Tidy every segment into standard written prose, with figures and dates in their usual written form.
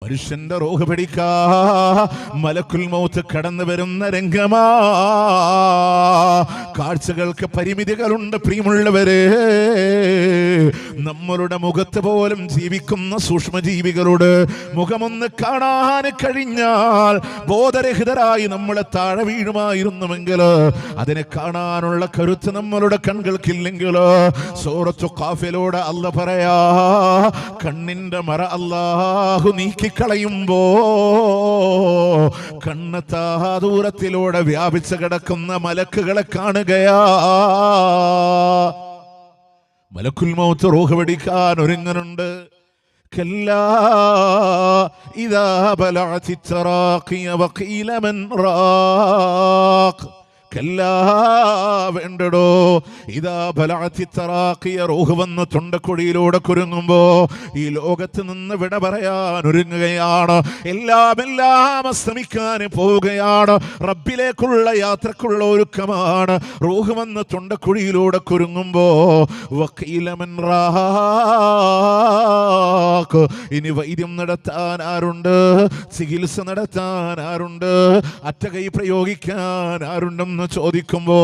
മനുഷ്യന്റെ റൂഹ് പിടിക്കാ മലക്കുൽ മൗത്ത് കടന്നു വരുന്ന രംഗമാ. കാഴ്ചകൾക്ക് പരിമിതികളുണ്ട് പ്രിയമുള്ളവരെ. നമ്മളുടെ മുഖത്ത് പോലും ജീവിക്കുന്ന സൂക്ഷ്മജീവികളുടെ മുഖമൊന്ന് കാണാൻ കഴിഞ്ഞാൽ ബോധരഹിതരായി നമ്മളെ താഴെ വീഴുമായിരുന്നുവെങ്കിൽ അതിനെ കാണാനുള്ള കരുത്ത് നമ്മളുടെ കണ്ണുകൾക്കില്ലെങ്കിൽ സൂറത്തു ഖാഫിലൂടെ അല്ലാഹു പറയാ, കണ്ണിന്റെ മറ അല്ലാഹു നീക്കിക്കളയുമ്പോ കണ്ണെത്താ ദൂരത്തിലൂടെ വ്യാപിച്ചു കിടക്കുന്ന മലക്കുകളെ കാണുകയാ. മലക്കുൽ മൗത്ത് റൂഹ് പിടിക്കാൻ ഒരുങ്ങനുണ്ട്. കല്ലാ ഇദാ ബലഅതി തറാഖിയ വഖീല മൻ റാഖ്. കല്ലാ വേണ്ടടോ, ഇദാ ബലഅതി തറാഖിയ റൂഹ് വന്ന് തൊണ്ടക്കുഴിയിലൂടെ കുരുങ്ങുമ്പോ ഈ ലോകത്ത് നിന്ന് വിട പറയാൻ ഒരുങ്ങുകയാണ്. എല്ലാം അസ്തമിക്കാൻ പോവുകയാണ്. റബ്ബിലേക്കുള്ള യാത്രക്കുള്ള ഒരുക്കമാണ്. റൂഹ് വന്ന് തൊണ്ടക്കുഴിയിലൂടെ കുരുങ്ങുമ്പോ വഖീല മൻ റാഖ്, ഇനി വൈദ്യം നടത്താൻ ആരുണ്ട്? ചികിത്സ നടത്താൻ ആരുണ്ട്? അറ്റകൈ പ്രയോഗിക്കാൻ ആരുണ്ടെന്ന് ചോദിക്കുമ്പോ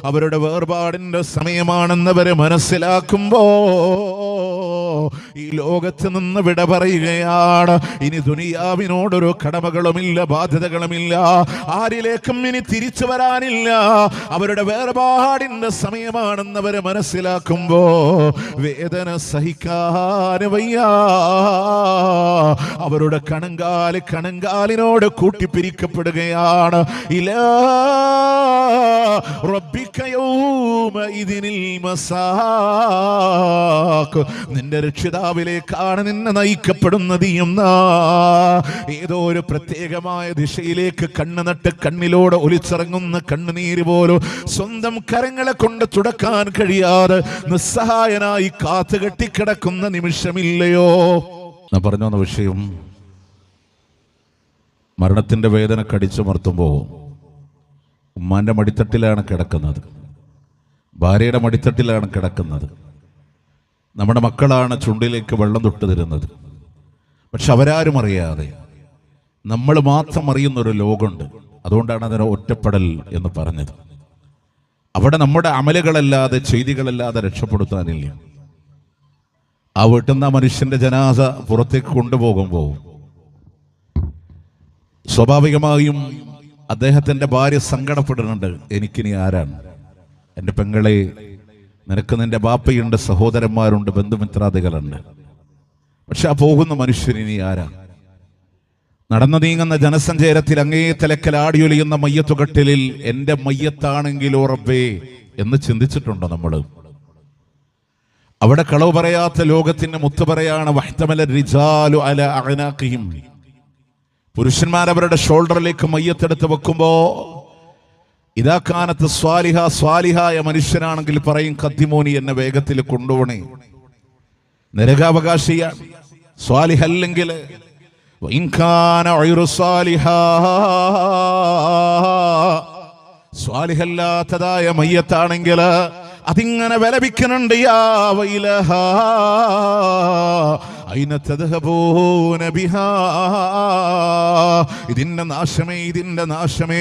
അവരുടെ വേർപാടിന്റെ സമയമാണെന്നവരെ മനസ്സിലാക്കുമ്പോ ഈ ലോകത്ത് നിന്ന് വിട പറയുകയാണ്. ഇനി ദുനിയാവിനോടൊരു കടമകളുമില്ല, ബാധ്യതകളുമില്ല, ആരിലേക്കും ഇനി തിരിച്ചു വരാനില്ല. അവരുടെ വേർപാടിന്റെ സമയമാണെന്നവരെ മനസ്സിലാക്കുമ്പോ വേദന സഹിക്കാൻ വയ്യ. അവരുടെ കണങ്കാലിനോട് കൂട്ടിപ്പിരിക്കപ്പെടുകയാണ്. ഇലാ റബ്ബിക യൗമഇദിനിൽ മസാഖ്, നിന്റെ രക്ഷിതാവിലേക്കാണ് നിന്നെ നയിക്കപ്പെടുന്നത് എന്ന ഏതോ ഒരു പ്രത്യേകമായ ദിശയിലേക്ക് കണ്ണ് നട്ട് കണ്ണിലൂടെ ഒലിച്ചിറങ്ങുന്ന കണ്ണുനീര് പോലും സ്വന്തം കരങ്ങളെ കൊണ്ട് തുടക്കാൻ കഴിയാതെ നിസ്സഹായനായി കാത്തുകെട്ടിക്കിടക്കുന്ന നിമിഷമില്ലയോ? ഞാൻ പറഞ്ഞു വന്ന വിഷയം, മരണത്തിന്റെ വേദന കടിച്ചുമർത്തുമ്പോൾ ഉമ്മാന്റെ മടിത്തട്ടിലാണ് കിടക്കുന്നത്, ഭാര്യയുടെ മടിത്തട്ടിലാണ് കിടക്കുന്നത്, നമ്മുടെ മക്കളാണ് ചുണ്ടിലേക്ക് വെള്ളം തൊട്ട് തരുന്നത്. പക്ഷെ അവരാരും അറിയാതെ നമ്മൾ മാത്രം അറിയുന്നൊരു ലോകമുണ്ട്. അതുകൊണ്ടാണ് അതിനെ ഒറ്റപ്പെടൽ എന്ന് പറഞ്ഞത്. അവിടെ നമ്മുടെ അമലുകളല്ലാതെ ചെയ്തികളല്ലാതെ രക്ഷപ്പെടുത്താനില്ല. ആ വീട്ടിൽ നിന്ന് മനുഷ്യന്റെ ജനാസ പുറത്തേക്ക് കൊണ്ടുപോകുമ്പോൾ സ്വാഭാവികമായും അദ്ദേഹത്തിന്റെ ഭാര്യ സങ്കടപ്പെടുന്നുണ്ട്. എനിക്കിനി ആരാണ്? എൻ്റെ പെങ്ങളെ, നിനക്ക് നിന്റെ ബാപ്പയുണ്ട്, സഹോദരന്മാരുണ്ട്, ബന്ധുമിത്രാദികളുണ്ട്. പക്ഷെ ആ പോകുന്ന മനുഷ്യരിനി ആരാ? നടന്നു നീങ്ങുന്ന ജനസഞ്ചയത്തിൽ അങ്ങേ തലക്കൽ ആടിയൊലിയുന്ന മയ്യത്തുകട്ടിലിൽ എൻ്റെ മയ്യത്താണെങ്കിലോ റബ്ബേ എന്ന് ചിന്തിച്ചിട്ടുണ്ടോ നമ്മൾ? അവിടെ കളവ് പറയാത്ത ലോകത്തിന് മുത്ത് പറയാണ്, വഹ്തമല റിജാലു അല അഅനാഖിഹിം, പുരുഷന്മാർ അവരുടെ ഷോൾഡറിലേക്ക് മയ്യത്തെടുത്ത് വെക്കുമ്പോ ഇദാ കാനത്ത് സ്വാലിഹായ മനുഷ്യനാണെങ്കിൽ പറയും, ഖദ്ദിമോനി എന്നെ വേഗത്തിൽ കൊണ്ടുപോണേ. നരകാവകാശിയാണ്. സ്വാലിഹല്ലെങ്കിൽ സ്വാലിഹല്ലാത്തതായ മയ്യത്താണെങ്കിൽ അതിങ്ങനെ വിലപിക്കുന്നുണ്ട്. യാ വൈലഹാ അയ്ന തദ്ഹബൂന ബിഹാ, ഇതിന്റെ നാശമേ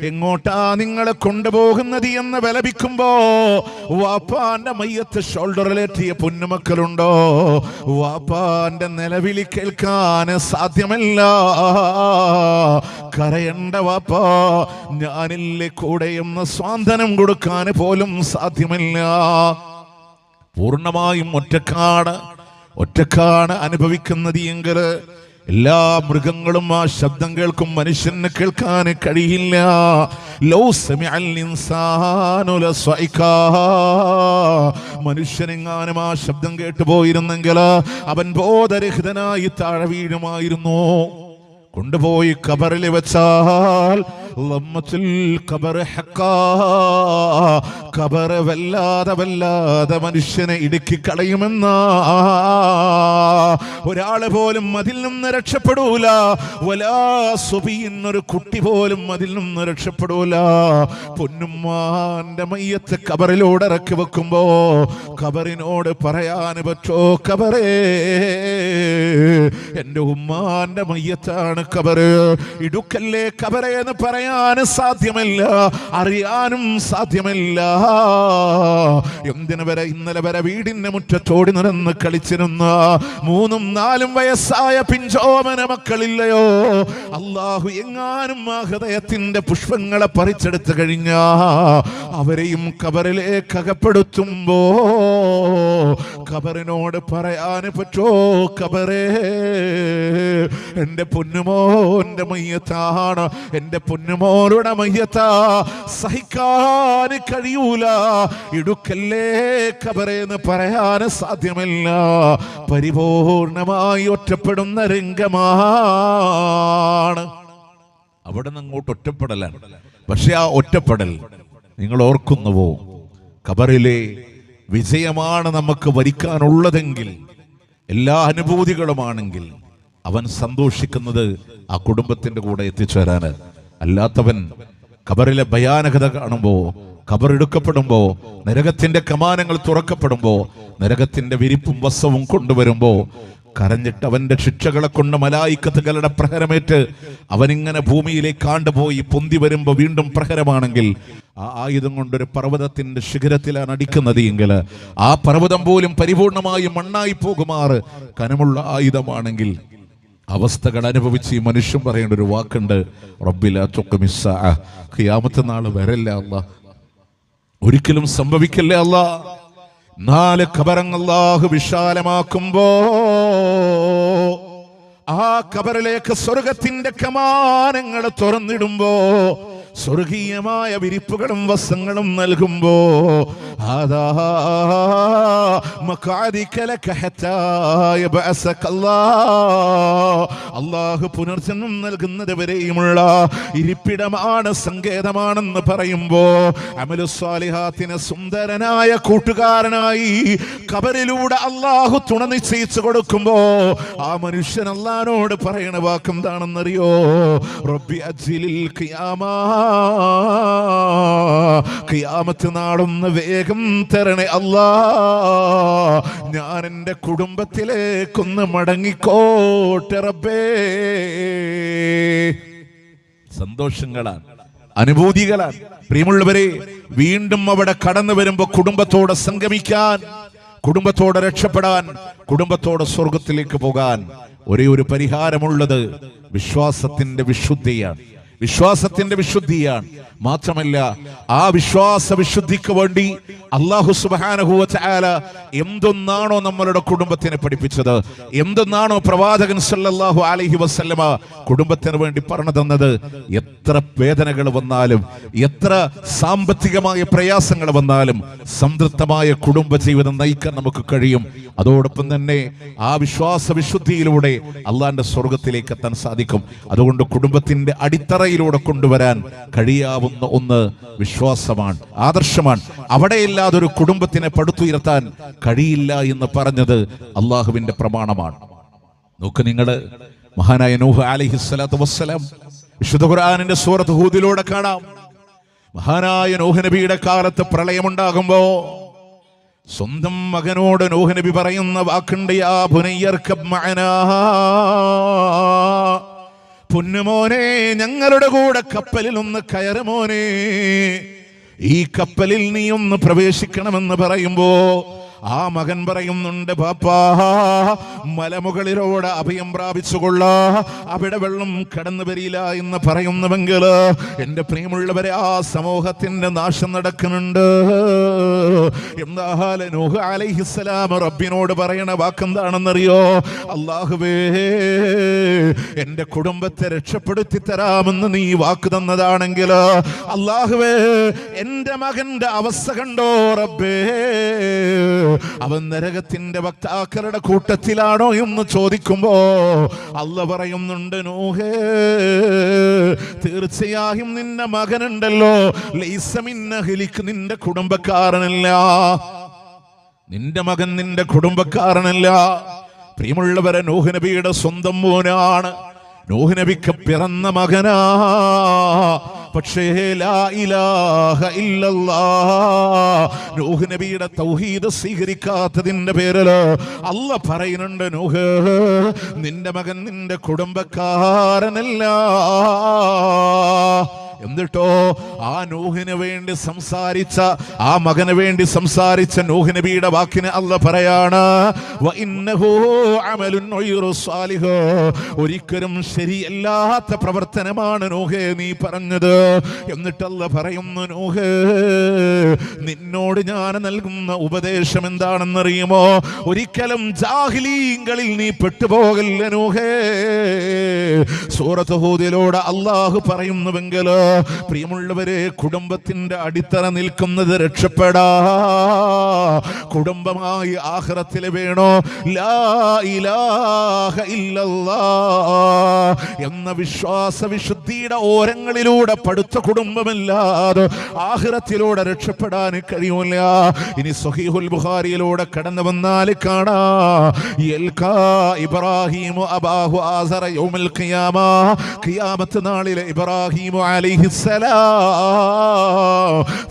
എങ്ങോട്ടാ നിങ്ങളെ കൊണ്ടുപോകുന്നത് എന്ന് വിലപിക്കുമ്പോ വാപ്പാന്റെ മയ്യത്ത് ഷോൾഡറിലേറ്റിയ പൊന്നുമക്കളുണ്ടോ? വാപ്പാന്റെ നിലവിളി കേൾക്കാൻ സാധ്യമല്ല. കരയണ്ട വാപ്പാ, ഞാനില്ലേ കൂടെ എന്ന് സ്വാന്തനം കൊടുക്കാൻ പോലും സാധ്യമല്ല. പൂർണ്ണമായും ഒറ്റക്കാണ് അനുഭവിക്കുന്നത് എങ്കിൽ എല്ലാ മൃഗങ്ങളും ആ ശബ്ദം കേൾക്കും, മനുഷ്യന് കേൾക്കാൻ കഴിയില്ല. മനുഷ്യനെങ്ങാനും ആ ശബ്ദം കേട്ടുപോയിരുന്നെങ്കിൽ അവൻ ബോധരഹിതനായി താഴെ വീഴുമായിരുന്നു. കൊണ്ടുപോയി ഖബറിൽ വെച്ചാൽ ലമ്മത്തുൽ ഖബർ ഹഖാ, ഖബർ വല്ലാതെ മനുഷ്യനെ ഇടുക്കി കളയുമെന്ന ഒരാള് പോലും അതിൽ നിന്ന് രക്ഷപ്പെടൂല. വലാ സുബിയിൻ, ഒരു കുട്ടി പോലും അതിൽ നിന്ന് രക്ഷപ്പെടൂല. പൊന്നുമ്മാന്റെ മയ്യത്ത് ഖബറിലൂടെ ഇറക്കി വെക്കുമ്പോ ഖബറിനോട് പറയാൻ പറ്റോ, ഖബറേ എന്റെ ഉമ്മാന്റെ മയ്യത്താണ് ഖബറ്, ഇടുക്കല്ലേ ഖബറേ എന്ന് പറയാൻ സാധ്യമല്ല, അറിയാനും സാധ്യമല്ല. എന്തിനു വരെ ഇന്നലെ വരെ വീടിന്റെ മുറ്റത്തോടി നടന്ന് കളിച്ചിരുന്ന 3 4 വയസ്സായ പിഞ്ചോമന മക്കളില്ലയോ, അള്ളാഹു എങ്ങാനും ആ ഹൃദയത്തിന്റെ പുഷ്പങ്ങളെ പറിച്ചെടുത്തു കഴിഞ്ഞ അവരെയും ഖബറിലേക്ക് അകപ്പെടുത്തുമ്പോ ഖബറിനോട് പറയാൻ പറ്റോ, ഖബറേ എന്റെ പൊന്നുമോന്റെ മയ്യത്താണ്, എന്റെ പൊന്നുമോരുടെ മയ്യത്താ, സഹിക്കാൻ കഴിയൂല, ഇടുക്കല്ലേ ഖബറേ എന്ന് പറയാൻ സാധ്യമല്ല. പരിപൂർണമായി ഒറ്റപ്പെടുന്ന രംഗമാണ്. അവിടെ നിന്ന് അങ്ങോട്ട് ഒറ്റപ്പെടലാണ്. പക്ഷെ ആ ഒറ്റപ്പെടൽ നിങ്ങൾ ഓർക്കുന്നുവോ? ഖബറിലെ വിജയമാണ് നമുക്ക് വരിക്കാനുള്ളതെങ്കിൽ, എല്ലാ അനുഭൂതികളുമാണെങ്കിൽ അവൻ സന്തോഷിക്കുന്നത് ആ കുടുംബത്തിന്റെ കൂടെ എത്തിച്ചേരാന്. അല്ലാത്തവൻ ഖബറിലെ ഭയാനകത കാണുമ്പോ, ഖബർ എടുക്കപ്പെടുമ്പോ, നരകത്തിന്റെ കമാനങ്ങൾ തുറക്കപ്പെടുമ്പോ, നരകത്തിന്റെ വിരിപ്പും വസ്സവും കൊണ്ടുവരുമ്പോ കരഞ്ഞിട്ട് അവന്റെ ശിക്ഷകളെ കൊണ്ട് മലായിക്കത്തുകളുടെ പ്രഹരമേറ്റ് അവനിങ്ങനെ ഭൂമിയിലേക്ക് ആണ്ടുപോയി പൊന്തി വരുമ്പോ വീണ്ടും പ്രഹരമാണെങ്കിൽ, ആ ആയുധം കൊണ്ടൊരു പർവ്വതത്തിന്റെ ശിഖരത്തിലാണ് അടിക്കുന്നത് എങ്കിൽ ആ പർവ്വതം പോലും പരിപൂർണമായും മണ്ണായി പോകുമാറ് കനമുള്ള ആയുധമാണെങ്കിൽ, അവസ്ഥകൾ അനുഭവിച്ച് ഈ മനുഷ്യൻ പറയേണ്ട ഒരു വാക്കുണ്ട്, റബ്ബിലാ തുഖ്മിസ്സാഅ, ഖിയാമത്ത് നാൾ വരല്ല അല്ലാ, ഒരിക്കലും സംഭവിക്കല്ലേ അല്ലാ. 4 ഖബറങ്ങ് അല്ലാഹു വിശാലമാക്കുമ്പോ ആ ഖബറിലേക്ക് സ്വർഗത്തിന്റെ കമാനങ്ങൾ തുറന്നിടുമ്പോ, സ്വർഗീയമായ വിരിപ്പുകളും വസ്ത്രങ്ങളും നൽകുമ്പോ, അല്ലാഹു പുനർജന്മം നൽകുന്നത് വരെയുമുള്ള ഇരിപ്പിടമാണ്, സങ്കേതമാണെന്ന് പറയുമ്പോ അമലുസ്വാലിഹാത്തിന് സുന്ദരനായ കൂട്ടുകാരനായി ഖബറിലൂടെ അല്ലാഹു തുണ നിശ്ചയിച്ചു കൊടുക്കുമ്പോ ആ മനുഷ്യൻ അല്ലാഹുവോട് പറയണ വാക്കെന്താണെന്നറിയോ? റബ്ബി അജ്ലിൽ ഖിയാമാ, ഖിയാമത്ത് നാളൊന്ന് വേഗം തരണേ അല്ലാ, ഞാൻ എൻ്റെ കുടുംബത്തിലേക്കൊന്ന് മടങ്ങിക്കോട്ടെ റബ്ബേ. സന്തോഷങ്ങളാണ്, അനുഭൂതികളാണ്. പ്രിയമുള്ളവരെ, വീണ്ടും അവിടെ കടന്നു വരുമ്പോ കുടുംബത്തോടെ സംഗമിക്കാൻ, കുടുംബത്തോടെ രക്ഷപ്പെടാൻ, കുടുംബത്തോടെ സ്വർഗത്തിലേക്ക് പോകാൻ ഒരേ ഒരു പരിഹാരമുള്ളത് വിശ്വാസത്തിന്റെ വിശുദ്ധിയാണ്. വിശ്വാസത്തിന്റെ വിശുദ്ധിയാണ്. മാത്രമല്ല, ആ വിശ്വാസ വിശുദ്ധിക്ക് വേണ്ടി അല്ലാഹു സുബ്ഹാനഹു വ തആല എന്തൊന്നാണോ നമ്മളുടെ കുടുംബത്തിനെ പഠിപ്പിച്ചത്, എന്തൊന്നാണോ പ്രവാചകൻ സല്ലല്ലാഹു അലൈഹി വസല്ലമ കുടുംബത്തിന് വേണ്ടി പറഞ്ഞു തന്നത്, എത്ര വേദനകൾ വന്നാലും, എത്ര സാമ്പത്തികമായ പ്രയാസങ്ങൾ വന്നാലും സംതൃപ്തമായ കുടുംബ ജീവിതം നയിക്കാൻ നമുക്ക് കഴിയും. അതോടൊപ്പം തന്നെ ആ വിശ്വാസ വിശുദ്ധിയിലൂടെ അള്ളാന്റെ സ്വർഗത്തിലേക്ക് എത്താൻ സാധിക്കും. അതുകൊണ്ട് കുടുംബത്തിന്റെ അടിത്തറയിലൂടെ കൊണ്ടുവരാൻ കഴിയാവുന്ന ഒന്ന് വിശ്വാസമാണ്, ആദർശമാണ്. അവിടെയില്ലാതെ ഒരു കുടുംബത്തിനെ പടുത്തുയർത്താൻ കഴിയില്ല എന്ന് പറഞ്ഞത് അള്ളാഹുവിന്റെ പ്രമാണമാണ്. നോക്ക് നിങ്ങൾ, മഹാനായ നൂഹ് അലൈഹിസ്സലാത്തു വസ്സലാം വിശുദ്ധ ഖുർആനിന്റെ സൂറത്ത് ഹൂദിലൂടെ കാണാം. മഹാനായ നൂഹ് നബിയുടെ കാലത്ത് പ്രളയമുണ്ടാകുമ്പോ സ്വന്തം മകനോട് നൂഹ് നബി പറയുന്ന വാക്കുണ്ട്, യാ ബുനയ്യർകബ് മഅനാ, പൊന്നുമോനെ ഞങ്ങളുടെ കൂടെ കപ്പലിൽ ഒന്ന് കയറ് മോനെ, ഈ കപ്പലിൽ നീ ഒന്ന് പ്രവേശിക്കണമെന്ന് പറയുമ്പോ ആ മകൻ പറയുന്നുണ്ട്, പാപ്പാ മലമുകളിലൂടെ അഭയം പ്രാപിച്ചുകൊള്ള, അവിടെ വെള്ളം കടന്നു വരില്ല എന്ന് പറയുന്നുവെങ്കിൽ എൻ്റെ പ്രിയമുള്ളവരെ, ആ സമൂഹത്തിന്റെ നാശം നടക്കുന്നുണ്ട്. എന്തായാലും നൂഹ് അലൈഹിസ്സലാം റബ്ബിനോട് പറയണ വാക്കെന്താണെന്നറിയോ? അല്ലാഹുവേ, എൻ്റെ കുടുംബത്തെ രക്ഷപ്പെടുത്തി തരാമെന്ന് നീ വാക്ക് തന്നതാണെങ്കിൽ, അല്ലാഹുവേ എൻ്റെ മകന്റെ അവസ്ഥ കണ്ടോ റബ്ബേ, അവൻ നരകത്തിന്റെ വക്താക്കളുടെ കൂട്ടത്തിലാണോ എന്ന് ചോദിക്കുമ്പോ അല്ലാഹു പറയുന്നുണ്ട്, നൂഹേ തീർച്ചയായും നിന്റെ മകനുണ്ടല്ലോ, ലൈസ മിൻ അഹ്ലിക്, നിന്റെ കുടുംബക്കാരനല്ല, നിന്റെ മകൻ നിന്റെ കുടുംബക്കാരനല്ല. പ്രിയമുള്ളവരെ, നൂഹ് നബിയുടെ സ്വന്തം മോനാണ്, നൂഹ് നബിക്ക് പിറന്ന മകനാ. പക്ഷേ ലാ ഇലാഹ ഇല്ലല്ലാഹ്, നൂഹ് നബിയുടെ തൗഹീദ് സ്വീകരിക്കാത്തതിന്റെ പേരില് അല്ലാഹു പറയുന്നുണ്ട്, നൂഹ് നിന്റെ മകൻ നിന്റെ കുടുംബക്കാരനല്ല. എന്നിട്ടോ ആ നൂഹിന് വേണ്ടി സംസാരിച്ച, ആ മകന് വേണ്ടി സംസാരിച്ച നൂഹ് നബിയുടെ വാക്കിന് അല്ലാഹു പറയാണ്, വഇന്നഹു അമലുൻ ഗൈറു സ്വാലിഹ്, ഒരിക്കലും ശരിയല്ലാത്ത പ്രവർത്തനമാണ് നൂഹേ നീ പറഞ്ഞത്. എന്നിട്ട് അല്ലാഹു പറയുന്നു, നൂഹേ നിന്നോട് ഞാൻ നൽകുന്ന ഉപദേശം എന്താണെന്നറിയുമോ? ഒരിക്കലും ജാഹിലീങ്ങളിൽ നീ പെട്ടുപോകല്ല നൂഹേ. സൂറത്ത് ഹൂദിലൂടെ അല്ലാഹു പറയുന്നുവെങ്കിൽ, പ്രിയമുള്ളവരെ, കുടുംബത്തിന്റെ അടിത്തറ നിൽക്കുന്നത് രക്ഷപ്പെടാ കുടുംബമായി ആഖിറത്തില് വേണോ ലാ ഇലാഹ ഇല്ലല്ലാഹ് എന്ന വിശ്വാസ വിശുദ്ധിയുടെ ഓരങ്ങളിലൂടെ പടുത്ത കുടുംബമല്ലാതെ ആഖിറത്തിലൂടെ രക്ഷപ്പെടാൻ കഴിയൂല. ഇനി സ്വഹീഹുൽ ബുഖാരിയിലൂടെ കടന്നു വന്നാൽ കാണാ, യൽകാ ഇബ്രാഹീമു അബാഹു ആസറ യൗമൽ ഖിയാമ, ഖിയാമത്ത് നാളിലെ ഇബ്രാഹീമു അലൈഹിസ്സലാം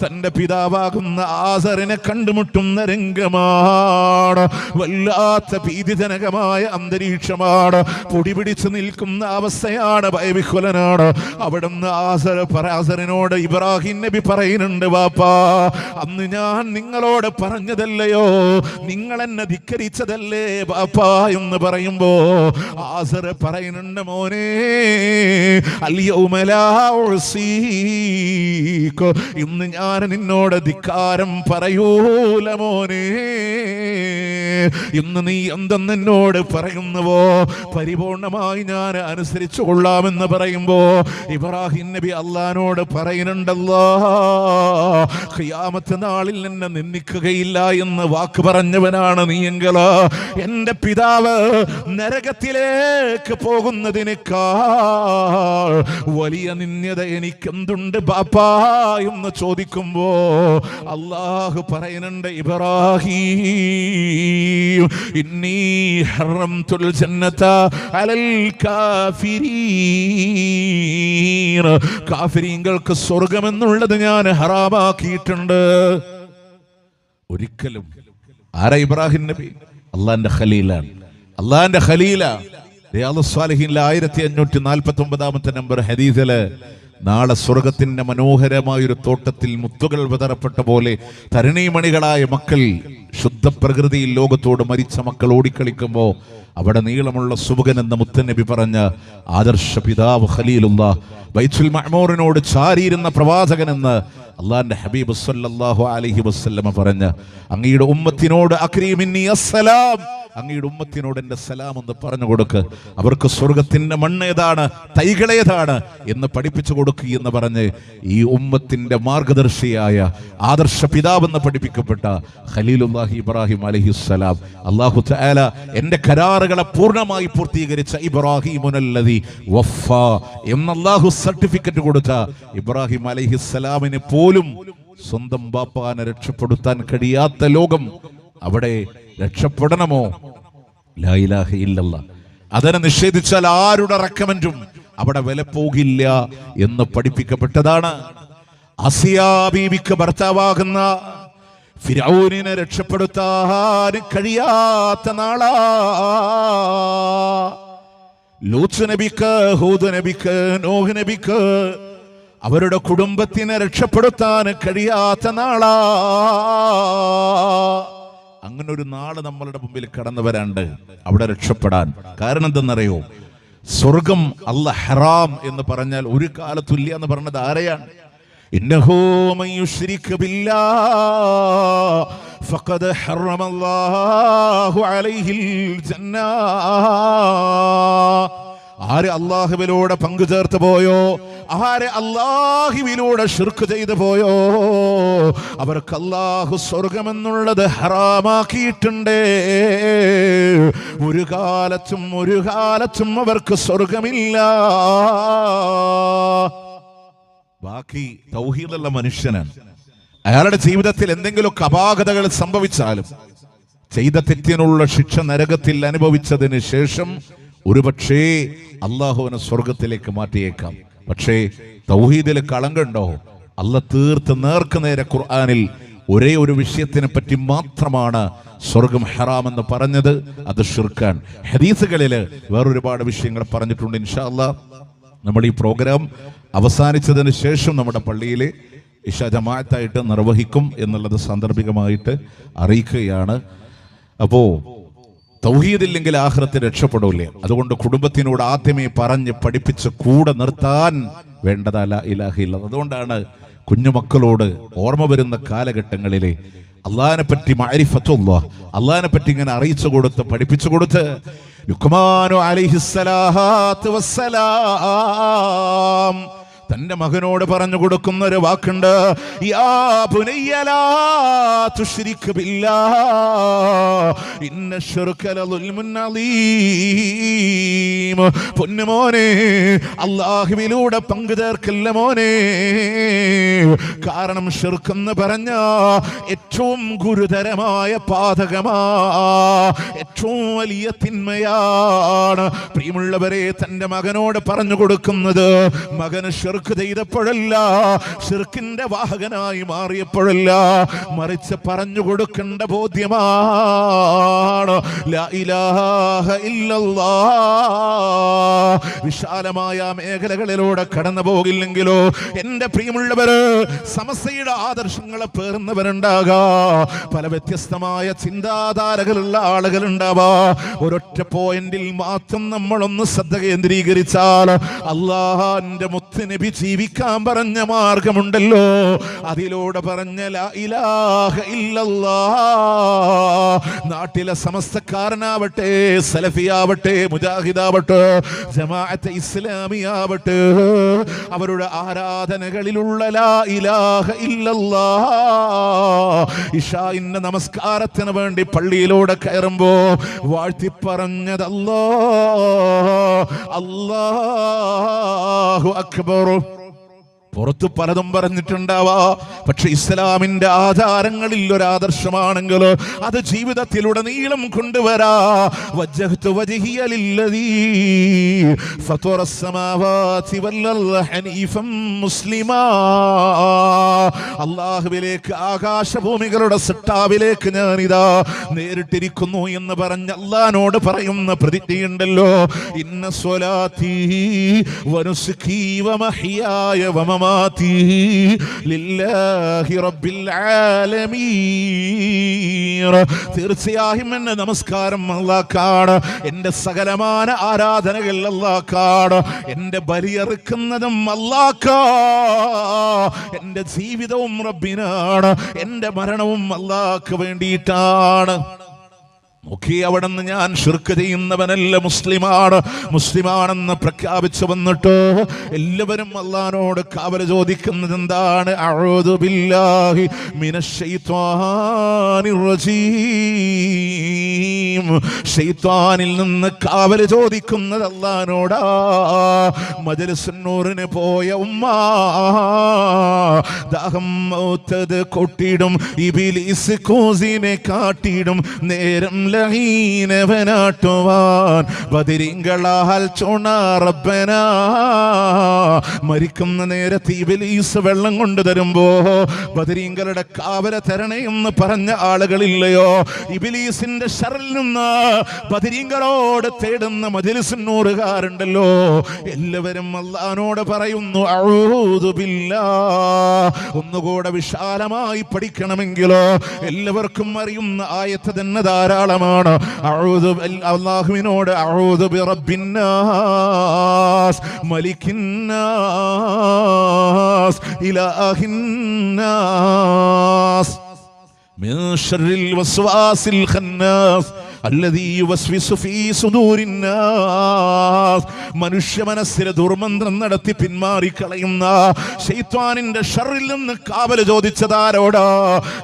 തന്റെ പിതാവാകുന്ന ആസറിനെ കണ്ടുമുട്ടുന്ന രംഗമാണ്. വല്ലാത്ത ഭീതിജനകമായ അന്തരീക്ഷമാണ്, പൊടിപിടിച്ച് നിൽക്കുന്ന അവസ്ഥയാണ്, ഭയവിഹ്വലനാണ്. അവിടുന്ന് ആസറിനോട് ഇബ്രാഹിം നബി പറയുന്നുണ്ട്, വാപ്പാ അന്ന് ഞാൻ നിങ്ങളോട് പറഞ്ഞതല്ലയോ, നിങ്ങൾ എന്നെ ധിക്കരിച്ചതല്ലേ വാപ്പാ എന്ന് പറയുമ്പോ ആസർ പറയുന്നുണ്ട്, മോനെ അൽയൗമ ലാ ഉസീക, ഇന്ന് ഞാൻ നിന്നോട് ധിക്കാരം പറയൂല മോനെ. ഇന്ന് നീ എന്തെന്ന് എന്നോട് പറയുന്നുവോ പരിപൂർണമായി ഞാൻ അനുസരിച്ചു കൊള്ളാമെന്ന് പറയുമ്പോ ഇബ്രാഹിം നബി അള്ളാനോട് പറയുന്നുണ്ടല്ലോ, ഖിയാമത്ത് നാളിൽ എന്നെ നിന്ദിക്കുകയില്ല എന്ന് വാക്ക് പറഞ്ഞവനാണ് നീയെങ്കിലോ എന്റെ പിതാവ് നരകത്തിലേക്ക് പോകുന്നതിനേക്കാൾ വലിയ നിന്ദത എനിക്കെന്തുണ്ട് ബാപ്പാ എന്ന് ചോദിക്കുമ്പോ അല്ലാഹു പറയുന്നുണ്ട്, ഇബ്രാഹിം ഇന്നി ഹറംതുൽ ജന്നത അലൽ കാഫിരീൻ, കാഫിരീങ്ങൾക്ക് സ്വർഗമെന്നുള്ളത് ഞാൻ ഹറാമാക്കിയിട്ടുണ്ട്. ഒരിക്കലും ആരാ ഇബ്രാഹിം നബി? അള്ളാന്റെ ഖലീലാണ്, അള്ളാന്റെ ഖലീല. റിയാദുസ് സ്വാലിഹീനിലെ 1549 നമ്പർ ഹദീസില് നാളെ സ്വർഗത്തിന്റെ മനോഹരമായൊരു തോട്ടത്തിൽ മുത്തുകൾ വിതറപ്പെട്ട പോലെ തരുണീമണികളായ മക്കൾ, ശുദ്ധ പ്രകൃതിയിൽ ലോകത്തോട് മരിച്ച മക്കൾ ഓടിക്കളിക്കുമ്പോ അവിടെ നീളമുള്ള സുബുകൻ എന്ന മുത്തനബി പറഞ്ഞ ആദർശ പിതാവ് ഖലീലുല്ലാഹ്, ബൈത്തുൽ മഅ്മൂറിനോട് ചാരിയിരുന്ന പ്രവാചകൻ എന്ന് അള്ളാന്റെ ഹബീബ് സല്ലല്ലാഹു അലൈഹി വസല്ലമ പറഞ്ഞ അങ്ങയുടെ ഉമ്മത്തിനോട് അക്രീമിന്നി അസ്സലാം, അങ്ങയുടെ ഉമ്മത്തിനോട് എന്റെ സലാം എന്ന് പറഞ്ഞു കൊടുക്ക്, അവർക്ക് സ്വർഗത്തിന്റെ മണ്ണേതാണ്, തൈകളേതാണ് എന്ന് പഠിപ്പിച്ചു കൊടുക്കുക എന്ന് പറഞ്ഞ് ഈ ഉമ്മത്തിന്റെ മാർഗദർശിയായ ആദർശ പിതാവെന്ന് പഠിപ്പിക്കപ്പെട്ട ഖലീലുല്ലാഹി ഇബ്രാഹിം അലൈഹിസ്സലാം, അല്ലാഹു തആല എന്റെ കരാറുകളെ പൂർണ്ണമായി പൂർത്തീകരിച്ച ഇബ്രാഹിമുനല്ലദി വഫാ എന്ന അല്ലാഹു സർട്ടിഫിക്കറ്റ് കൊടുത്ത ഇബ്രാഹിം അലൈഹിസ്സലാമിന് പോലും സ്വന്തം ബാപ്പാനെ രക്ഷപ്പെടുത്താൻ കഴിയാത്ത ലോകം, അവിടെ രക്ഷപ്പെടണമോ? ലാ ഇലാഹ ഇല്ലല്ലാഹ്. അതിനെ നിഷേധിച്ചാൽ ആരുടെ റെക്കമെൻഡും അവിടെ വില പോകില്ല എന്ന് പഠിപ്പിക്കപ്പെട്ടതാണ്. ആസിയാ ബീവിക്ക് ഭർത്താവാകുന്ന ഫിർഔനിനെ രക്ഷപ്പെടുത്താൻ കഴിയാത്ത നാളാ. ലൂത്ത് നബിക്ക്, ഹൂദ് നബിക്ക്, നോഹ് നബിക്ക് അവരുടെ കുടുംബത്തിനെ രക്ഷപ്പെടുത്താൻ കഴിയാത്ത നാളാ. അങ്ങനെ ഒരു നാള് നമ്മളുടെ മുമ്പിൽ കടന്നു വരാണ്ട് അവിടെ രക്ഷപ്പെടാൻ. കാരണം എന്തെന്നറിയോ? സ്വർഗം അല്ലാഹ് ഹറാം എന്ന് പറഞ്ഞാൽ ഒരു കാലത്തുല്യ എന്ന് പറഞ്ഞത് ആരെയാണ്? ഇന്നഹു മൻ യുശ്രിക് ബില്ലാഹ് ഫഖദ് ഹറമല്ലാഹു അലൈഹിൽ ജന്ന. ആര് അള്ളാഹുവിലൂടെ പങ്കു ചേർത്ത് പോയോ, ആര് അള്ളാഹുവിലൂടെ ശിർക്ക് ചെയ്തു പോയോ, അവർക്ക് അള്ളാഹു സ്വർഗമെന്നുള്ളത് ഹറാമാക്കിയിട്ടുണ്ടേ. ഒരു കാലത്തും അവർക്ക് സ്വർഗമില്ല. ബാക്കി തൗഹീദുള്ള മനുഷ്യനാണ്. അയാളുടെ ജീവിതത്തിൽ എന്തെങ്കിലുമൊക്കെ അപാകതകൾ സംഭവിച്ചാലും ചെയ്ത തെറ്റിനുള്ള ശിക്ഷ നരകത്തിൽ അനുഭവിച്ചതിന് ശേഷം ഒരുപക്ഷേ അള്ളാഹുവിനെ സ്വർഗത്തിലേക്ക് മാറ്റിയേക്കാം. പക്ഷേ തൗഹീദിൽ കളങ്കണ്ടോ? അള്ളാഹ് തീർത്ത് നേർക്ക് നേരെ ഖുർആനിൽ ഒരേ ഒരു വിഷയത്തിനെ പറ്റി മാത്രമാണ് സ്വർഗം ഹറാമെന്ന് പറഞ്ഞത്, അത് ഷിർക്കാൻ. ഹദീസുകളിൽ വേറൊരുപാട് വിഷയങ്ങൾ പറഞ്ഞിട്ടുണ്ട്. ഇൻഷാ അല്ലാഹ് നമ്മൾ ഈ പ്രോഗ്രാം അവസാനിച്ചതിന് ശേഷം നമ്മുടെ പള്ളിയിൽ ഇശ ജമാഅത്തായിട്ട് നിർവഹിക്കും എന്നുള്ളത് സാന്ദർഭികമായിട്ട് അറിയിക്കുകയാണ്. അപ്പോ തൗഹീദില്ലെങ്കിൽ ആഖിറത്തിൽ രക്ഷപ്പെടൂലേ. അതുകൊണ്ട് കുടുംബത്തിനോട് ആദ്യമേ പറഞ്ഞ് പഠിപ്പിച്ച് കൂടെ നിർത്താൻ വേണ്ടത് ലാ ഇലാഹ ഇല്ലല്ലാഹ്. അതുകൊണ്ടാണ് കുഞ്ഞുമക്കളോട് ഓർമ്മ വരുന്ന കാലഘട്ടങ്ങളിലെ അള്ളാഹിനെ പറ്റി മഅരിഫത്തുല്ലാഹ്, അള്ളാഹിനെ പറ്റി ഇങ്ങനെ അറിയിച്ചു കൊടുത്ത് പഠിപ്പിച്ചു കൊടുത്ത് ലുഖ്മാനു അലൈഹിസ്സലാത്തു വസ്സലാം തന്റെ മകനോട് പറഞ്ഞു കൊടുക്കുന്ന ഒരു വാക്കുണ്ട്, യാ ബുനയ്യ ലാ തുശ്രിക് ബില്ലാഹ് ഇന്ന ശിർക ലദുൽമുൻ അളീം. പൊന്നുമോനെ, അല്ലാഹുവിലൂടെ പങ്കു ചേർക്കല്ല മോനെ. കാരണം ശിർക്ക് എന്ന് പറഞ്ഞ ഏറ്റവും ഗുരുതരമായ പാതകമാ, ഏറ്റവും വലിയ തിന്മയാണ്. പ്രിയമുള്ളവരെ, തന്റെ മകനോട് പറഞ്ഞു കൊടുക്കുന്നത് മകന് ശിർക്ക് ചെയ്തപ്പോഴല്ല, ശിർക്കിന്റെ വാഹകനായി മാറിയപ്പോഴല്ല, മറിച്ച് പറഞ്ഞു കൊടുക്കേണ്ട ബോധ്യമാണ്. ലാ ഇലാഹ ഇല്ലല്ലാഹ്. വിശാലമായ മേഖലകളിലൂടെ കടന്നു പോകില്ലെങ്കിലോ എന്റെ പ്രിയമുള്ളവര്, സമസ്തയുടെ ആദർശങ്ങളെ പേർന്നവരുണ്ടാകാ, പല വ്യത്യസ്തമായ ചിന്താധാരകളുള്ള ആളുകളുണ്ടാവാ. ഒരൊറ്റ പോയിന്റിൽ മാത്രം നമ്മളൊന്ന് ശ്രദ്ധ കേന്ദ്രീകരിച്ചാൽ അല്ലാഹുവിന്റെ മുത്തുനബി ജീവിക്കാൻ പറഞ്ഞ മാർഗമുണ്ടല്ലോ, അതിലൂടെ പറഞ്ഞ ലാ ഇലാഹ ഇല്ലല്ലാഹ്. നാട്ടിലെ സമസ്തക്കാരനാവട്ടെ, സലഫിയാവട്ടെ, മുജാഹിദാവട്ടെ, ജമാഅത്തെ ഇസ്ലാമിയാവട്ടെ, അവരുടെ ആരാധനകളിലുള്ള ലാ ഇലാഹ ഇല്ലല്ലാഹ് ഇശാഇന്റെ നമസ്കാരത്തിന് വേണ്ടി പള്ളിയിലൂടെ കയറുമ്പോ വാഴ്ത്തി പറഞ്ഞത് അല്ലാഹു അക്ബർ. പുറത്ത് പലതും പറഞ്ഞിട്ടുണ്ടാവാ, പക്ഷെ ഇസ്ലാമിന്റെ ആധാരങ്ങളിൽ ഒരു ആദർശമാണെങ്കിൽ അത് ജീവിതത്തിലുടനീളം കൊണ്ടുവരാ. വജ്ജഹ്തു വജ്ഹിയ ലില്ലദീ ഫതറസ് സമാവാതി വൽ അർള ഹനീഫൻ മുസ്ലിമാ. അല്ലാഹുവിലേക്ക്, ആകാശഭൂമികളുടെ സൃഷ്ടാവിലേക്ക് ഞാനിതാ നേരിട്ടിരിക്കുന്നു എന്ന് പറഞ്ഞ അല്ലാഹുവോട് പറയുന്ന പ്രതിജ്ഞയുണ്ടല്ലോ, ഇന്ന സ്വലാത്തി വനുസ്കി വമഹ്യായ വമമാ തീർച്ചയായും എന്റെ നമസ്കാരം അല്ലാഹ്ക്കാണ്, എന്റെ സകലമായ ആരാധനകൾ അല്ലാഹ്ക്കാണ്, എന്റെ ബലിയറുക്കുന്നതും അല്ലാഹ്ക്കാ, എന്റെ ജീവിതവും റബ്ബിനാണ്, എന്റെ മരണവും അല്ലാഹ്ക്ക് വേണ്ടിയിട്ടാണ്. നോക്കി, അവിടെ നിന്ന് ഞാൻ ശിർക്ക് ചെയ്യുന്നവനല്ല, മുസ്ലിമാണെന്ന് പ്രഖ്യാപിച്ചു വന്നിട്ടോ എല്ലാവരും അല്ലാഹുവോട് കാവൽ ചോദിക്കുന്നത് എന്താണ്? അഊദു ബില്ലാഹി മിനശ് ശൈത്വാനിർ റജീം. ശൈത്വാനിൽ നിന്ന് കാവൽ ചോദിക്കുന്നത് അല്ലാഹുവോടാ. മജ്‌ലിസുൻ നൂറിന് പോയ ഉമ്മ ദാഹം മൗത്തത് കൊട്ടിടും, ഇബ്ലീസ് കൂസിനെ കാട്ടിടും, നേരം ലഹീനവനാട്ടുവാൻ ബദരീങ്ങളാൽ ചുണ റബ്ബനാ. മരിക്കുന്ന നേരത്ത് ഇബ്ലീസ് വെള്ളം കൊണ്ട് തരുമ്പോ ബദരീങ്ങളുടെ കാവല തരണേ എന്ന് പറഞ്ഞ ആളുകളില്ലയോ? ഇബ്ലീസിന്റെ ശർറിൽ നിന്ന് ബദരീങ്ങളോട് തേടുന്ന മജ്‌ലിസുൻ നൂറുകാരുണ്ടല്ലോ, എല്ലാവരും അല്ലാഹുവോട് പറയുന്നു അഊദു ബില്ലാഹ്. ഒന്നുകൂടെ വിശാലമായി പഠിക്കണമെങ്കിലോ എല്ലാവർക്കും അറിയുന്ന ആയത്ത് തന്നെ ധാരാളമാണ്. അല്ലാഹുവിനോട് അഊദു ബിറബ്ബിന്നാസ് മലിക്കിന്നാസ് ഇലാഹിന്നാസ് മിൻ ശർറിൽ വസ്വാസിൽ ഖന്നാസ് അല്ലദീ യുവസ്വിസു ഫീ സുദൂരിന്നാസ്, മനുഷ്യ മനസ്സിലെ ദുർമന്ത്രം നടത്തി പിന്മാറിക്കളയുന്ന ശൈത്വാനിന്റെ ഷർറിൽ നിന്ന് കാവൽ ചോദിച്ചതാരോടാ?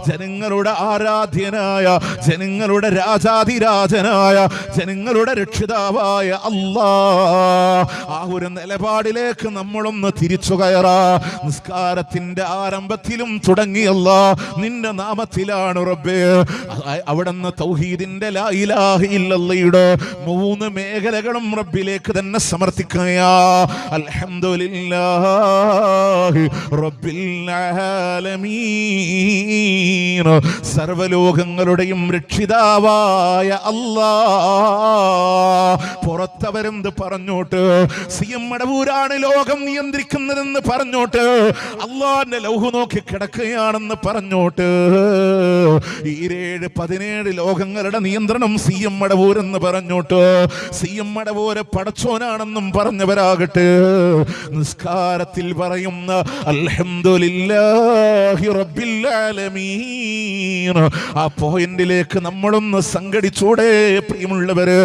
ജനങ്ങളുടെ ആരാധ്യനായ, ജനങ്ങളുടെ രാജാധിരാജനായ, ജനങ്ങളുടെ രക്ഷിതാവായ അല്ലാഹ്. ആ ഒരു നിലപാടിലേക്ക് നമ്മളൊന്ന് തിരിച്ചു കയറാ. നിസ്കാരത്തിന്റെ ആരംഭത്തിലും തുടങ്ങിയല്ല നിന്റെ നാമത്തിലാണ് റബ്ബേ. അവിടുന്ന് തൗഹീദിന്റെ ലാ ഇലാഹ ഇല്ലല്ലാഹയുടെ 3 മേഖലകളും റബ്ബിലേക്ക് തന്നെ സമർപ്പിക്കുകയാ. അൽഹംദുലില്ലാഹി റബ്ബിൽ ആലമീൻ, സർവലോകങ്ങളുടെയും രക്ഷിതാവായ അല്ലാഹ്. പുറത്തവരെന്ത് പറഞ്ഞോട്ട്, CM മടവൂരാണ് ലോകം നിയന്ത്രിക്കുന്നതെന്ന് പറഞ്ഞോട്ട്, അള്ളാന്റെ ലൗഹ് നോക്കി കിടക്കുകയാണെന്ന് പറഞ്ഞോട്ട്, 17 ലോകങ്ങളുടെ നിയന്ത്രണം CM മടവൂർ എന്ന് പറഞ്ഞോട്ട്, CM മടവൂര് പടച്ചോനാണെന്നും പറഞ്ഞവരാകട്ടെ, നിസ്കാരത്തിൽ പറയുന്ന അൽഹംദുലില്ലാഹി റബ്ബിൽ ആലമീൻ, ആ പോയിന്റിലേക്ക് നമ്മളൊന്ന് സംഘടിച്ചൂടെ പ്രിയമുള്ളവര്?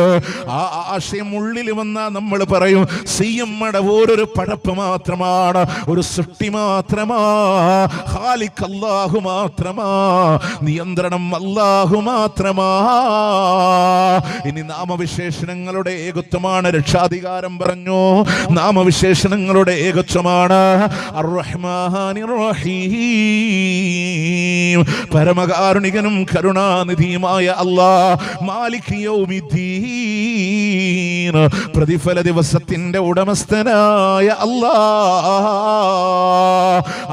ആ ആശയം ഉള്ളിൽ വന്നാ നമ്മൾ പറയും CM മടവൂർ ഒരു പടപ്പ് മാത്രമാണ്, ഒരു സൃഷ്ടി മാത്രമാ, ഖാലിഖ് അല്ലാഹു മാത്രമാ, നിയന്ത്രണം അല്ലാഹു മാത്രമാ. ഇനി നാമവിശേഷണങ്ങളുടെ ഏകത്വമാണ്. രക്ഷാധികാരം പറഞ്ഞു, നാമവിശേഷണങ്ങളുടെ ഏകത്വമാണ്. അർ-റഹ്മാനിർ റഹീം, പരമകാരുണികനും കരുണാനിധിയുമായ അല്ലാഹ്. മാലിക് യൗമിദ്ദീൻ, പ്രതിഫല ദിവസത്തിന്റെ ഉടമസ്ഥനായ അല്ലാഹ്.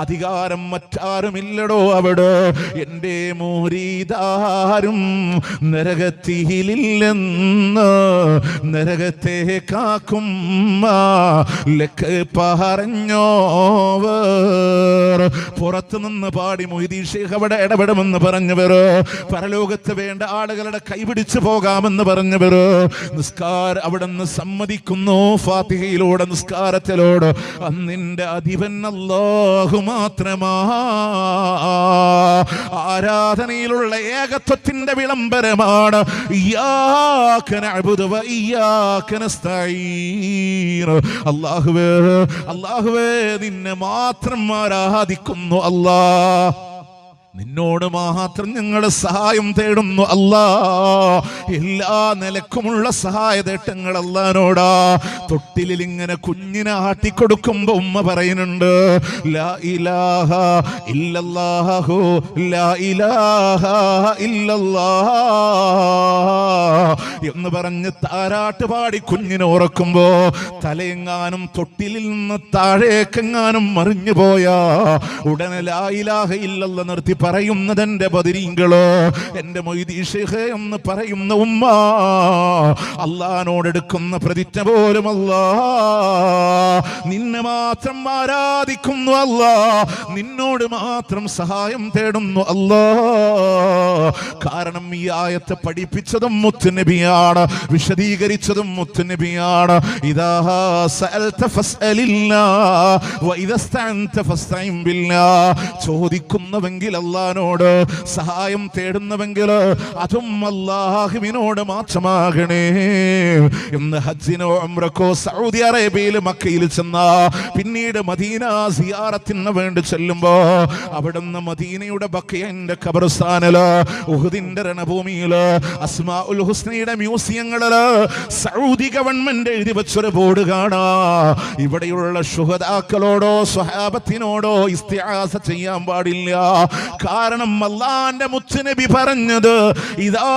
അധികാരം മറ്റാരുമില്ലടോ അവിടെ. എൻ്റെ മുരീദാരും നരകത്തിയിലില്ലെന്ന് നരകത്തെ കാക്കും ലക്ക് പറഞ്ഞോവർ. പുറത്തുനിന്ന് പാടി മൊയ്തീൻ ശൈഖ് അവിടെ ഇടപെടുമെന്ന് പറഞ്ഞവർ, പരലോകത്ത് വേണ്ട ആളുകളുടെ കൈപിടിച്ചു പോകാമെന്ന് പറഞ്ഞവർ, നിസ്കാരം അവിടെ നിന്ന് സമ്മതിക്കുന്നു. ഫാത്തിഹയിലൂടെ, നിസ്കാരത്തിലൂടെ അന്നിന്റെ അധിപൻ അല്ലാഹു മാത്രമാ. ആരാധനയിലുള്ള ഏകത്വത്തിന്റെ വിളംബരമാണ് ഇയ്യാക നഅ്ബുദു വ ഇയ്യാക നസ്തഈൻ. അല്ലാഹുവേ, അല്ലാഹുവേ, നിന്നെ മാത്രം ആരാധിക്കുന്നു അല്ലാഹ്, നിന്നോട് മാത്രം ഞങ്ങളുടെ സഹായം തേടുന്നു അല്ലാഹ്. എല്ലാ നിലക്കുമുള്ള സഹായതേട്ടങ്ങൾ അല്ലാഹ്നോടാ. തൊട്ടിലിൽ ഇങ്ങനെ കുഞ്ഞിനെ ആട്ടിക്കൊടുക്കുമ്പോ ഉമ്മ പറയുന്നുണ്ട്, ലാ ഇലാഹ ഇല്ലല്ലാഹു ലാ ഇലാഹ ഇല്ലല്ലാഹ് എന്ന് പറഞ്ഞ് താരാട്ട് പാടി കുഞ്ഞിനെ ഉറക്കുമ്പോ തലയെങ്ങാനും തൊട്ടിലിൽ നിന്ന് താഴേക്കെങ്ങാനും മറിഞ്ഞു പോയാ ഉടനെ ലാ ഇലാഹ ഇല്ലല്ലാഹ് നിർത്തി പറയുന്നത് എന്റെ ബദരീങ്ങള്, എന്റെ മൊയ്തീൻ ശൈഖ് എന്ന് പറയുന്ന ഉമ്മ അല്ലാഹ്നോട് എടുക്കുന്ന പ്രതിജ്ഞ പോലും അല്ലാഹ് നിന്നെ മാത്രം ആരാധിക്കുന്നു അല്ലാഹ്, നിന്നോട് മാത്രം സഹായം തേടുന്നു അല്ലാഹ്. കാരണം ഈ ആയത്ത് പഠിപ്പിച്ചതും മുത്തുനബിയാണ്, വിശദീകരിച്ചതും മുത്തുനബിയാണ്. ഇദാ സഅൽത ഫസ്അലില്ലാഹ് വ ഇദാ ഇസ്തഅൻത ഫസ്തഇൻ ബില്ലാഹ്. ചോദിക്കുന്നുവെങ്കിൽ അല്ലാഹ്നോട്, സഹായം തേടുന്നുവെങ്കിൽ അതും അല്ലാഹുവിനോട് മാത്രമാകണേ എന്ന് ഹജ്ജിനോ ഉംറക്കോ സൗദി അറേബ്യയിൽ മക്കയിൽ ചെന്ന പിന്നീട് മദീന സിയാറത്തിന് വേണ്ടി ചെല്ലുമ്പോ അവിടുന്ന് മദീനയുടെ ബഖിയന്റെ ഖബർസ്ഥാനില്, ഉഹുദിന്റെ രണഭൂമിയില്, അസ്മാഉൽ ഹുസ്നയുടെ മ്യൂസിയങ്ങളില് സൗദി ഗവൺമെന്റ് എഴുതി വെച്ചൊരു ബോർഡ് കാണാ, ഇവിടെയുള്ള ശുഹദാക്കളോടോ സ്വഹാബത്തിനോടോ ഇസ്തിആസ ചെയ്യാൻ പാടില്ല. കാരണം അല്ലാഹുവിന്റെ മുത്തുനബി പറഞ്ഞത് ഇദാ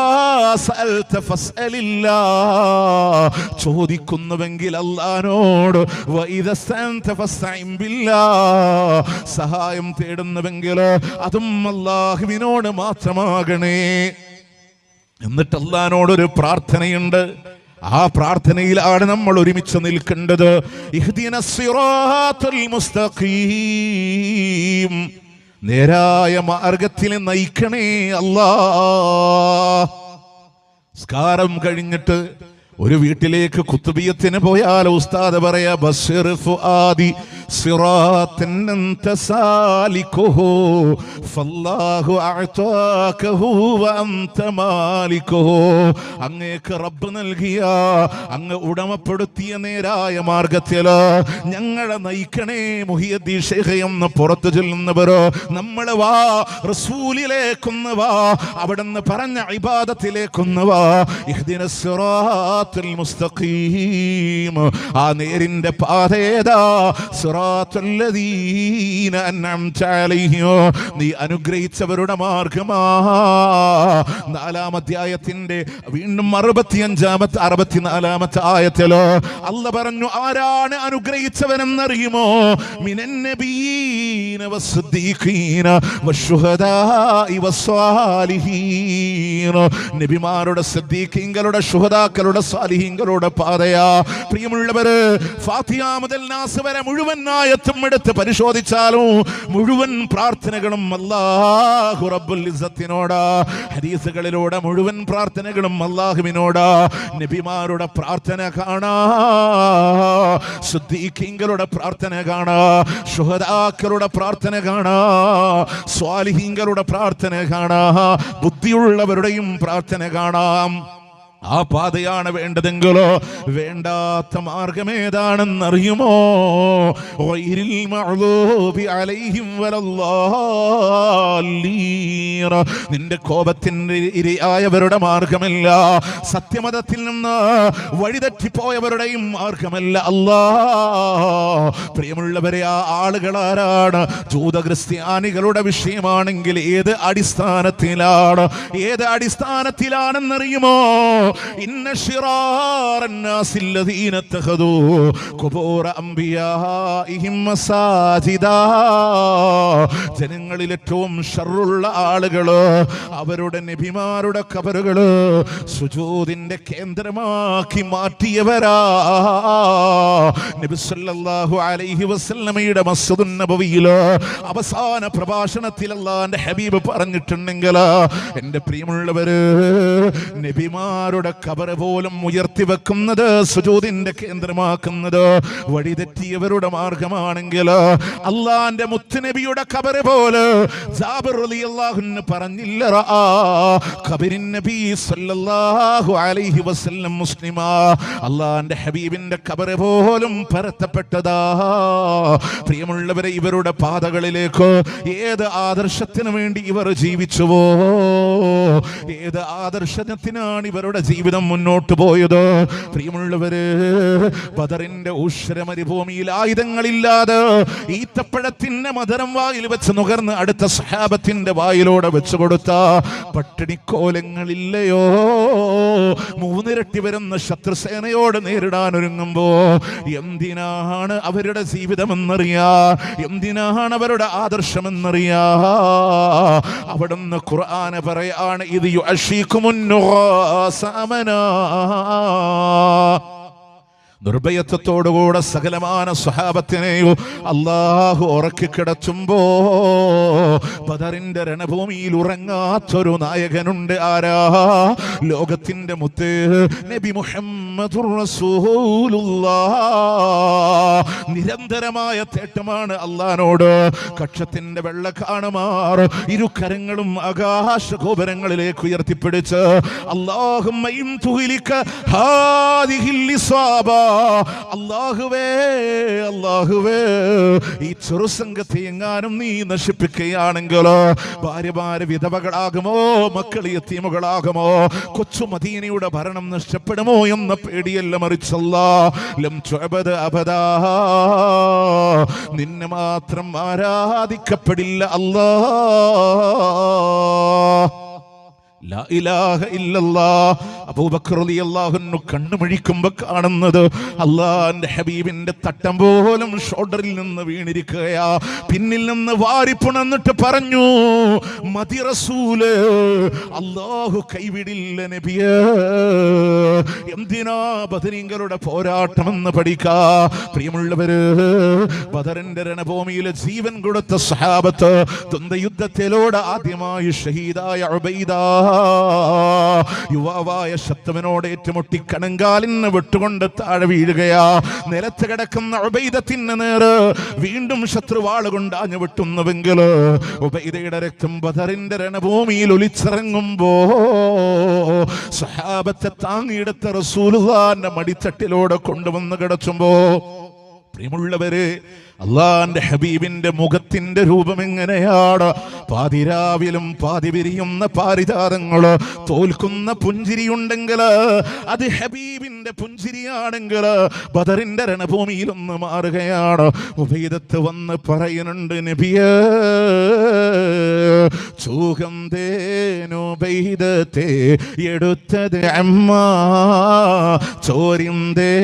സഅൽത ഫസ്അലില്ലാഹ്, ചോദിക്കുന്നുവെങ്കിൽ അല്ലാഹുവിനോട്, വ ഇദാ ഇസ്തഅൻത ഫസ്തഇൻ ബില്ലാഹ്, സഹായം തേടുന്നുവെങ്കിൽ അതും അല്ലാഹുവിനോട് മാത്രമാകണേ. എന്നിട്ട് അല്ലാഹുവിനോടൊരു പ്രാർത്ഥനയുണ്ട്. ആ പ്രാർത്ഥനയിലാണ് നമ്മൾ ഒരുമിച്ച് നിൽക്കേണ്ടത്. ഇഹ്ദിനസ് സിറാത്തുൽ മുസ്തഖീം, നേരായ മാർഗത്തിൽ നയിക്കണേ അല്ലാഹ്. സ്കാരം കഴിഞ്ഞിട്ട് ഒരു വീട്ടിലേക്ക് കുത്തുബിയത്തിന് പോയാൽ ഉസ്താദ് പറയാ, ബസ്സിർ ഫുആദി സിറാത്തൻ അൻത സാലികുഹു ഫല്ലാഹു അഅതാകഹു വഅൻത മാലികുഹു. അങ്ങേക്ക് റബ്ബ് നൽകിയ, അങ്ങ് ഉടമപ്പെടുത്തിയ നേരായ മാർഗത്തില് ഞങ്ങളെ നയിക്കണേ മുഹിയുദ്ദീൻ ശൈഖ് എന്ന് പുറത്തു ചൊല്ലുന്നവരോ നമ്മള് വാ, റസൂലിലേക്കൊന്ന് വാ, അവിടുന്ന് പറഞ്ഞ ഇബാദത്തിലേക്കൊന്ന് വാ. ഇഹ്ദിനസ് സിറാത്തുൽ മുസ്തഖീം, ആ നേരിന്റെ പാതേതാ? സിറാത്തുൽ ലദീന അൻഅംത അലൈഹിം, നീ അനുഗ്രഹിച്ചവരുടെ മാർഗമാ. 4-ാം അധ്യായത്തിന്റെ വീണ്ടും 64-ാമത്തെ ആയത്തിലോ അല്ലാഹ് പറഞ്ഞു, ആരാണ് അനുഗ്രഹിച്ചവനെന്നറിയുമോ? മിനൻ നബിയ്യീന വസ്സിദ്ദീഖീന വശുഹദാഇ വസ്സാലിഹീൻ, നബിമാരുടെ, സിദ്ദീഖീങ്ങളുടെ, ശുഹദാക്കളുടെ, സാലിഹീങ്ങളുടെ പാതയാ. പ്രിയമുള്ളവര്, ഫാത്തിഹ മുതൽ നാസ് വരെ മുഴുവൻ ആയത്തും എടുത്ത് പരിശോധിച്ചാലും മുഴുവൻ പ്രാർത്ഥനകളും അല്ലാഹു റബ്ബുൽ ഇസ്സത്തിനോടാ. ഹദീസുകളിലൂടെ മുഴുവൻ പ്രാർത്ഥനകളും അല്ലാഹുവിനോടാ. നബിമാരുടെ പ്രാർത്ഥന കാണാ, സിദ്ദീഖീങ്ങളുടെ പ്രാർത്ഥന കാണാ, ശുഹദാക്കളുടെ പ്രാർത്ഥന കാണാ, സ്വാലിഹീങ്ങളുടെ പ്രാർത്ഥന കാണാ, ബുദ്ധിയുള്ളവരുടെയും പ്രാർത്ഥന കാണാം. ആ പാതയാണ് വേണ്ടതെങ്കിലോ വേണ്ടാത്ത മാർഗം ഏതാണെന്നറിയുമോ? ഗൈരിൽ മഗ്ദൂബി അലൈഹിം വലല്ലാലീൻ, നിന്റെ കോപത്തിന്റെ ഇരയായവരുടെ മാർഗമല്ല, സത്യമതത്തിൽ നിന്ന് വഴിതെറ്റിപ്പോയവരുടെയും മാർഗമല്ല അല്ലാ. പ്രിയമുള്ളവരെ, ആ ആളുകൾ ആരാണ്? ജൂത ക്രിസ്ത്യാനികളുടെ വിഷയമാണെങ്കിൽ ഏത് അടിസ്ഥാനത്തിലാണെന്നറിയുമോ? ഇന്ന ശിറാറൻ നാസി الذين اتخذوا قبور انبيائهم مساجدا, ജനങ്ങളിൽ ഏറ്റവും ഷർറുള്ള ആളുകള് അവരുടെ നബിമാരുടെ ഖബറുകള് സുജൂദിന്റെ കേന്ദ്രമാക്കി മാറ്റിയവരാ. നബി സല്ലല്ലാഹു അലൈഹി വസല്ലമയുടെ മസ്ജിദുൻ നബവിയില് അവസാന പ്രഭാഷണത്തിൽ അല്ലാഹുവിന്റെ ഹബീബ് പറഞ്ഞിട്ടുണ്ടെങ്കിൽ, എൻ്റെ പ്രിയമുള്ളവര്, നബിമാരുടെ ഖബർ പോലും ഉയർത്തി വെക്കുന്നത്, സുജൂദിന്റെ കേന്ദ്രമാക്കുന്നത് വഴിതെറ്റിയവരുടെ മാർഗമാണെങ്കിൽ, അള്ളാന്റെ മുത്തുനബിയുടെ ഖബർ പോലെ ജാബിർ റളിയല്ലാഹു അൻഹു പറഞ്ഞില്ല, ഖബറിൻ നബി സല്ലല്ലാഹു അലൈഹി വസല്ലം മുസ്ലിമാ, അള്ളാന്റെ ഹബീബിന്റെ ഖബർ പോലും പരത്തപ്പെട്ടതാ. പ്രിയമുള്ളവരെ, ഇവരുടെ പാതകളിലേക്ക് ഏത് ആദർശത്തിന് വേണ്ടി ഇവർ ജീവിച്ചുവോ, ഏത് ആദർശത്തിനാണ് ഇവരുടെ ജീവിതം മുന്നോട്ട് പോയത്? പ്രിയമുള്ളവര്, ബദറിന്റെ ഉഷ്ര മരുഭൂമിയിൽ ആയുധങ്ങളില്ലാതെ ഈത്തപ്പഴത്തിന്റെ മധുരം വായിൽ വെച്ച് നുകർന്ന് അടുത്ത സഹാബത്തിന്റെ വായിലൂടെ വെച്ചു കൊടുത്ത പട്ടിണിക്കോലങ്ങളില്ലയോ? 3 ഇരട്ടി വരുന്ന ശത്രുസേനയോട് നേരിടാൻ ഒരുങ്ങുമ്പോ എന്തിനാണ് അവരുടെ ജീവിതമെന്നറിയാ, എന്തിനാണ് അവരുടെ ആദർശമെന്നറിയാ? അവിടുന്ന് ഖുർആന് പറയാണ്, ഇത് നിർഭയത്വത്തോടുകൂടെ സകലമാന സ്വഹാബത്തിനെയോ അല്ലാഹു ഉറക്കിക്കിടത്തുമ്പോ ബദറിന്റെ രണഭൂമിയിൽ ഉറങ്ങാത്തൊരു നായകനുണ്ട്. ആരാ? ലോകത്തിന്റെ മുത്ത് നബി മുഹമ്മദുർ റസൂലുള്ളാഹ്. നിരന്തരമായ തേട്ടമാണ് അല്ലാഹുവിനോട്. കക്ഷത്തിന്റെ വെള്ള കാണുമാർ ഇരുകരങ്ങളും ആകാശ ഗോപുരങ്ങളിലേക്ക് ഉയർത്തിപ്പിടിച്ച് അല്ലാഹുമ്മ ഇൻ തുഹ്ലിക ഹാദിഹിൽ ഇസാബ, അല്ലാഹുവേ അല്ലാഹുവേ, ഈ ചെറുസംഘത്തെ എങ്ങാനും നീ നശിപ്പിക്കുകയാണെങ്കിൽ ഭാര്യമാര് വിധവകളാകുമോ, മക്കൾ യതീമുകളാകുമോ, കൊച്ചു മദീനയുടെ ഭരണം നഷ്ടപ്പെടുമോ എന്ന പേടിയല്ല, മറിച്ചല്ലാ ലം തുഅബദ അബദാ, നിന്നെ മാത്രം ആരാധിക്കപ്പെടില്ല അല്ലാ. ലാ ഇലാഹ ഇല്ലല്ലാഹ്. അബൂബക്കർ റളിയല്ലാഹു അൻഹു കണ്ണുമിഴിക്കുമ്പോൾ കാണുന്നത് അല്ലാഹുവിന്റെ ഹബീബിന്റെ തട്ടം പോലും ഷോൾഡറിൽ നിന്ന് വീണിരിക്കുകയാ. പിന്നിൽ നിന്ന് വാരിപ്പുണർന്നിട്ട് പറഞ്ഞു, മതി റസൂലേ, അല്ലാഹു കൈവിടില്ല നബിയേ. എന്തിനാ ബദരീങ്ങളുടെ പോരാട്ടമെന്ന് പഠിക്കാ. പ്രിയമുള്ളവര്, ബദറിന്റെ രണഭൂമിയിലെ ജീവൻ കൊടുത്ത സഹാബത്ത് ദ്വന്ദ്വയുദ്ധത്തിലൂടെ ആദ്യമായി ഷഹീദായ ഉബൈദ യുവാവായ ശത്രുവിനോട് ഏറ്റുമുട്ടി കണങ്കാലിന് വിട്ടുകൊണ്ട് താഴെ വീഴുകയാ. നിലത്ത് കിടക്കുന്ന ഉബൈദത്തിന് നേരെ വീണ്ടും ശത്രുവാള് കൊണ്ട് ആഞ്ഞു വിട്ടുന്നുവെങ്കിൽ ഉബൈദയുടെ രക്തം ബദറിന്റെ രണഭൂമിയിൽ ഒലിച്ചിറങ്ങുമ്പോ സഹാബത്തെ താങ്ങിയെടുത്ത റസൂലുള്ളാഹിന്റെ മടിത്തട്ടിലൂടെ കൊണ്ടുവന്ന് കിടച്ചുമ്പോ, പ്രിയമുള്ളവര്, അള്ളാന്റെ ഹബീബിന്റെ മുഖത്തിന്റെ രൂപം എങ്ങനെയാണ്? പാതിരാവിലും പാതി വിരിയുന്ന പാരിജാതങ്ങള് തോൽക്കുന്ന പുഞ്ചിരിയുണ്ടെങ്കിൽ അത് ഹബീബിന്റെ പുഞ്ചിരിയാണെങ്കിൽ ബദറിന്റെ രണഭൂമിയിൽ ഒന്ന് മാറുകയാണ്. ഉബൈദത്ത് വന്ന് പറയുന്നുണ്ട്, നബിയേ ചൂകന്തേനുബൈദത്തെ എടുത്തത് അമ്മ ചോരിന്തേ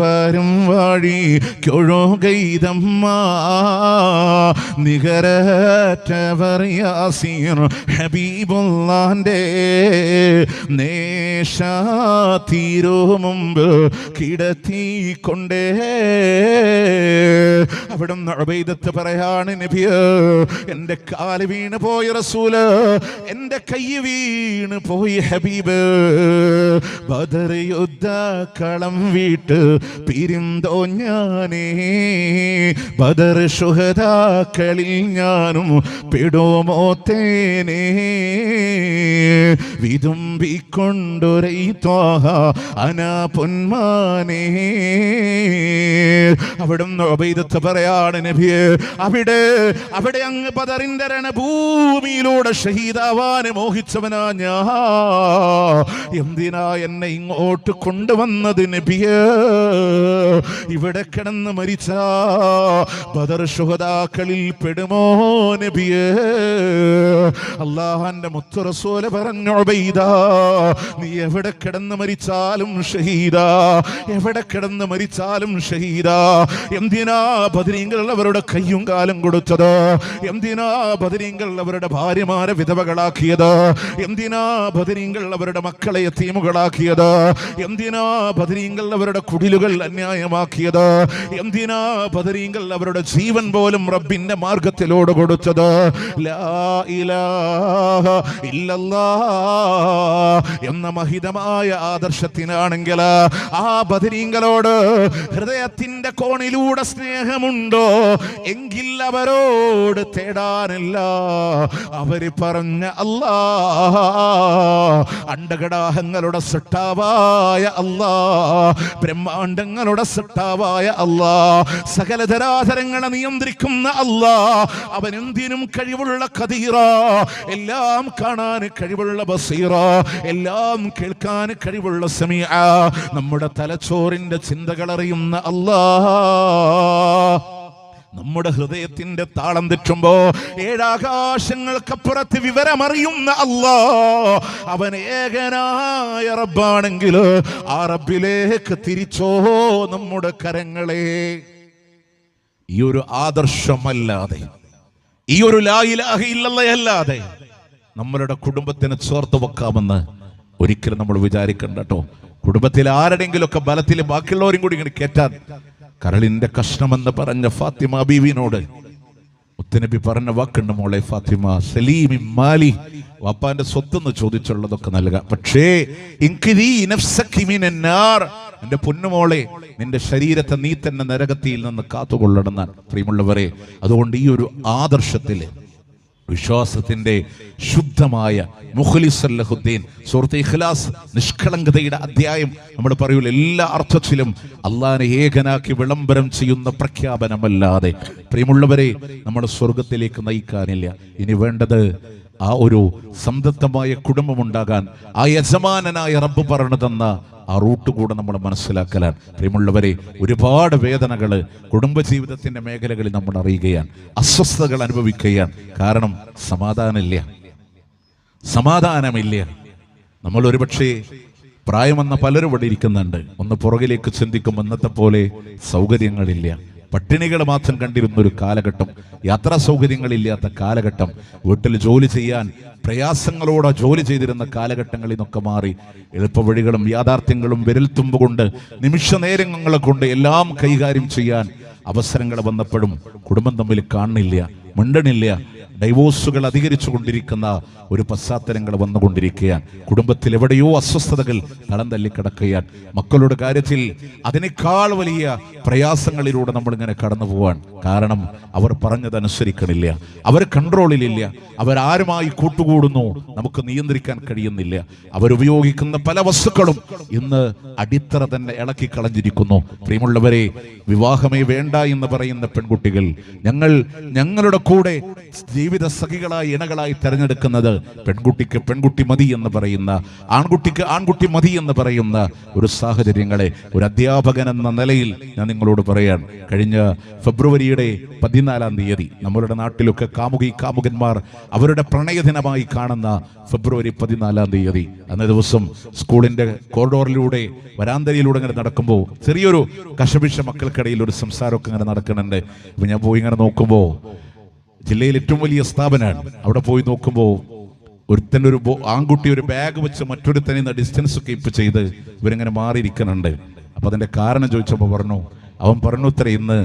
വരും വഴി കൊഴുകൈതം നികരറ്റവർ യാസീർ ഹബീബുള്ളാന്റെ നേശാതീരോ മുമ്പ് കിടത്തിക്കൊണ്ടേ. അവിടുന്ന് ഉബൈദത്ത് പറയാണ്, നബിയേ എന്റെ കാല് വീണ് പോയി റസൂല്, എന്റെ കൈ വീണ് പോയി ഹബീബ്. ബദർ യുദ്ധ കളം വീട്ട് പിരിന്തോ ഞാനേ, ബദർ ശുഹദാക്കളിൽ ഞാനും പെടുമോത്തേനേ. വിതുമ്പിക്കൊണ്ടൊരൈ ത്വാഹ അനാ പൊന്മാനേ. അവിടുന്ന് ഉബൈദത്ത് പറയാണ്, നബിയേ അവിടെ അങ്ങ് ബദറിന്റെ രണഭൂമിയിലൂടെ ഷഹീദാവാന് മോഹിച്ചവനാ ഞാൻ. എന്തിനാ എന്നെ ഇങ്ങോട്ട് കൊണ്ടുവന്നത് നബിയേ? ഇവിടെ കിടന്ന് മരിച്ച ബദർ ശുഹദാക്കളിൽ പെടുമോ നബിയേ? അല്ലാഹുവിന്റെ മുത്ത് റസൂൽ പറഞ്ഞു, ഉബൈദ നീ എവിടെ കിടന്ന് മരിച്ചാലും ഷഹീദാ, എവിടെ കിടന്ന് മരിച്ചാലും ഷഹീദാ. എന്തിനാ ബദരീങ്ങൾ അവരുടെ കയ്യും കാലും കൊടുത്തത്? എന്തിനാ ബദരീങ്ങൾ അവരുടെ ഭാര്യമാരെ വിധവകളാക്കിയത്? എന്തിനാ ബദരീങ്ങൾ അവരുടെ മക്കളെ യതീമുകളാക്കിയത്? എന്തിനാ ബദരീങ്ങൾ അവരുടെ കുടിലുകൾ അന്യായമാക്കിയത്? എന്തിനാ ബദരീങ്ങൾ അവരുടെ ജീവൻ പോലും റബ്ബിന്റെ മാർഗത്തിലോട് കൊടുത്തത്? ലാ ഇലാഹ ഇല്ലല്ലാഹ് എന്ന മഹിതമായ ആദർശത്തിനാണെങ്കിൽ ആ ബദരീങ്ങളോട് ഹൃദയത്തിന്റെ കോണിലൂടെ സ്നേഹമുണ്ടോ എങ്കിൽ അവരോട് തേടാനില്ല. അവര് പറഞ്ഞ അല്ലാഹ്, അണ്ടകടാഹങ്ങളുടെ സൃഷ്ടാവായ അല്ലാഹ്, ബ്രഹ്മാണ്ടങ്ങളുടെ സൃഷ്ടാവായ അല്ലാഹ്, സകല ധരാധരങ്ങളെ നിയന്ത്രിക്കുന്ന അല്ലാഹ്, അവൻ എന്തിനും കഴിവുള്ള ഖദീറ, എല്ലാം കാണാൻ കഴിവുള്ള ബസീറ, എല്ലാം കേൾക്കാൻ കഴിവുള്ള സമീഅ, നമ്മുടെ തലച്ചോറിന്റെ ചിന്തകൾ അറിയുന്ന അല്ലാഹ്, നമ്മുടെ ഹൃദയത്തിന്റെ താളം തെറ്റുമ്പോ ഏഴാകാശങ്ങൾക്കപ്പുറത്ത് വിവരമറിയുന്ന അല്ലാഹ്, അവൻ ഏകനായ റബ്ബാണെങ്കിൽ ആ റബ്ബിലേക്ക് തിരിച്ചോ നമ്മുടെ കരങ്ങളെ. ഈ ഒരു ആദർശമല്ലാതെ, ഈ ഒരു ലാ ഇലാഹ ഇല്ലല്ലാഹ് അല്ലാതെ നമ്മളുടെ കുടുംബത്തിനെ ചേർത്ത് വെക്കാമെന്ന് ഒരിക്കലും നമ്മൾ വിചാരിക്കണ്ട കേട്ടോ. കുടുംബത്തിൽ ആരുടെങ്കിലൊക്കെ ബലത്തിൽ ബാക്കിയുള്ളവരും കൂടി ഇങ്ങനെ കേറ്റാൻ കരളിന്റെ കഷ്ണമെന്ന് പറഞ്ഞ ഫാത്തിമ ബീവിനോട് മുത്തനബി പറഞ്ഞ വാക്കുണ്ട്, മോളെ ഫാത്തിമ, സലീമി മാലി, വാപ്പാന്റെ സ്വത്തെന്ന് ചോദിച്ചുള്ളതൊക്കെ നൽകാം, പക്ഷേ എന്റെ പൊന്നുമോളെ നിന്റെ ശരീരത്തെ നീ തന്നെ നരകത്തിയിൽ നിന്ന് കാത്തുകൊള്ളണമെന്നാൻ. പ്രിയമുള്ളവരെ, അതുകൊണ്ട് ഈ ഒരു ആദർശത്തില് വിശ്വാസത്തിന്റെ ശുദ്ധമായ മുഖ്ലിസുദ്ദീൻ സൂറത്ത് ഇഖ്ലാസ് നിഷ്കളങ്കതയുടെ അധ്യായം നമ്മൾ പറയൂല, എല്ലാ അർത്ഥത്തിലും അള്ളാഹനെ ഏകനാക്കി വിളംബരം ചെയ്യുന്ന പ്രഖ്യാപനമല്ലാതെ പ്രിയമുള്ളവരെ നമ്മൾ സ്വർഗത്തിലേക്ക് നയിക്കാനില്ല. ഇനി വേണ്ടത് ആ ഒരു സംതൃപ്തമായ കുടുംബമുണ്ടാകാൻ ആ യജമാനനായ റബ്ബ് പറഞ്ഞു തന്ന ആ റൂട്ട് കൂടെ നമ്മൾ മനസ്സിലാക്കലാണ്. പ്രിയമുള്ളവരെ, ഒരുപാട് വേദനകൾ കുടുംബജീവിതത്തിന്റെ മേഖലകളിൽ നമ്മൾ അറിയുകയാണ്, അസ്വസ്ഥതകൾ അനുഭവിക്കുകയാണ്. കാരണം സമാധാനമില്ല. നമ്മൾ ഒരുപക്ഷെ പ്രായം വന്ന പലരും ഇവിടെ ഇരിക്കുന്നുണ്ട്. ഒന്ന് പുറകിലേക്ക് ചിന്തിക്കും, ഇന്നത്തെ പോലെ സൗകര്യങ്ങളില്ല, പട്ടിണികൾ മാത്രം കണ്ടിരുന്ന ഒരു കാലഘട്ടം, യാത്രാ സൗകര്യങ്ങളില്ലാത്ത കാലഘട്ടം, വീട്ടിൽ ജോലി ചെയ്യാൻ പ്രയാസങ്ങളോടെ ജോലി ചെയ്തിരുന്ന കാലഘട്ടങ്ങളിൽ നിന്നൊക്കെ മാറി എളുപ്പവഴികളും യാഥാർത്ഥ്യങ്ങളും വിരൽത്തുമ്പ് കൊണ്ട് നിമിഷ നേരങ്ങളെ കൊണ്ട് എല്ലാം കൈകാര്യം ചെയ്യാൻ അവസരങ്ങൾ വന്നപ്പോഴും കുടുംബം തമ്മിൽ കാണുന്നില്ല, മിണ്ടണില്ല. ഡൈവോഴ്സുകൾ അധികരിച്ചു കൊണ്ടിരിക്കുന്ന ഒരു പശ്ചാത്തലങ്ങൾ വന്നുകൊണ്ടിരിക്കുകയാണ്. കുടുംബത്തിൽ എവിടെയോ അസ്വസ്ഥതകൾ തളം തല്ലിക്കിടക്കുകയാണ്. മക്കളുടെ കാര്യത്തിൽ അതിനേക്കാൾ വലിയ പ്രയാസങ്ങളിലൂടെ നമ്മളിങ്ങനെ കടന്നു പോവാൻ. കാരണം അവർ പറഞ്ഞതനുസരിക്കണില്ല, അവർ കൺട്രോളിലില്ല, അവരാരുമായി കൂട്ടുകൂടുന്നു നമുക്ക് നിയന്ത്രിക്കാൻ കഴിയുന്നില്ല. അവരുപയോഗിക്കുന്ന പല വസ്തുക്കളും ഇന്ന് അടിത്തറ തന്നെ ഇളക്കി കളഞ്ഞിരിക്കുന്നു. പ്രിയമുള്ളവരെ, വിവാഹമേ വേണ്ട എന്ന് പറയുന്ന പെൺകുട്ടികൾ ഞങ്ങളുടെ കൂടെ ജീവിത സഖികളായി ഇണകളായി തെരഞ്ഞെടുക്കുന്നത് പെൺകുട്ടിക്ക് പെൺകുട്ടി മതി എന്ന് പറയുന്ന, ആൺകുട്ടിക്ക് ആൺകുട്ടി മതി എന്ന് പറയുന്ന ഒരു സാഹചര്യങ്ങളെ ഒരു അധ്യാപകൻ എന്ന നിലയിൽ ഞാൻ നിങ്ങളോട് പറയാൻ. കഴിഞ്ഞ ഫെബ്രുവരിയുടെ 14-ാം തീയതി നമ്മളുടെ നാട്ടിലൊക്കെ കാമുകന്മാർ അവരുടെ പ്രണയദിനമായി കാണുന്ന ഫെബ്രുവരി 14-ാം തീയതി അന്നേ ദിവസം സ്കൂളിന്റെ കോറിഡോറിലൂടെ വരാന്തരയിലൂടെ ഇങ്ങനെ നടക്കുമ്പോൾ ചെറിയൊരു കശപിശ മക്കൾക്കിടയിൽ ഒരു സംസാരമൊക്കെ ഇങ്ങനെ നടക്കുന്നുണ്ട്. അപ്പൊ ഞാൻ പോയി ഇങ്ങനെ നോക്കുമ്പോൾ, ജില്ലയിൽ ഏറ്റവും വലിയ സ്ഥാപനമാണ്, അവിടെ പോയി നോക്കുമ്പോൾ ഒരുത്തൻ്റെ ആൺകുട്ടി ഒരു ബാഗ് വെച്ച് മറ്റൊരുത്തനെ ഡിസ്റ്റൻസ് കീപ്പ് ചെയ്ത് ഇവരിങ്ങനെ മാറിയിരിക്കുന്നുണ്ട്. അപ്പൊ അതിന്റെ കാരണം ചോദിച്ചപ്പോൾ അവൻ പറഞ്ഞു ഇത്ര ഇന്ന്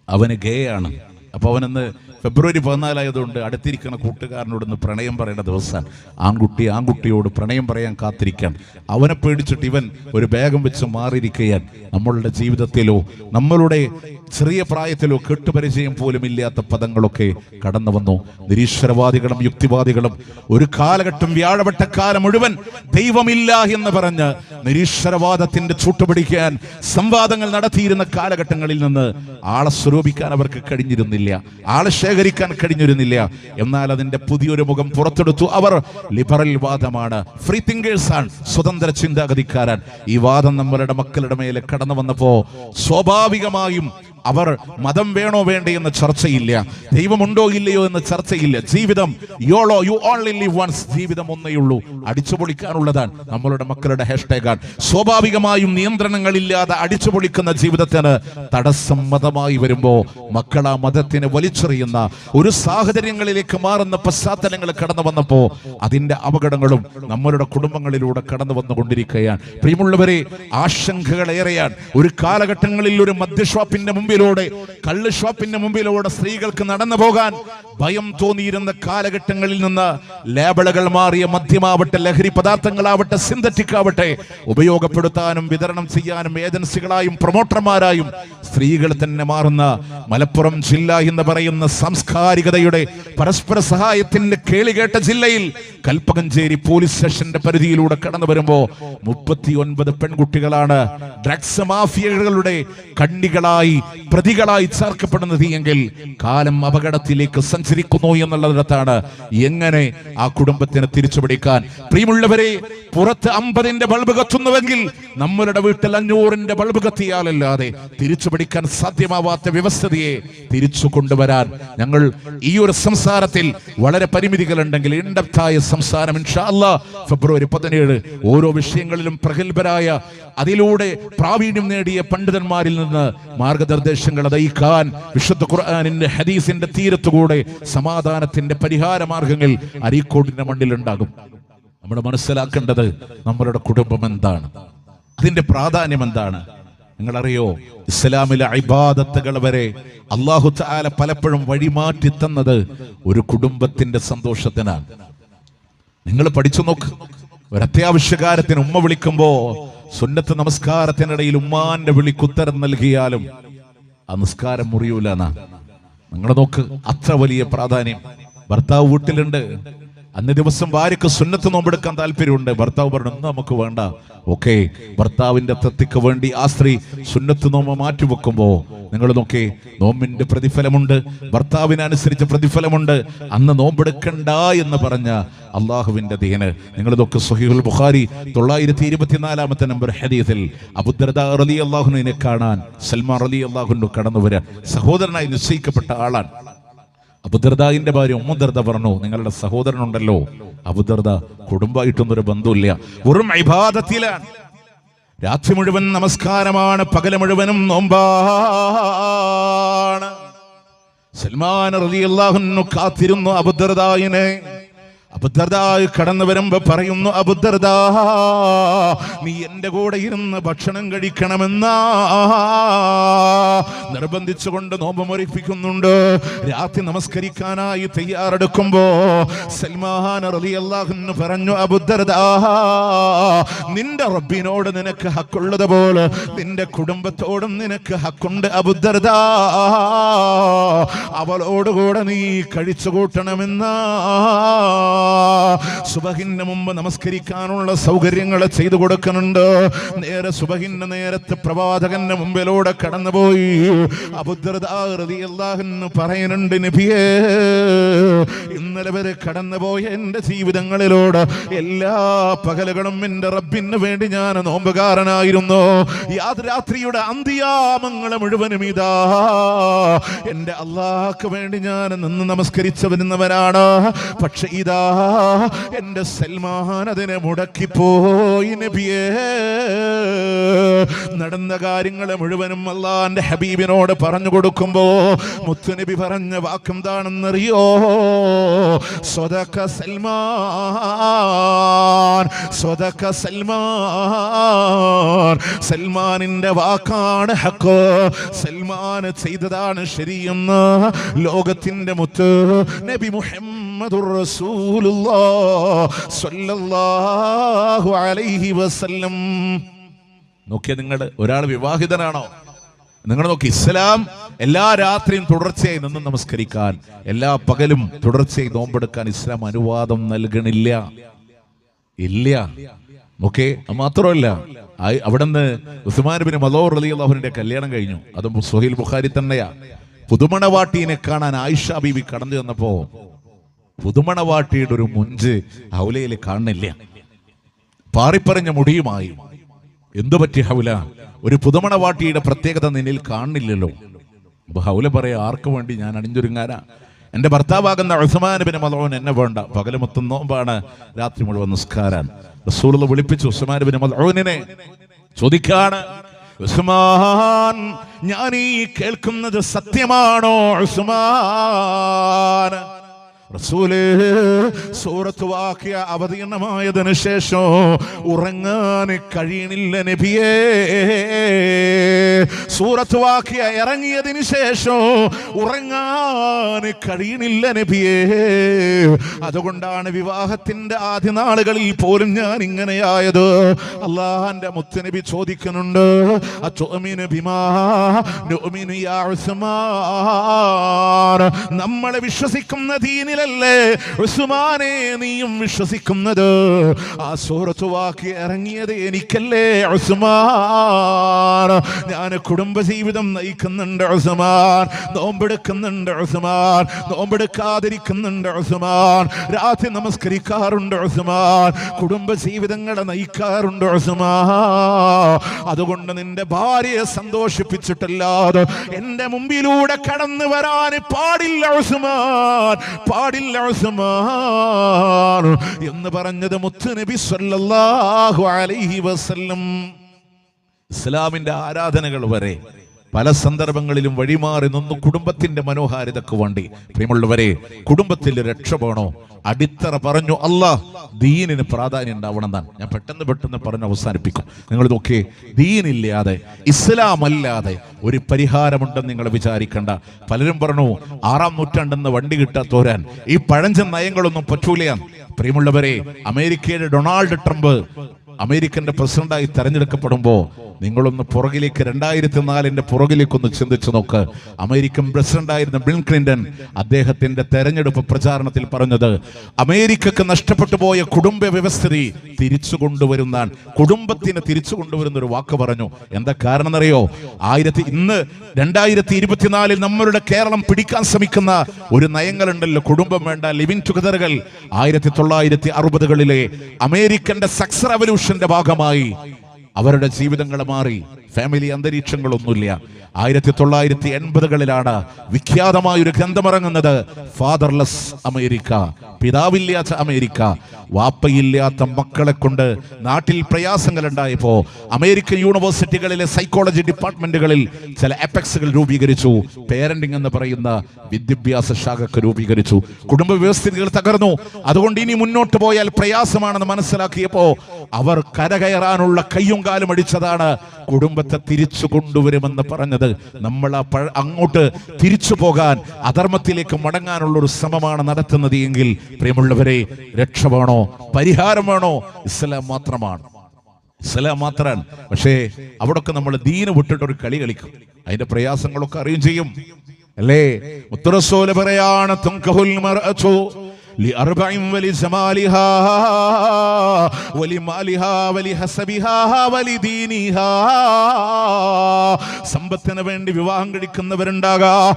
അവന് ഗേ ആണ്. അപ്പൊ അവനിന്ന് ഫെബ്രുവരി 14 ആയതുകൊണ്ട് അടുത്തിരിക്കുന്ന കൂട്ടുകാരനോട് ഇന്ന് പ്രണയം പറയേണ്ട ദിവസമാണ്. ആൺകുട്ടിയോട് പ്രണയം പറയാൻ കാത്തിരിക്കാൻ. അവനെ പേടിച്ചിട്ട് ഇവൻ ഒരു ബാഗം വെച്ച് മാറിയിരിക്കുകയാണ്. നമ്മളുടെ ജീവിതത്തിലോ നമ്മളുടെ ചെറിയ പ്രായത്തിലോ കെട്ടുപരിചയം പോലും ഇല്ലാത്ത പദങ്ങളൊക്കെ കടന്നു വന്നു. നിരീശ്വരവാദികളും യുക്തിവാദികളും ഒരു കാലഘട്ടം വ്യാഴവട്ടക്കാലം മുഴുവൻ ദൈവമില്ല എന്ന് പറഞ്ഞ് നിരീശ്വരവാദത്തിന്റെ ചൂട്ടുപിടിക്കാൻ സംവാദങ്ങൾ നടത്തിയിരുന്ന കാലഘട്ടങ്ങളിൽ നിന്ന് ആളെ സ്വരൂപിക്കാൻ അവർക്ക് കഴിഞ്ഞിരുന്നില്ല, ആളെ ശേഖരിക്കാൻ കഴിഞ്ഞിരുന്നില്ല. എന്നാൽ അതിന്റെ പുതിയൊരു മുഖം പുറത്തെടുത്തു. അവർ ലിബറൽ വാദമാണ്, ഫ്രീ തിങ്കേഴ്സ് ആണ്, സ്വതന്ത്ര ചിന്താഗതിക്കാരൻ. ഈ വാദം നമ്മളുടെ മക്കളുടെ മേലെ കടന്നു വന്നപ്പോ സ്വാഭാവികമായും അവർ മതം വേണോ വേണ്ടേ എന്ന ചർച്ചയില്ല, ദൈവമുണ്ടോ ഇല്ലയോ എന്ന ചർച്ചയില്ല. ജീവിതം യു ഓൺലി ലിവ് വൺസ്, ജീവിതം ഒന്നേയുള്ളൂ, അടിച്ചുപൊളിക്കാനുള്ളതാണ് നമ്മളുടെ മക്കളുടെ ഹാഷ്ടാഗാണ്. സ്വാഭാവികമായും നിയന്ത്രണങ്ങളില്ലാതെ അടിച്ചുപൊളിക്കുന്ന ജീവിതത്തിന് തടസ്സം മതമായി വരുമ്പോ മക്കൾ ആ മതത്തിനെ വലിച്ചെറിയുന്ന ഒരു സാഹചര്യങ്ങളിലേക്ക് മാറുന്ന പശ്ചാത്തലങ്ങൾ കടന്നു വന്നപ്പോ അതിന്റെ അപകടങ്ങളും നമ്മളുടെ കുടുംബങ്ങളിലൂടെ കടന്നു വന്നുകൊണ്ടിരിക്കുകയാണ്. പ്രിയമുള്ളവരെ, ആശങ്കകളേറെയാണ്. ഒരു കാലഘട്ടങ്ങളിൽ ഒരു മദ്യഷോപ്പിന്റെ മുമ്പിലൂടെ, കള്ള് ഷോപ്പിന്റെ മുമ്പിലൂടെ സ്ത്രീകൾക്ക് നടന്നു പോകാൻ ഭയം തോന്നിയിരുന്ന കാലഘട്ടങ്ങളിൽ നിന്ന് ലേബലുകൾ മാറിയ മദ്യമാവട്ടെ, ലഹരി പദാർത്ഥങ്ങളാവട്ടെ, സിന്തറ്റിക് ആവട്ടെ, ഉപയോഗപ്പെടുത്താനും വിതരണം ചെയ്യാനും ഏജൻസികളായും പ്രൊമോട്ടർമാരായും സ്ത്രീകൾ തന്നെ മാറുന്ന മലപ്പുറം ജില്ല എന്ന് പറയുന്ന സാംസ്കാരികതയുടെ പരസ്പര സഹായത്തിന്റെ കേളികേട്ട ജില്ലയിൽ കൽപ്പകഞ്ചേരി പോലീസ് സ്റ്റേഷന്റെ പരിധിയിലൂടെ കടന്നു വരുമ്പോ 39 പെൺകുട്ടികളാണ് ഡ്രഗ്സ് മാഫിയകളുടെ കണ്ണികളായി പ്രതികളായി ചേർക്കപ്പെടുന്നത് എങ്കിൽ കാലം അപകടത്തിലേക്ക് സഞ്ചരിക്കുന്നു എന്നുള്ളതിനകത്താണ് എങ്ങനെ ആ കുടുംബത്തിനെ തിരിച്ചുപിടിക്കാൻ. പ്രിയമുള്ളവരെ, പുറത്ത് 50-ന്റെ ബൾബ് കത്തുന്നുവെങ്കിൽ നമ്മളുടെ വീട്ടിൽ 500-ന്റെ ബൾബ് കത്തിയാലല്ലാതെ തിരിച്ചുപിടിക്കാൻ സാധ്യമാവാത്ത വ്യവസ്ഥയെ തിരിച്ചു കൊണ്ടുവരാൻ ഞങ്ങൾ ഈ ഒരു സംസാരത്തിൽ വളരെ പരിമിതികളുണ്ടെങ്കിൽ ഇൻഡെപ്തായ സംസാരം ഇൻഷാ അല്ലാഹ് ഫെബ്രുവരി 17 ഓരോ വിഷയങ്ങളിലും പ്രഗത്ഭരായ അതിലൂടെ പ്രാവീണ്യം നേടിയ പണ്ഡിതന്മാരിൽ നിന്ന് മാർഗനിർദ്ദേശങ്ങൾ നയിക്കാൻ വിശുദ്ധ ഖുർആനിന്റെ ഹദീസിന്റെ തീരത്തുകൂടെ സമാധാനത്തിന്റെ പരിഹാര മാർഗങ്ങൾ അരീക്കോടിന്റെ മണ്ണിലുണ്ടാകും. നമ്മൾ മനസ്സിലാക്കേണ്ടത് നമ്മളുടെ കുടുംബം എന്താണ്, അതിന്റെ പ്രാധാന്യം എന്താണ്. നിങ്ങളറിയോ, ഇസ്ലാമിലെ ഇബാദത്തുകൾ വരെ അല്ലാഹു തആല പലപ്പോഴും വഴിമാറ്റി തന്നത് ഒരു കുടുംബത്തിന്റെ സന്തോഷത്തിനാണ്. നിങ്ങൾ പഠിച്ചു നോക്ക്, ഒരു അത്യാവശ്യകാര്യത്തിന് ഉമ്മ വിളിക്കുമ്പോ സുന്നത്ത് നമസ്കാരത്തിനിടയിൽ ഉമ്മാന്റെ വിളിക്കുത്തരം നൽകിയാലും ആ നിസ്കാരം മുറിയൂല എന്നാ. നിങ്ങൾ നോക്ക്, അത്ര വലിയ പ്രാധാന്യം. ഭർത്താവ് വീട്ടിലുണ്ട്, അന്ന് ദിവസം ഭാര്യക്ക് സുന്നത്ത് നോമ്പെടുക്കാൻ താല്പര്യമുണ്ട്, ഭർത്താവ് പറഞ്ഞു ഒന്നും നമുക്ക് വേണ്ട, ഓക്കെ, ഭർത്താവിന്റെ തൃപ്തിക്ക് വേണ്ടി ആ സ്ത്രീ സുന്നത്ത് നോമ്പ് മാറ്റിവെക്കുമ്പോ നിങ്ങൾ നോക്കേ, നോമ്പിന്റെ പ്രതിഫലമുണ്ട്, ഭർത്താവിനനുസരിച്ച് പ്രതിഫലമുണ്ട്. അന്ന് നോമ്പെടുക്കണ്ട എന്ന് പറഞ്ഞ അള്ളാഹുവിന്റെ ദീന്. നിങ്ങൾ നോക്ക്, സ്വഹീഹുൽ ബുഖാരി 924-ാമത്തെ നമ്പർ ഹദീസിൽ അബൂദർദാ റളിയല്ലാഹു അൻഹുവിനെ കാണാൻ സൽമാൻ റളിയല്ലാഹു അൻഹു കടന്നു വരാൻ സഹോദരനായി നിശ്ചയിക്കപ്പെട്ട ആളാണ്. അബൂദർദാന്റെ ഭാര്യ ഉമ്മു ദർദ പറഞ്ഞു, നിങ്ങളുടെ സഹോദരനുണ്ടല്ലോ അബൂദർദ, കുടുംബമായിട്ടൊന്നും ഒരു ബന്ധമില്ല, വെറും ഇബാദത്തിലാണ്. രാത്രി മുഴുവൻ നമസ്കാരമാണ്, പകല് മുഴുവനും നോമ്പാണ്. സൽമാൻ റളിയല്ലാഹു അൻഹു കാത്തിരുന്നു അബൂദർദായിനെ. അബൂദർദാ കടന്നു വരുമ്പോ പറയുന്നു, അബൂദർദാ നീ എന്റെ കൂടെ ഇരുന്ന് ഭക്ഷണം കഴിക്കണമെന്നാ നിർബന്ധിച്ചുകൊണ്ട് നോമ്പ് മുറിപ്പിക്കുന്നുണ്ട്. രാത്രി നമസ്കരിക്കാനായി തയ്യാറെടുക്കുമ്പോ സൽമാൻ റളിയല്ലാഹു അൻഹു പറഞ്ഞു, അബൂദർദാ നിന്റെ റബ്ബിനോട് നിനക്ക് ഹക്കുള്ളതുപോലെ നിന്റെ കുടുംബത്തോടും നിനക്ക് ഹക്കുണ്ട്. അബൂദർദാ അവളോടുകൂടെ നീ കഴിച്ചു കൂട്ടണമെന്നാ. സുബഹിന് മുമ്പ് നമസ്കരിക്കാനുള്ള സൗകര്യങ്ങൾ ചെയ്തു കൊടുക്കുന്നുണ്ട്. നേരെ സുബഹിന്റെ നേരത്തെ പ്രവാചകന്റെ മുമ്പിലൂടെ കടന്നുപോയി അബൂദർദാ റളിയല്ലാഹു അൻഹു പറയുന്നുണ്ട്, നബിയേ ഇന്നലെ വരെ കടന്നുപോയ എന്റെ ജീവിതങ്ങളിലൂടെ എല്ലാ പകലുകളും എന്റെ റബ്ബിന് വേണ്ടി ഞാൻ നോമ്പുകാരനായിരുന്നു. രാത്രിയുടെ അന്ത്യാമങ്ങൾ മുഴുവനും ഇതാ എന്റെ അള്ളാഹ്ക്ക് വേണ്ടി ഞാൻ നിന്ന് നമസ്കരിച്ചു വരുന്നവനാണ്. പക്ഷെ ഇതാ എന്റെ സൽമാൻ അതിനെ മുടക്കിപ്പോയി. നബിയേ നടന്ന കാര്യങ്ങളെ മുഴുവനും അല്ലാഹുവിന്റെ ഹബീബിനോട് പറഞ്ഞു കൊടുക്കുമ്പോ മുത്തുനബി പറഞ്ഞ വാക്കെന്താണെന്നറിയോ? സ്വദഖ സൽമാൻ, സ്വദഖ സൽമാൻ. സൽമാനിന്റെ വാക്കാണ് ഹക്ക്, സൽമാൻ ചെയ്തതാണ് ശരിയെന്ന് ലോകത്തിന്റെ മുത്ത് നബി മുഹമ്മദുർ റസൂലുള്ളാഹി സ്വല്ലല്ലാഹു അലൈഹി വസല്ലം. നോക്കിയ നിങ്ങൾ, ഒരാൾ വിവാഹിതനാണോ? നിങ്ങൾ നോക്കി, ഇസ്ലാം എല്ലാ രാത്രിയും തുടർച്ചയായി നിന്ന് നമസ്കരിക്കാൻ, എല്ലാ പകലും തുടർച്ചയായി നോമ്പെടുക്കാൻ ഇസ്ലാം അനുവാദം നൽകണില്ല. ഇല്ല. ഓക്കെ, മാത്രമല്ല അവിടുന്ന് ഉസ്മാൻ ബിൻ മദഊൻ റളിയല്ലാഹു അൻഹുവിന്റെ കല്യാണം കഴിഞ്ഞു. അതും സ്വഹീഹ് ബുഖാരി തന്നെയാ. പുതുമണവാട്ടീനെ കാണാൻ ആയിഷ ബീവി കടന്നു ചെന്നപ്പോ പുതുമണവാട്ടിയുടെ ഒരു മുഞ്ച് ഹൗലയിൽ കാണുന്നില്ല. പാറിപ്പറഞ്ഞ മുടിയുമായി. എന്തു പറ്റി ഹൗല? ഒരു പുതുമണവാട്ടിയുടെ പ്രത്യേകത നിന്നിൽ കാണുന്നില്ലല്ലോ. അപ്പൊ ഹൗല പറയാ, ആർക്ക് വേണ്ടി ഞാൻ അണിഞ്ഞൊരുങ്ങാനാ? എന്റെ ഭർത്താവാകുന്ന ഉസ്മാൻ ബിൻ മദഊൻ എന്നെ വേണ്ട. പകല് മൊത്തം നോമ്പാണ്, രാത്രി മുഴുവൻ നിസ്കാരാൻ. റസൂലുള്ളാഹി വിളിപ്പിച്ചു ഉസ്മാൻ ബിൻ മദഊനിനെ. ചോദിക്കാണ്, ഉസ്മാൻ ഞാൻ ഈ കേൾക്കുന്നത് സത്യമാണോ? ഉസ്മാൻ റസൂലേ സൂറത്ത് വാഖിയ അവതീർണമായതിനു ശേഷം ഉറങ്ങാൻ കഴിയണില്ല നബിയേ. സൂറത്ത് വാഖിയ ഇറങ്ങിയതിനു ശേഷം ഉറങ്ങാൻ കഴിയണില്ല നബിയേ. അതുകൊണ്ടാണ് വിവാഹത്തിന്റെ ആദ്യ നാളുകളിൽ പോലും ഞാൻ ഇങ്ങനെയായത്. അള്ളാഹുവിന്റെ മുത്തുനബി ചോദിക്കുന്നുണ്ട്, അതുഅ്മിനു ബിമാ നുഅ്മിനു യാ ഉസ്മാൻ. നമ്മളെ വിശ്വസിക്കുന്ന ദീനിൽ ഉസ്മാനെ നീയും വിശ്വസിക്കുന്നത്? ആ സൂറത്ത് വാഖിയ ഇറങ്ങിയത് എനിക്കല്ലേ ഉസ്മാൻ. ഞാൻ കുടുംബജീവിതം നയിക്കുന്നുണ്ട് ഉസ്മാൻ, നോമ്പെടുക്കുന്നുണ്ട് ഉസ്മാൻ, നോമ്പെടുക്കാതിരിക്കുന്നുണ്ട് ഉസ്മാൻ, രാത്രി നമസ്കരിക്കാറുണ്ട് ഉസ്മാൻ, കുടുംബജീവിതങ്ങളെ നയിക്കാറുണ്ട് ഉസ്മാൻ. അതുകൊണ്ട് നിന്റെ ഭാര്യയെ സന്തോഷിപ്പിച്ചിട്ടല്ലാതെ എന്റെ മുമ്പിലൂടെ കടന്നു വരാൻ പാടില്ല ഉസ്മാൻ, എന്ന് പറഞ്ഞത് മുത്തുനബി സ്വല്ലല്ലാഹു അലൈഹി വസല്ലം. ഇസ്ലാമിന്റെ ആരാധനകൾ വരെ പല സന്ദർഭങ്ങളിലും വഴിമാറി നിന്നു കുടുംബത്തിന്റെ മനോഹാരിതക്ക് വേണ്ടി. പ്രിയമുള്ളവരെ, കുടുംബത്തിൽ രക്ഷപ്പെടണോ? അടിത്തറ പറഞ്ഞു അല്ലാഹ്. ദീനിന് പ്രാധാന്യം ഉണ്ടാവണം എന്നാണ് ഞാൻ പെട്ടെന്ന് പറഞ്ഞ് അവസാനിപ്പിക്കും. നിങ്ങൾ നോക്കിയേ, ദീനില്ലാതെ, ഇസ്ലാം അല്ലാതെ ഒരു പരിഹാരമുണ്ടെന്ന് നിങ്ങൾ വിചാരിക്കണ്ട. പലരും പറഞ്ഞു 6-ാം നൂറ്റാണ്ടെന്ന് വണ്ടി കിട്ടാത്തോരാൻ ഈ പഴഞ്ചൻ നയങ്ങളൊന്നും പറ്റൂല. പ്രിയമുള്ളവരെ, അമേരിക്കയുടെ ഡൊണാൾഡ് ട്രംപ് അമേരിക്കന്റെ പ്രസിഡന്റായി തെരഞ്ഞെടുക്കപ്പെടുമ്പോ നിങ്ങളൊന്ന് പുറകിലേക്ക് 2004 പുറകിലേക്കൊന്ന് ചിന്തിച്ചു നോക്ക്. അമേരിക്കൻ പ്രസിഡന്റായിരുന്ന ബിൽ ക്ലിന്റൺ അദ്ദേഹത്തിന്റെ തെരഞ്ഞെടുപ്പ് പ്രചാരണത്തിൽ പറഞ്ഞത് അമേരിക്കക്ക് നഷ്ടപ്പെട്ടു പോയ കുടുംബ വ്യവസ്ഥിതി തിരിച്ചു കൊണ്ടുവരുന്ന, കുടുംബത്തിന് തിരിച്ചു കൊണ്ടുവരുന്ന ഒരു വാക്ക് പറഞ്ഞു. എന്താ കാരണം എന്നറിയോ? ഇന്ന് 2024 നമ്മളുടെ കേരളം പിടിക്കാൻ ശ്രമിക്കുന്ന ഒരു നയങ്ങളുണ്ടല്ലോ, കുടുംബം വേണ്ട, ലിവിങ് ടുഗദറുകൾ. 1960കളിലെ അമേരിക്കന്റെ സെക്സ് റവല്യൂഷന്റെ ഭാഗമായി അവരുടെ ജീവിതങ്ങൾ മാറി. ഫാമിലി അന്തരീക്ഷങ്ങളൊന്നുമില്ല. 1980-കളിലാണ് വിഖ്യാതമായൊരു ഗ്രന്ഥമിറങ്ങുന്നത്, ഫാദർലെസ് അമേരിക്ക, പിതാവില്ലാത്ത അമേരിക്ക. വാപ്പയില്ലാത്ത മക്കളെ കൊണ്ട് നാട്ടിൽ പ്രയാസങ്ങൾ ഉണ്ടായപ്പോ അമേരിക്കൻ യൂണിവേഴ്സിറ്റികളിലെ സൈക്കോളജി ഡിപ്പാർട്ട്മെന്റുകളിൽ ചില എപെക്സുകൾ രൂപീകരിച്ചു. പേരന്റിംഗ് എന്ന് പറയുന്ന വിദ്യാഭ്യാസ ശാഖക്ക് രൂപീകരിച്ചു. കുടുംബ വ്യവസ്ഥിതികൾ തകർന്നു. അതുകൊണ്ട് ഇനി മുന്നോട്ട് പോയാൽ പ്രയാസമാണെന്ന് മനസ്സിലാക്കിയപ്പോ അവർ കരകയറാനുള്ള കയ്യും കാലും അടിച്ചതാണ് കുടുംബത്തെ തിരിച്ചു കൊണ്ടുവരുമെന്ന് പറഞ്ഞത്. നമ്മൾ അങ്ങോട്ട് തിരിച്ചു പോകാൻ, അധർമ്മത്തിലേക്ക് മടങ്ങാനുള്ള ഒരു ശ്രമമാണ് നടത്തുന്നത് എങ്കിൽ പ്രിയമുള്ളവരെ, രക്ഷ വേണോ, പരിഹാരം വേണോ? ഇസ്ലാം മാത്രമാണ്. ഇസ്ലാം മാത്രമാണ്. പക്ഷേ അവിടൊക്കെ നമ്മൾ ദീന് വിട്ടിട്ടൊരു കളി കളിക്കും. അതിന്റെ പ്രയാസങ്ങളൊക്കെ അറിയും ചെയ്യും അല്ലേ? മുത്തറസൂല് പറയാണ്, തുൻകഹുൽ മർഅതു ലിഅർബഇൻ വലിജമാലിഹാ വലിമാലിഹാ വലിഹസബിഹാ വലിദീനിഹാ. സമ്പത്തിന് വേണ്ടി വിവാഹം കഴിക്കുന്നവരുണ്ടാകാം,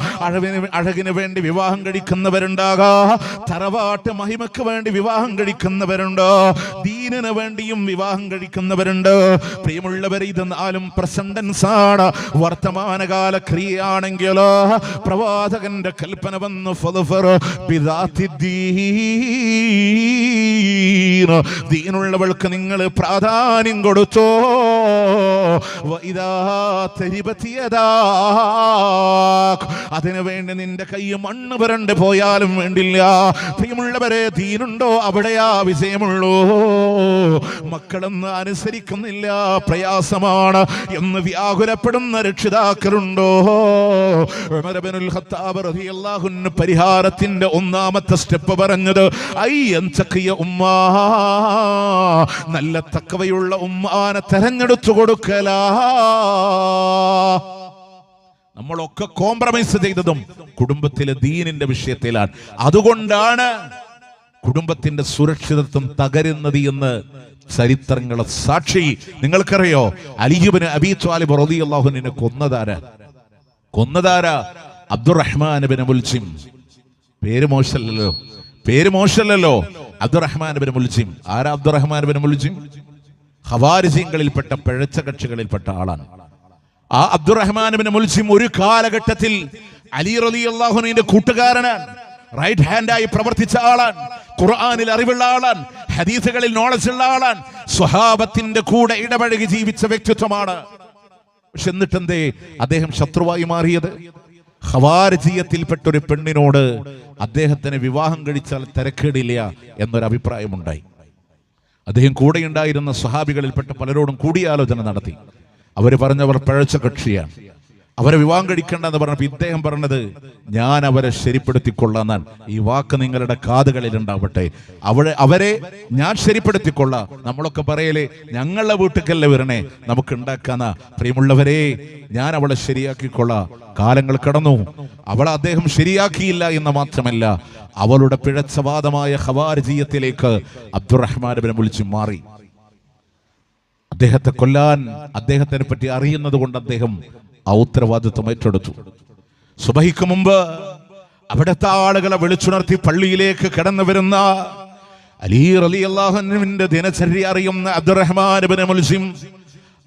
അഴകിന് വേണ്ടി വിവാഹം കഴിക്കുന്നവരുണ്ടാകാം, തറവാട്ട് മഹിമക്ക് വേണ്ടി വിവാഹം കഴിക്കുന്നവരുണ്ട്, ദീനിന് വേണ്ടിയും വിവാഹം കഴിക്കുന്നവരുണ്ട്. പ്രിയമുള്ളവരെ, ഇത് നാലും പ്രസന്റൻസ് ആണ്. വർത്തമാനകാല ക്രിയയാണെങ്കിലോ പ്രവാചകന്റെ കൽപ്പന വന്നു, ഫദ്ഫർ ബിദാത്തിദ്ദീൻ, ദീനുള്ളവൾക്ക് നിങ്ങൾ പ്രാധാന്യം കൊടുത്തോ. അതിനു വേണ്ടി നിന്റെ കൈ മണ്ണ് പുരണ്ട് പോയാലും വേണ്ടില്ല. പ്രിയമുള്ളവരെ, ദീനുണ്ടോ അവിടെയാ വിജയമുള്ളൂ. മക്കളൊന്ന് അനുസരിക്കുന്നില്ല, പ്രയാസമാണ് എന്ന് വ്യാകുലപ്പെടുന്ന രക്ഷിതാക്കളുണ്ടോ? ഉമർ ഇബ്നുൽ ഖത്താബ് റളിയല്ലാഹു അൻഹു പരിഹാരത്തിന്റെ ഒന്നാമത്തെ സ്റ്റെപ്പ് പറഞ്ഞത്, ഉമ്മ, നല്ല തഖ്വയുള്ള ഉമ്മാനെ തെരഞ്ഞെടുത്തു കൊടുക്കല. നമ്മളൊക്കെ കോംപ്രമൈസ് ചെയ്തതും കുടുംബത്തിലെ ദീനിന്റെ വിഷയത്തിലാണ്. അതുകൊണ്ടാണ് കുടുംബത്തിന്റെ സുരക്ഷിതത്വം തകരുന്നത് എന്ന് ചരിത്രങ്ങളെ സാക്ഷി. നിങ്ങൾക്കറിയോ, അലി ഇബ്നു അബീ ത്വാലിബ് റളിയല്ലാഹു അൻഹു കൊന്നതാരാ? അബ്ദുറഹ്മാൻ ഇബ്നു മുൽജിം. പേര് മോശമല്ലല്ലോ. അബ്ദുറഹ്മാൻ ഇബ്നു മുൽജിം. ആരാ അബ്ദുറഹ്മാൻ ഇബ്നു മുൽജിം? ഖവാരിജികളിൽപ്പെട്ട പിഴച്ച കക്ഷികളിൽപ്പെട്ട ആളാണ്. ആ അബ്ദുറഹ്മാൻ ഇബ്നു മുൽജിം ഒരു കാലഘട്ടത്തിൽ അലി റളിയല്ലാഹു അൻഹുവിന്റെ കൂട്ടുകാരനാണ്, റൈറ്റ് ഹാൻഡായി പ്രവർത്തിച്ച ആളാണ്, ഖുർആനിൽ അറിവുള്ള ആളാണ്, ഹദീസുകളിൽ നോളജ് ഉള്ള ആളാണ്, സ്വഹാബത്തിന്റെ കൂടെ ഇടപഴകി ജീവിച്ച വ്യക്തിത്വമാണ്. പക്ഷെ എന്നിട്ടെന്തേ അദ്ദേഹം ശത്രുവായി മാറിയത്? ഖവാരിജിയത്തിൽപ്പെട്ട ഒരു പെണ്ണിനോട് അദ്ദേഹത്തിന് വിവാഹം കഴിച്ചാൽ തിരക്കേടില്ല എന്നൊരു അഭിപ്രായമുണ്ടായി. അദ്ദേഹം കൂടെയുണ്ടായിരുന്ന സ്വഹാബികളിൽപ്പെട്ട പലരോടും കൂടിയാലോചന നടത്തി. അവര് പറഞ്ഞവർ പിഴച്ച കക്ഷിയാണ്, അവരെ വിവാഹം കഴിക്കേണ്ടെന്ന് പറഞ്ഞപ്പോൾ ഇദ്ദേഹം പറഞ്ഞത്, ഞാൻ അവരെ ശരിപ്പെടുത്തിക്കൊള്ളാന്നാണ്. ഈ വാക്ക് നിങ്ങളുടെ കാതുകളിൽ ഉണ്ടാവട്ടെ. അവരെ ഞാൻ ശരിപ്പെടുത്തിക്കൊള്ളാം. നമ്മളൊക്കെ പറയലേ, ഞങ്ങളുടെ വീട്ടിക്കല്ലേ വരണേ, നമുക്ക് ഉണ്ടാക്കാന്ന. പ്രിയമുള്ളവരെ, ഞാൻ അവളെ ശരിയാക്കിക്കൊള്ളാം. കാലങ്ങൾ കടന്നു, അവളെ അദ്ദേഹം ശരിയാക്കിയില്ല എന്ന് മാത്രമല്ല, അവളുടെ പിഴച്ചവാദമായ ഖവാരിജിയത്തിലേക്ക് അബ്ദുറഹ്മാൻ ഇബ്നു മുൽജിം മാറി. അദ്ദേഹത്തെ കൊല്ലാൻ അദ്ദേഹത്തിനെ പറ്റി അറിയുന്നത് കൊണ്ട് അദ്ദേഹം ആ ഉത്തരവാദിത്വം ഏറ്റെടുത്തു. സുബഹിക്ക് മുമ്പ് അവിടുത്തെ ആളുകളെ വിളിച്ചുണർത്തി പള്ളിയിലേക്ക് കടന്നു വരുന്ന അലി റളിയല്ലാഹു അൻഹുവിന്റെ ദിനചര്യ അറിയുന്ന അബ്ദുറഹ്മാൻ ഇബ്നു മുൽജിം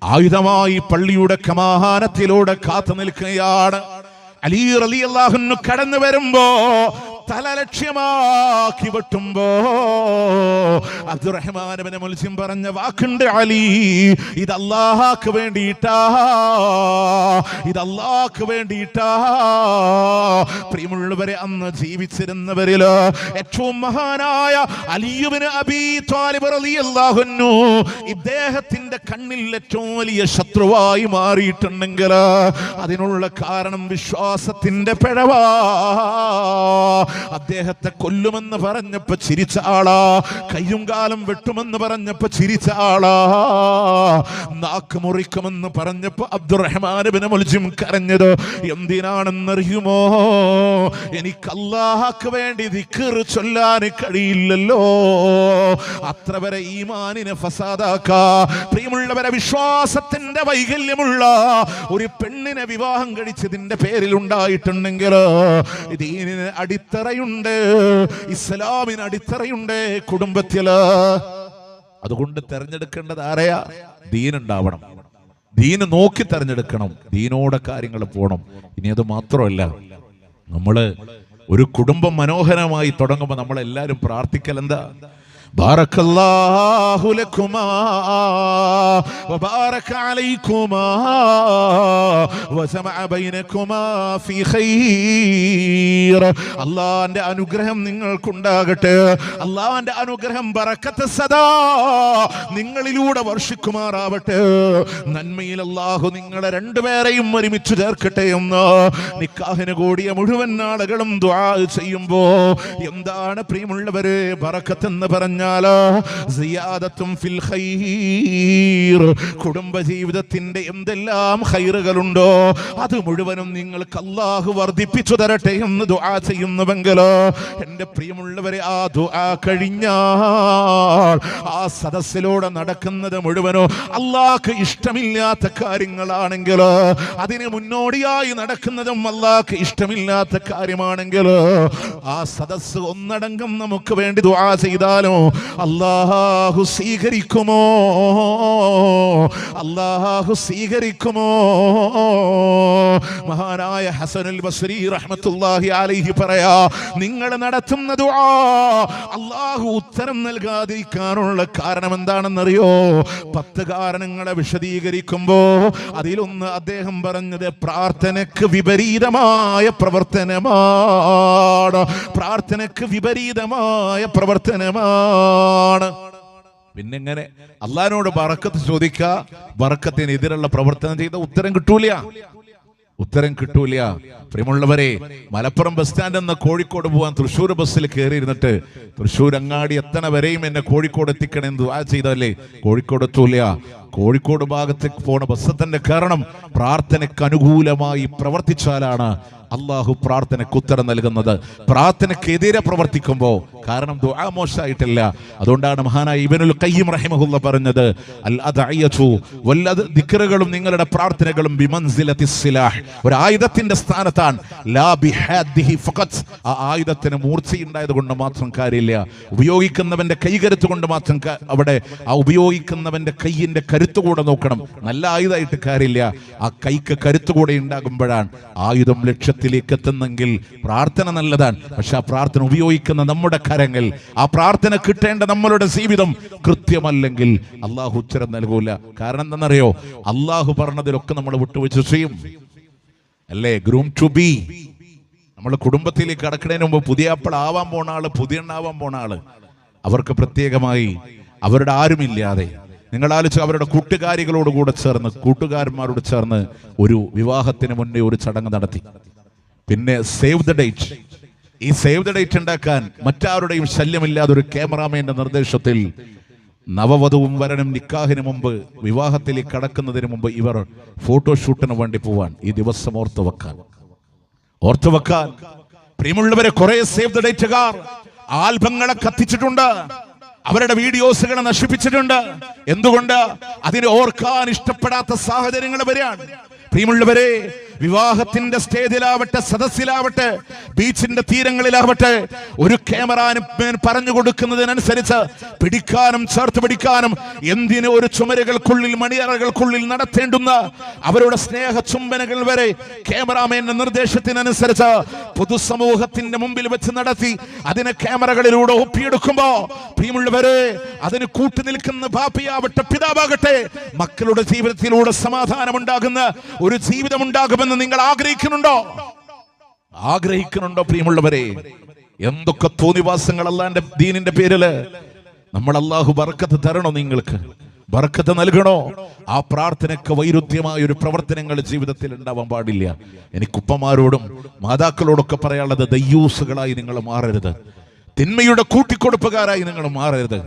ആയുധമായി പള്ളിയുടെ കമാനത്തിലൂടെ കാത്തു നിൽക്കുകയാണ്. അലി റളിയല്ലാഹു അൻഹു കടന്നു വരുമ്പോ തല ലക്ഷ്യമാക്കി വെട്ടുമ്പോ അബ്ദുറഹ്മാൻ ഇബ്നു മുൽജിം പറഞ്ഞ വാക്കുണ്ട്, അലി, ഇത് അല്ലാഹുക്ക് വേണ്ടിയിട്ടാ, ഇത് അല്ലാഹുക്ക് വേണ്ടിയിട്ടാ. പ്രിയമുള്ളവരെ, അന്ന് ജീവിച്ചിരുന്നവരില് ഏറ്റവും മഹാനായ അലി ഇബ്നു അബീ ത്വാലിബ് റളിയല്ലാഹു അൻഹു ഇദ്ദേഹത്തിന്റെ കണ്ണിൽ ഏറ്റവും വലിയ ശത്രുവായി മാറിയിട്ടുണ്ടെങ്കിൽ അതിനുള്ള കാരണം വിശ്വാസത്തിന്റെ പിഴവാ. അദ്ദേഹത്തെ കൊല്ലുമെന്ന് പറഞ്ഞപ്പോ ചിരിച്ച ആളാ, കയ്യും കാലം വെട്ടുമെന്ന് പറഞ്ഞപ്പോ ചിരിച്ച ആളാ, നാക്ക് മുറിക്കുമെന്ന് പറഞ്ഞപ്പോ അബ്ദുറഹ്മാൻ ഇബ്നു മുൽജിം കരഞ്ഞത് എന്തിനാണെന്നറിയുമോ? എനിക്ക് അല്ലാഹുക്ക് വേണ്ടി ദിക്ർ ചൊല്ലാൻ കഴിയില്ലല്ലോ. അത്ര വരെ ഈമാനിനെ ഫസാദാക്കാ. പ്രിയമുള്ളവരെ, വിശ്വാസത്തിന്റെ വൈകല്യമുള്ള ഒരു പെണ്ണിനെ വിവാഹം കഴിച്ചതിന്റെ പേരിൽ ഉണ്ടായിട്ടുണ്ടെങ്കിൽ ദീനിന് അടിത്തറയുണ്ട്, ഇസ്ലാമിന് അടിത്തറയുണ്ട് കുടുംബത്തില്. അതുകൊണ്ട് തെരഞ്ഞെടുക്കേണ്ടത് ആരെയാ? ദീനുണ്ടാവണം. ദീന് നോക്കി തെരഞ്ഞെടുക്കണം, ദീനോടെ കാര്യങ്ങൾ പോകണം. ഇനി അത് മാത്രമല്ല, നമ്മള് ഒരു കുടുംബം മനോഹരമായി തുടങ്ങുമ്പോൾ നമ്മളെല്ലാവരും പ്രാർത്ഥിക്കൽ എന്താ? ബാറക്കല്ലാഹു ലക്കുമാ വബാറക അലൈക്കുമാ വസമഅ ബൈനകുമാ ഫീ ഖൈർ. അല്ലാഹുവിന്റെ അനുഗ്രഹം നിങ്ങൾക്കുണ്ടാകട്ടെ. അല്ലാഹുവിന്റെ അനുഗ്രഹം ബറക്കത്ത് സദാ നിങ്ങളിലൂടെ വർഷിക്കുമാറാവട്ടെ. നന്മയിൽ അല്ലാഹു നിങ്ങളെ രണ്ടുപേരെയും ഒരുമിച്ച് ചേർക്കട്ടെ എന്ന് നിക്കാഹിന് കൂടിയ മുഴുവൻ ആളുകളും ദുആ ചെയ്യുമ്പോ എന്താണ് പ്രിയമുള്ളവരെ ബറക്കത്ത് എന്ന് പറഞ്ഞ കുടുംബജീവിതത്തിന്റെ എന്തെല്ലാം ഖൈറുകളുണ്ടോ അത് മുഴുവനും നിങ്ങൾക്ക് അല്ലാഹു വർദ്ധിപ്പിച്ചു തരട്ടെ എന്ന് ദുആ ചെയ്യുന്നുവെങ്കിലോ എന്റെ പ്രിയമുള്ളവരെ, ആ ദുആ കഴിഞ്ഞാൽ ആ സദസ്സിലൂടെ നടക്കുന്നത് മുഴുവനോ അല്ലാഹുക്ക് ഇഷ്ടമില്ലാത്ത കാര്യങ്ങളാണെങ്കിലോ, അതിന് മുന്നോടിയായി നടക്കുന്നതും അല്ലാഹുക്ക് ഇഷ്ടമില്ലാത്ത കാര്യമാണെങ്കിലോ, ആ സദസ്സ് ഒന്നടങ്കം നമുക്ക് വേണ്ടി ദുആ ചെയ്താലോ അല്ലാഹു സ്വീകരിക്കുമോ? അല്ലാഹു സ്വീകരിക്കുമോ? മഹാനായ ഹസനുൽ ബസ്രി റഹ്മത്തുള്ളാഹി അലൈഹി പറയാ, നിങ്ങൾ നടത്തുന്ന ദുആ അല്ലാഹു ഉത്തരം നൽകാതിരിക്കാനുള്ള കാരണം എന്താണെന്നറിയോ? 10 കാരണങ്ങളെ വിശദീകരിക്കുമ്പോ അതിലൊന്ന് അദ്ദേഹം പറഞ്ഞത് പ്രാർത്ഥനയ്ക്ക് വിപരീതമായ പ്രവർത്തനമാണ്. പ്രാർത്ഥനയ്ക്ക് വിപരീതമായ പ്രവർത്തനമാണ്. പിന്നെങ്ങനെ അള്ളാഹിനോട് ബറക്കത്ത് ചോദിക്ക, ബറക്കത്തിനെതിരുള്ള പ്രവർത്തനം ചെയ്ത ഉത്തരം കിട്ടൂല, ഉത്തരം കിട്ടൂല. പ്രിയമുള്ളവരെ, മലപ്പുറം ബസ് സ്റ്റാൻഡ് എന്ന കോഴിക്കോട് പോകാൻ തൃശ്ശൂർ ബസ്സിൽ കയറിയിരുന്നിട്ട് തൃശ്ശൂർ അങ്ങാടി എത്തണ വരെയും എന്നെ കോഴിക്കോട് എത്തിക്കണമെന്ന് ദുആ ചെയ്തല്ലേ, കോഴിക്കോട് എത്തൂല. കോഴിക്കോട് ഭാഗത്തേക്ക് പോണ ബസ് തന്നെ കാരണം പ്രാർത്ഥനയ്ക്ക് അനുകൂലമായി പ്രവർത്തിച്ചാലാണ് അള്ളാഹു പ്രാർത്ഥനയ്ക്ക് ഉത്തരം നൽകുന്നത്. പ്രാർത്ഥനയ്ക്കെതിരെ പ്രവർത്തിക്കുമ്പോൾ, കാരണം ദുആ മോശമായിട്ടില്ല. അതുകൊണ്ടാണ് മഹാനായ ഇബ്നുൽ ഖയ്യിം റഹിമഹുല്ല പറഞ്ഞത്, അൽ അദ്ഇയതു വൽ ദിക്റുകളും നിങ്ങളുടെ പ്രാർത്ഥനകളും ബിമൻസിലത്തിസ് സിലാഹ്, ഒരു ആയുധത്തിന്റെ സ്ഥാനത്താണ്. ലാ ബിഹാദിഹി ഫഖത്ത്, ആ ആയുധത്തിന് മൂർച്ചയുണ്ടായത് കൊണ്ട് മാത്രം കാര്യമില്ല, ഉപയോഗിക്കുന്നവന്റെ കൈകരുത്ത് കൊണ്ട് മാത്രം അവിടെ ആ ഉപയോഗിക്കുന്നവന്റെ കൈയിന്റെ കരുത്തുകൂടെ നോക്കണം. നല്ല ആയുധമായിട്ട് കാര്യമില്ല, ആ കൈക്ക് കരുത്തുകൂടെ ഉണ്ടാകുമ്പോഴാണ് ആയുധം ലക്ഷ്യത്തിലേക്ക് എത്തുന്നെങ്കിൽ. പ്രാർത്ഥന നല്ലതാണ്, പക്ഷെ ആ പ്രാർത്ഥന ഉപയോഗിക്കുന്ന നമ്മുടെ കരങ്ങൾ, ആ പ്രാർത്ഥന കിട്ടേണ്ട നമ്മളുടെ ജീവിതം കൃത്യമല്ലെങ്കിൽ അള്ളാഹു ഉത്തരം നൽകൂല. കാരണം എന്താണെന്നറിയോ? അള്ളാഹു പറഞ്ഞതിലൊക്കെ നമ്മൾ വിട്ടുവെച്ച് ചെയ്യും അല്ലേ? ഗ്രൂം ടു ബി, നമ്മൾ കുടുംബത്തിലേക്ക് കടക്കുന്നതിന് മുമ്പ് പുതിയ ആവാൻ പോണ ആള്, പുതിയ എണ്ണാവാൻ പോണ ആള്, അവർക്ക് പ്രത്യേകമായി അവരുടെ ആരുമില്ലാതെ, നിങ്ങൾ ആലോചിച്ച് അവരുടെ കൂട്ടുകാരികളോട് കൂടെ ചേർന്ന്, കൂട്ടുകാരന്മാരോട് ചേർന്ന് ഒരു വിവാഹത്തിന് മുന്നേ ഒരു ചടങ്ങ് നടത്തി. പിന്നെ സേവ് ദ ഡേറ്റ്, ഈ സേവ് ദ ഡേറ്റ് ഉണ്ടാക്കാൻ മറ്റാരുടെയും ശല്യമില്ലാതെ ഒരു ക്യാമറാമാന്റെ നിർദ്ദേശത്തിൽ നവവധുവും വരനും നിക്കാഹിന് മുമ്പ്, വിവാഹത്തിലേക്ക് കടക്കുന്നതിന് മുമ്പ് ഇവർ ഫോട്ടോഷൂട്ടിന് വേണ്ടി പോവാൻ. ഈ ദിവസം ഓർത്തു വെക്കാൻ പ്രിയമുള്ളവരെ, കുറെ സേവ് ദ ഡേറ്റുകാർ ആൽബങ്ങളെ കത്തിച്ചിട്ടുണ്ട്, അവരുടെ വീഡിയോസുകളെ നശിപ്പിച്ചിട്ടുണ്ട്. എന്തുകൊണ്ട്? അതിനെ ഓർക്കാൻ ഇഷ്ടപ്പെടാത്ത സാഹചര്യങ്ങൾ വരെയാണ്. പ്രിയമുള്ളവരെ, വിവാഹത്തിന്റെ സ്റ്റേജിലാവട്ടെ, സദസ്സിലാവട്ടെ, ബീച്ചിന്റെ തീരങ്ങളിലാവട്ടെ, ഒരു ക്യാമറാമാൻ പറഞ്ഞു കൊടുക്കുന്നതിനനുസരിച്ച് പിടിക്കാനും ചേർത്ത് പിടിക്കാനും എന്തിന് ഒരു ചുമരുകൾക്കുള്ളിൽ, മണിയറകൾക്കുള്ളിൽ നടത്തേണ്ടുന്ന അവരുടെ സ്നേഹ ചുംബനകൾ വരെ ക്യാമറാമാന്റെ നിർദ്ദേശത്തിനനുസരിച്ച് പൊതുസമൂഹത്തിന്റെ മുമ്പിൽ വെച്ച് നടത്തി അതിനെ ക്യാമറകളിലൂടെ ഒപ്പിയെടുക്കുമ്പോ, പ്രിയമുള്ളവരെ, അതിന് കൂട്ടുനിൽക്കുന്ന ബാപ്പയാവട്ടെ, പിതാവാകട്ടെ, മക്കളുടെ ജീവിതത്തിലൂടെ സമാധാനമുണ്ടാകുന്ന ഒരു ജീവിതമുണ്ടാകുമെന്ന് നിങ്ങൾ ആഗ്രഹിക്കുന്നുണ്ടോ? പ്രിയമുള്ളവരെ? എന്തൊക്കെ തോന്നിവാസങ്ങൾ അല്ലാഹുവിന്റെ ദീനിന്റെ പേരില്. നമ്മൾ അല്ലാഹു ബർക്കത്ത് തരണോ? നിങ്ങൾക്ക് ബർക്കത്ത് നൽകണോ? ആ പ്രാർത്ഥനയ്ക്ക് വൈരുദ്ധ്യമായ ഒരു പ്രവർത്തനങ്ങൾ ജീവിതത്തിൽ ഉണ്ടാവാൻ പാടില്ല. എനിക്ക് ഉപ്പമാരോടും മാതാക്കളോടൊക്കെ പറയാനുള്ളത്, ദയ്യൂസുകളായി നിങ്ങൾ മാറരുത്, തിന്മയുടെ കൂട്ടിക്കൊടുപ്പുകാരായി നിങ്ങൾ മാറരുത്.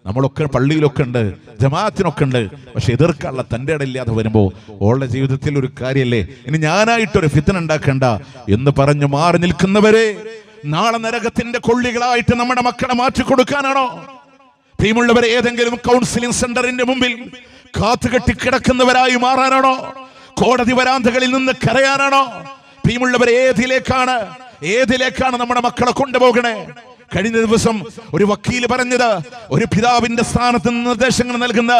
നമ്മളൊക്കെ പള്ളിയിലൊക്കെ ഉണ്ട്, ജമാഅത്തിനൊക്കെ ഉണ്ട്, പക്ഷെ എതിർക്കാനുള്ള തൻ്റെ ഇടയില്ലാതെ വരുമ്പോൾ ഓളുടെ ജീവിതത്തിൽ ഒരു കാര്യമല്ലേ, ഇനി ഞാനായിട്ടൊരു ഫിത്ന ഉണ്ടാക്കണ്ട എന്ന് പറഞ്ഞു മാറി നിൽക്കുന്നവരെ നാളെ നരകത്തിന്റെ കൊള്ളികളായിട്ട് നമ്മുടെ മക്കളെ മാറ്റിക്കൊടുക്കാനാണോ? പ്രിയമുള്ളവരെ, ഏതെങ്കിലും കൗൺസിലിംഗ് സെന്ററിന്റെ മുമ്പിൽ കാത്തുകെട്ടി കിടക്കുന്നവരായി മാറാനാണോ? കോടതി വരാന്തകളിൽ നിന്ന് കരയാനാണോ? പ്രിയമുള്ളവരെ, ഏതിലേക്കാണ് നമ്മുടെ മക്കളെ കൊണ്ടുപോകണേ? കഴിഞ്ഞ ദിവസം ഒരു വക്കീൽ പറഞ്ഞത്, ഒരു പിതാവിന്റെ സ്ഥാനത്ത് നിന്ന് നിർദ്ദേശങ്ങൾ നൽകുന്ന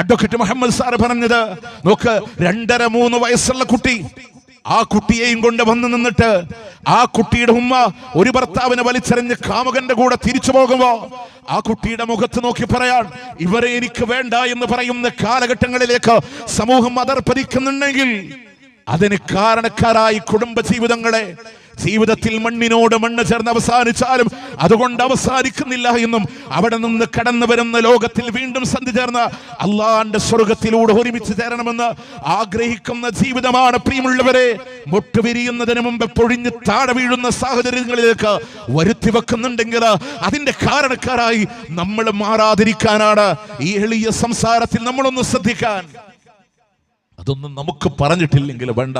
അഡ്വക്കേറ്റ് മുഹമ്മദ് സാർ പറഞ്ഞത്, നോക്ക് 2.5-3 വയസ്സുള്ള കുട്ടി, ആ കുട്ടിയെയും കൊണ്ട് വന്നു നിന്നിട്ട് ആ കുട്ടിയുടെ ഉമ്മ ഒരു ഭർത്താവിനെ വലിച്ചെറിഞ്ഞ് കാമുകന്റെ കൂടെ തിരിച്ചു പോകുമ്പോ ആ കുട്ടിയുടെ മുഖത്ത് നോക്കി പറയാൻ, ഇവരെ എനിക്ക് വേണ്ട എന്ന് പറയുന്ന കാലഘട്ടങ്ങളിലേക്ക് സമൂഹം അതർപ്പതിക്കുന്നുണ്ടെങ്കിൽ അതിന് കാരണക്കാരായി കുടുംബ ജീവിതങ്ങളെ, ജീവിതത്തിൽ മണ്ണിനോട് മണ്ണ് ചേർന്ന് അവസാനിച്ചാലും അതുകൊണ്ട് അവസാനിക്കുന്നില്ല എന്നും അവിടെ നിന്ന് കടന്നു വരുന്ന ലോകത്തിൽ വീണ്ടും സന്ധി ചേർന്ന് അള്ളാന്റെ സ്വർഗത്തിലൂടെ ഒരുമിച്ച് ചേരണമെന്ന് ആഗ്രഹിക്കുന്ന ജീവിതമാണ് പ്രിയമുള്ളവരെ മുട്ടുവിരിയുന്നതിന് മുമ്പ് പൊഴിഞ്ഞ് താഴെ വീഴുന്ന സാഹചര്യങ്ങളിലേക്ക് വരുത്തി വെക്കുന്നുണ്ടെങ്കിൽ അതിന്റെ കാരണക്കാരായി നമ്മൾ മാറാതിരിക്കാനാണ് ഈ എളിയ സംസാരത്തിൽ നമ്മളൊന്ന് ശ്രദ്ധിക്കാൻ. അതൊന്നും നമുക്ക് പറഞ്ഞിട്ടില്ലെങ്കിൽ വേണ്ട,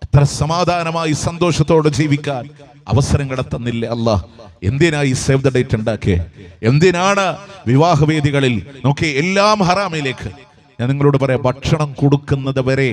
എത്ര സമാധാനമായി സന്തോഷത്തോടെ ജീവിക്കാൻ അവസരങ്ങൾ തന്നില്ലേ അല്ലാഹ്. എന്തിനായി സേവ് ദ ഡേറ്റ് ഉണ്ടാക്കിയേ? എന്തിനാണ് വിവാഹവേദികളിൽ നോക്കി എല്ലാം ഹറാമിലേക്ക്? ഞാൻ നിങ്ങളോട് പറയാം, ഭക്ഷണം കൊടുക്കുന്നത് വരെ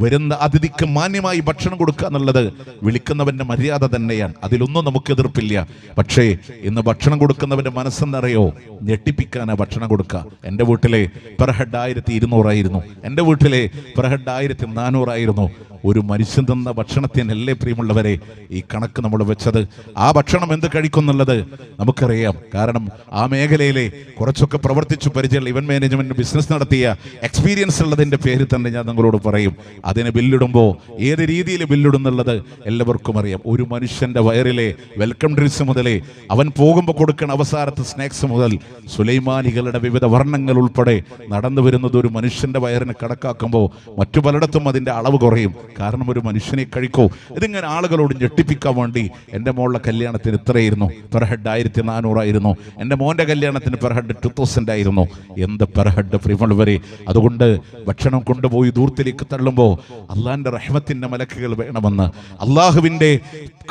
വരുന്ന അതിഥിക്ക് മാന്യമായി ഭക്ഷണം കൊടുക്കുക എന്നുള്ളത് വിളിക്കുന്നവന്റെ മര്യാദ തന്നെയാണ്, അതിലൊന്നും നമുക്ക് എതിർപ്പില്ല. പക്ഷേ ഇന്ന് ഭക്ഷണം കൊടുക്കുന്നവന്റെ മനസ്സെന്നറിയോ, ഞെട്ടിപ്പിക്കാനാ ഭക്ഷണം കൊടുക്കുക. എൻ്റെ വീട്ടിലെ പെർ ഹെഡ് 1200 ആയിരുന്നു, എൻ്റെ വീട്ടിലെ പെർ ഹെഡ് 1400 ആയിരുന്നു. ഒരു മനുഷ്യൻ തന്ന ഭക്ഷണത്തിനല്ലേ പ്രിയമുള്ളവരെ ഈ കണക്ക് നമ്മൾ വെച്ചത്? ആ ഭക്ഷണം എന്ത് കഴിക്കും എന്നുള്ളത് നമുക്കറിയാം. കാരണം ആ മേഖലയിലെ കുറച്ചൊക്കെ പ്രവർത്തിച്ചു പരിചയമുള്ള ഇവന്റ് മാനേജ്മെന്റ് ബിസിനസ് നടത്തിയ എക്സ്പീരിയൻസ് ഉള്ളതിന്റെ പേര് തന്നെ ഞാൻ നിങ്ങളോട് പറയും. അതിന് ബില്ലിടുമ്പോൾ ഏത് രീതിയിൽ ബില്ലിടുന്നുള്ളത് എല്ലാവർക്കും അറിയാം. ഒരു മനുഷ്യന്റെ വയറിലെ വെൽക്കം ഡ്രിങ്ക്സ് മുതലേ അവൻ പോകുമ്പോൾ കൊടുക്കുന്ന അവസാനത്തെ സ്നാക്സ് മുതൽ സുലൈമാനികളുടെ വിവിധ വർണ്ണങ്ങൾ ഉൾപ്പെടെ നടന്നു വരുന്നത് ഒരു മനുഷ്യന്റെ വയറിന് കണക്കാക്കുമ്പോൾ മറ്റു പലയിടത്തും അതിന്റെ അളവ് കുറയും. കാരണം ഒരു മനുഷ്യനെ കഴിക്കോ. ഇതിങ്ങനെ ആളുകളോട് ഞെട്ടിപ്പിക്കാൻ വേണ്ടി എൻ്റെ മോളുടെ കല്യാണത്തിന് ഇത്രയായിരുന്നു, പെർ ഹെഡ് 1400 ആയിരുന്നു. എൻ്റെ മോൻ്റെ കല്യാണത്തിന് പെർ ഹെഡ് 2000 ആയിരുന്നു. എന്ത് പെർ ഹെഡ് പ്രിയമുള്ളവരെ! അതുകൊണ്ട് ഭക്ഷണം കൊണ്ടുപോയി ദൂരത്തിലേക്ക് തള്ളുമ്പോൾ അള്ളാഹിന്റെ റഹ്മത്തിന്റെ മലക്കുകൾ വേണമെന്ന്, അള്ളാഹുവിൻ്റെ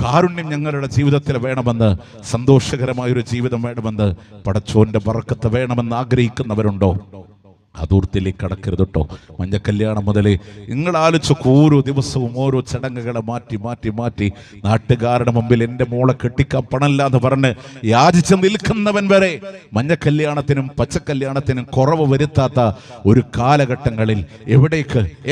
കാരുണ്യം ഞങ്ങളുടെ ജീവിതത്തിൽ വേണമെന്ന്, സന്തോഷകരമായൊരു ജീവിതം വേണമെന്ന്, പടച്ചോന്റെ ബറക്കത്ത് വേണമെന്ന് ആഗ്രഹിക്കുന്നവരുണ്ടോ? അതൂർത്തിലേക്ക് കടക്കരുത് കേട്ടോ. മഞ്ഞക്കല്യാണം മുതലേ നിങ്ങൾ ആലോചിച്ച് ഓരോ ദിവസവും ഓരോ ചടങ്ങുകളെ മാറ്റി മാറ്റി മാറ്റി നാട്ടുകാരുടെ മുമ്പിൽ എൻ്റെ മോളെ കെട്ടിക്കാൻ പണല്ല എന്ന് പറഞ്ഞ് യാചിച്ച് നിൽക്കുന്നവൻ വരെ മഞ്ഞക്കല്യാണത്തിനും പച്ചക്കല്യാണത്തിനും കുറവ് വരുത്താത്ത ഒരു കാലഘട്ടങ്ങളിൽ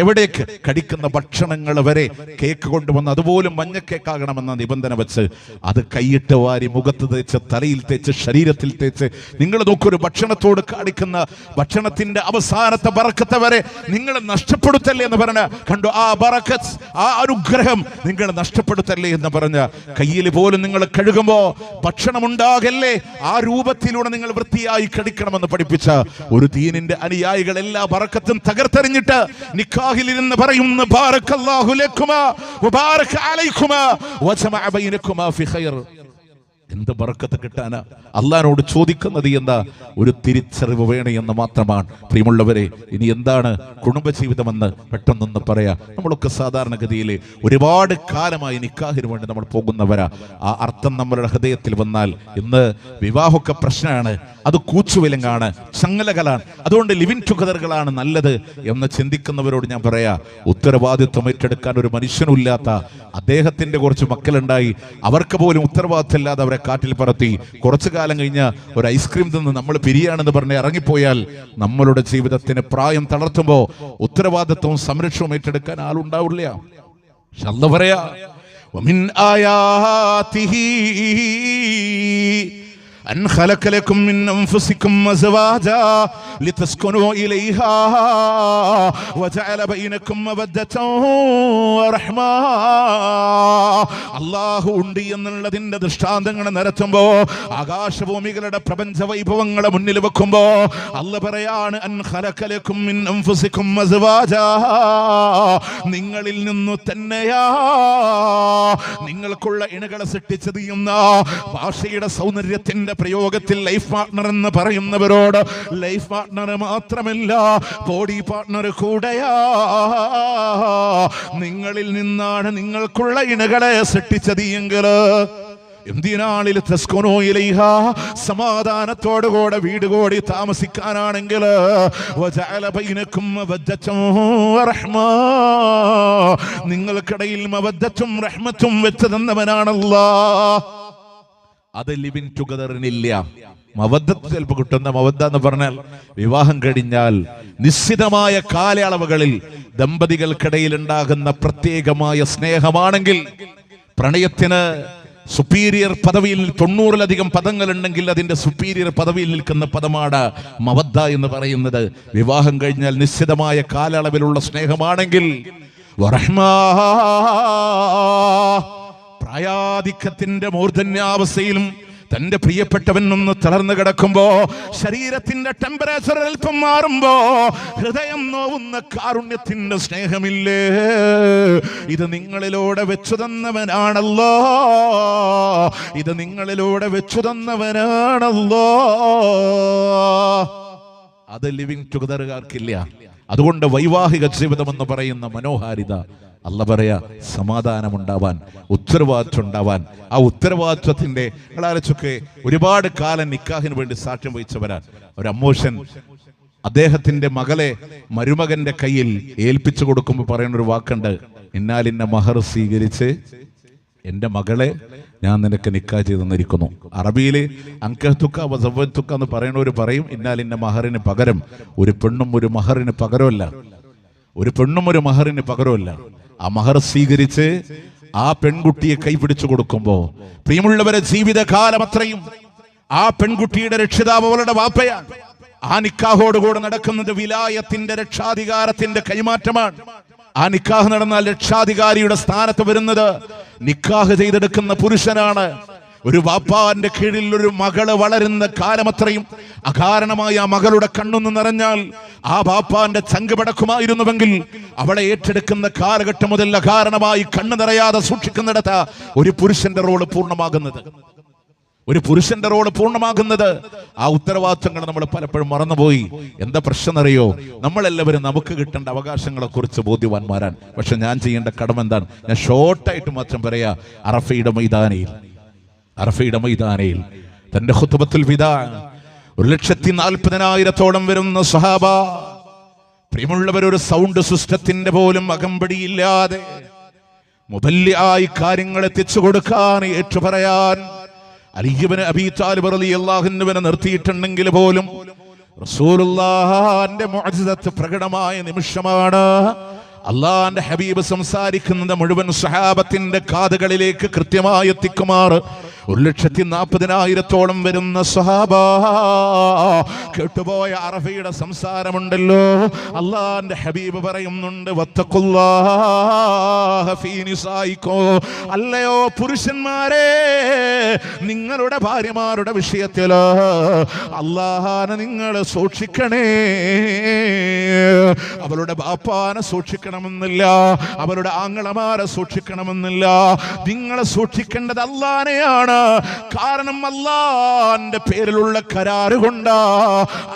എവിടേക്ക് കടിക്കുന്ന ഭക്ഷണങ്ങൾ വരെ കേക്ക് കൊണ്ടുവന്ന് അതുപോലും മഞ്ഞക്കേക്കാകണമെന്ന നിബന്ധന വെച്ച് അത് കൈയിട്ട് വാരി മുഖത്ത് തേച്ച് തലയിൽ തേച്ച് ശരീരത്തിൽ തേച്ച് നിങ്ങൾ നോക്കൊരു ഭക്ഷണത്തോട് കാണിക്കുന്ന ഭക്ഷണത്തിന്റെ അവസാനത്തെ ബറക്കത്ത് വരെ നിങ്ങൾ നഷ്ടപ്പെടുത്തല്ലേ എന്ന് പറഞ്ഞ കണ്ടു. ആ ബറക്കത്ത്, ആ അനുഗ്രഹം നിങ്ങൾ നഷ്ടപ്പെടുത്തല്ലേ എന്ന് പറഞ്ഞ കയ്യിൽ പോലും നിങ്ങൾ കഴുകുമ്പോ ഭക്ഷണം ഉണ്ടാകല്ലേ, ആ രൂപത്തിലൂടെ നിങ്ങൾ വൃത്തിയായി കടിക്കണമെന്ന് പഠിപ്പിച്ച ഒരു ദീനിന്റെ അനുയായികൾ എല്ലാ ബറക്കത്തും തകർത്തെറിഞ്ഞിട്ട് നിക്കാഹിൽ ഇരുന്ന് പറയുന്നു, ബാറക്കല്ലാഹു ലക്കുമാ വബാറക അലൈക്കുമാ വജമഅ ബൈനക്കുമാ ഫി ഖൈർ. എന്ത് ബറക്കത്ത് കിട്ടാനാ? അള്ളാഹിനോട് ചോദിക്കുന്നത് എന്താ? ഒരു തിരിച്ചറിവ് വേണേ എന്ന് മാത്രമാണ് പ്രിയമുള്ളവരെ. ഇനി എന്താണ് കുടുംബജീവിതമെന്ന് പെട്ടെന്നൊന്ന് പറയാം. നമ്മളൊക്കെ സാധാരണഗതിയിൽ ഒരുപാട് കാലമായി നിക്കാഹിന് വേണ്ടി നമ്മൾ പോകുന്നവരാ. ആ അർത്ഥം നമ്മളുടെ ഹൃദയത്തിൽ വന്നാൽ ഇന്ന് വിവാഹമൊക്കെ പ്രശ്നമാണ്, അത് കൂച്ചുവിലങ്ങാണ്, ചങ്ങലകളാണ്, അതുകൊണ്ട് ലിവിങ് ടുഗദറുകളാണ് നല്ലത് എന്ന് ചിന്തിക്കുന്നവരോട് ഞാൻ പറയാ, ഉത്തരവാദിത്വം ഏറ്റെടുക്കാൻ ഒരു മനുഷ്യനുമില്ലാത്ത അദ്ദേഹത്തിന്റെ കുറച്ച് മക്കളുണ്ടായി, അവർക്ക് പോലും ഉത്തരവാദിത്വം ഇല്ലാതെ അവരെ കാറ്റിൽ പറത്തി കുറച്ചു കാലം കഴിഞ്ഞ് ഒരു ഐസ്ക്രീം തിന്ന് നമ്മൾ പിരിയാണെന്ന് പറഞ്ഞ് ഇറങ്ങിപ്പോയാൽ നമ്മളുടെ ജീവിതത്തിന് പ്രായം തളർത്തുമ്പോൾ ഉത്തരവാദിത്വവും സംരക്ഷണവും ഏറ്റെടുക്കാൻ ആളുണ്ടാവില്ല. അല്ലാഹു പറയാ, വമിൻ ആയാതിഹി أن خلق لكم من أنفسكم أزواجا لتسكنوا إليها وجعل بينكم مودة ورحمة. അള്ളാഹു ഉണ്ട് എന്നുള്ളതിന്റെ ദൃഷ്ടാന്തങ്ങൾ നിരത്തുമ്പോ, ആകാശഭൂമികളുടെ പ്രപഞ്ച വൈഭവങ്ങളെ മുന്നിൽ വെക്കുമ്പോ അല്ലാഹു പറയാണ്, അൻ ഖലഖ ലക്കും മിൻ അൻഫുസികും അസ്വാജാ, നിങ്ങളിൽ നിന്നു തന്നെയാ നിങ്ങൾക്കുള്ള ഇണകളെ സൃഷ്ടിച്ചത് എന്ന ഭാഷയുടെ സൗന്ദര്യത്തിന്റെ പ്രയോഗത്തിൽ ലൈഫ് പാർട്ട്ണർ എന്ന് പറയുന്നവരോട് ലൈഫ് പാർട്ട്ണർ മാത്രമല്ല ബോഡി പാർട്ട്ണർ കൂടെയാ. നിങ്ങളിൽ നിന്നാണ് നിങ്ങൾക്കുള്ള ഇണകളെ സൃഷ്ടിച്ചത് എങ്കിൽ എന്തിനാളിൽ തസ്കുനൂ ഇലൈഹ, സമാധാനത്തോടുകൂടെ വീട് കൂടി താമസിക്കാനാണെങ്കിൽ വജഅല ബൈനകും മവദ്ദത്തും വറഹ്മ, നിങ്ങൾക്കിടയിൽ മവദ്ദത്തും റഹ്മത്തും വെച്ച് തന്നവനാണ് അല്ലാഹ്. അത് ലിവിങ് ടുഗദറിനില്ല. മവദ്ദത്ത് ചിലപ്പോൾ കിട്ടുന്ന മവദ്ദ എന്ന് പറഞ്ഞാൽ വിവാഹം കഴിഞ്ഞാൽ നിശ്ചിതമായ കാലയളവുകളിൽ ദമ്പതികൾക്കിടയിൽ ഉണ്ടാകുന്ന പ്രത്യേകമായ സ്നേഹമാണെങ്കിൽ, പ്രണയത്തിന് സുപ്പീരിയർ പദവിയിൽ 90-ലധികം പദങ്ങൾ ഉണ്ടെങ്കിൽ അതിന്റെ സുപ്പീരിയർ പദവിയിൽ നിൽക്കുന്ന പദമാണ് മവദ്ദ എന്ന് പറയുന്നത്. വിവാഹം കഴിഞ്ഞാൽ നിശ്ചിതമായ കാലയളവിലുള്ള സ്നേഹമാണെങ്കിൽ, പ്രായാധിക്യത്തിന്റെ മൂർധന്യാവസ്ഥയിലും തന്റെ പ്രിയപ്പെട്ടവൻ ഒന്ന് തളർന്നു കിടക്കുമ്പോ, ശരീരത്തിന്റെ ടെമ്പറേച്ചർ അല്പം മാറുമ്പോ ഹൃദയം നോവുന്ന കാരുണ്യത്തിന്റെ സ്നേഹമില്ലേ, ഇത് നിങ്ങളിലൂടെ വെച്ചു തന്നവനാണല്ലോ, ഇത് നിങ്ങളിലൂടെ വെച്ചു തന്നവനാണല്ലോ. അത് ലിവിങ് ടുഗദറുകാർക്കില്ല. അതുകൊണ്ട് വൈവാഹിക ജീവിതം എന്ന് പറയുന്ന മനോഹാരിത, അല്ല പറയാ, സമാധാനമുണ്ടാവാൻ, ഉത്തരവാദിത്വം ഉണ്ടാവാൻ. ആ ഉത്തരവാദിത്വത്തിന്റെ ആലോചിച്ചൊക്കെ ഒരുപാട് കാലം നിക്കാഹിന് വേണ്ടി സാക്ഷ്യം വഹിച്ചവരാൻ ഒരു അമ്മോഷൻ അദ്ദേഹത്തിന്റെ മകളെ മരുമകന്റെ കയ്യിൽ ഏൽപ്പിച്ചു കൊടുക്കുമ്പോൾ പറയുന്ന ഒരു വാക്കുണ്ട്, ഇന്നാലിന്ന മഹർ സ്വീകരിച്ച് എന്റെ മകളെ ഞാൻ നിനക്ക് നിക്കാഹ് ചെയ്ത് തന്നിരിക്കുന്നു. അറബിയില് അങ്കഹ്തുക്ക വസവ്വതുക്ക എന്ന് പറയുന്നവർ പറയും, ഇന്നാലിന്ന മഹറിന് പകരം. ഒരു പെണ്ണും ഒരു മഹറിന് പകരമല്ല, ഒരു പെണ്ണും ഒരു മഹറിന് പകരമല്ല. ആ മഹർ സ്വീകരിച്ച് ആ പെൺകുട്ടിയെ കൈപിടിച്ചു കൊടുക്കുമ്പോ, പ്രിയമുള്ളവരെ, ജീവിതകാലം അത്രയും ആ പെൺകുട്ടിയുടെ രക്ഷിതാവ് അവളുടെ വാപ്പയാണ്. ആ നിക്കാഹോടുകൂടെ നടക്കുന്നത് വിലായത്തിന്റെ രക്ഷാധികാരത്തിന്റെ കൈമാറ്റമാണ്. ആ നിക്കാഹ് നടന്നാൽ രക്ഷാധികാരിയുടെ സ്ഥാനത്ത് വരുന്നത് നിക്കാഹ് ചെയ്തെടുക്കുന്ന പുരുഷനാണ്. ഒരു വാപ്പാന്റെ കീഴിൽ ഒരു മകള് വളരുന്ന കാലമത്രയും അകാരണമായി ആ മകളുടെ കണ്ണൊന്ന് നിറഞ്ഞാൽ ആ വാപ്പാന്റെ ചങ്ക് പടക്കുമായിരുന്നുവെങ്കിൽ, അവളെ ഏറ്റെടുക്കുന്ന കാലഘട്ടം മുതൽ അകാരണമായി കണ്ണു നിറയാതെ സൂക്ഷിക്കുന്നിടത്ത് ഒരു പുരുഷന്റെ റോള് പൂർണ്ണമാകുന്നത്. ആ ഉത്തരവാദിത്തങ്ങൾ നമ്മൾ പലപ്പോഴും മറന്നുപോയി. എന്താ പ്രശ്നം അറിയോ? നമ്മളെല്ലാവരും നമുക്ക് കിട്ടേണ്ട അവകാശങ്ങളെ കുറിച്ച് ബോധ്യവാന്മാരാൻ. പക്ഷെ ഞാൻ ചെയ്യേണ്ട കടമ എന്താണ്? ഞാൻ ഷോർട്ടായിട്ട് മാത്രം പറയാ. അറഫയുടെ മൈതാനയിൽ തന്റെ ഖുതുബത്തുൽ വിദാ 140,000-ഓളം വരുന്ന സ്വഹാബ, പ്രിയമുള്ളവർ, ഒരു സൗണ്ട് സിസ്റ്റത്തിന്റെ പോലും അകമ്പടിയില്ലാതെ മുബല്ലിയായി കാര്യങ്ങൾ എത്തിച്ചു കൊടുക്കാൻ, ഏറ്റുപറയാൻ അലി ഇബ്നു അബീ താലിബ് റളിയല്ലാഹു അൻഹുവിനെ നിർത്തിയിട്ടുണ്ടെങ്കിൽ പോലും റസൂലുള്ളാഹിന്റെ മുഅ്ജിസത്ത് പ്രകടമായ നിമിഷമാണ്. അള്ളാന്റെ ഹബീബ് സംസാരിക്കുന്നത് മുഴുവൻ സ്വഹാബത്തിന്റെ കാതുകളിലേക്ക് കൃത്യമായി എത്തിക്കുമാർ 140,000-ഓളം വരുന്ന സ്വഹാബ കേട്ടുപോയ അറഫയുടെ സംസാരമുണ്ടല്ലോ. അള്ളാന്റെ ഹബീബ് പറയുന്നുണ്ട്, വത്തഖുല്ലാഹ ഫീ നിസായിക്കും, അല്ലയോ പുരുഷന്മാരെ, നിങ്ങളുടെ ഭാര്യമാരുടെ വിഷയത്തിൽ അള്ളാഹാനെ നിങ്ങൾ സൂക്ഷിക്കണേ. അവളുടെ ബാപ്പാനെ സൂക്ഷിക്കണമെന്നില്ല, അവളുടെ ആങ്ങളമാരെ സൂക്ഷിക്കണമെന്നില്ല. നിങ്ങളെ സൂക്ഷിക്കേണ്ടത് അള്ളാനെയാണ്. കാരണം അള്ളാന്റെ പേരിലുള്ള കരാറ് കൊണ്ട്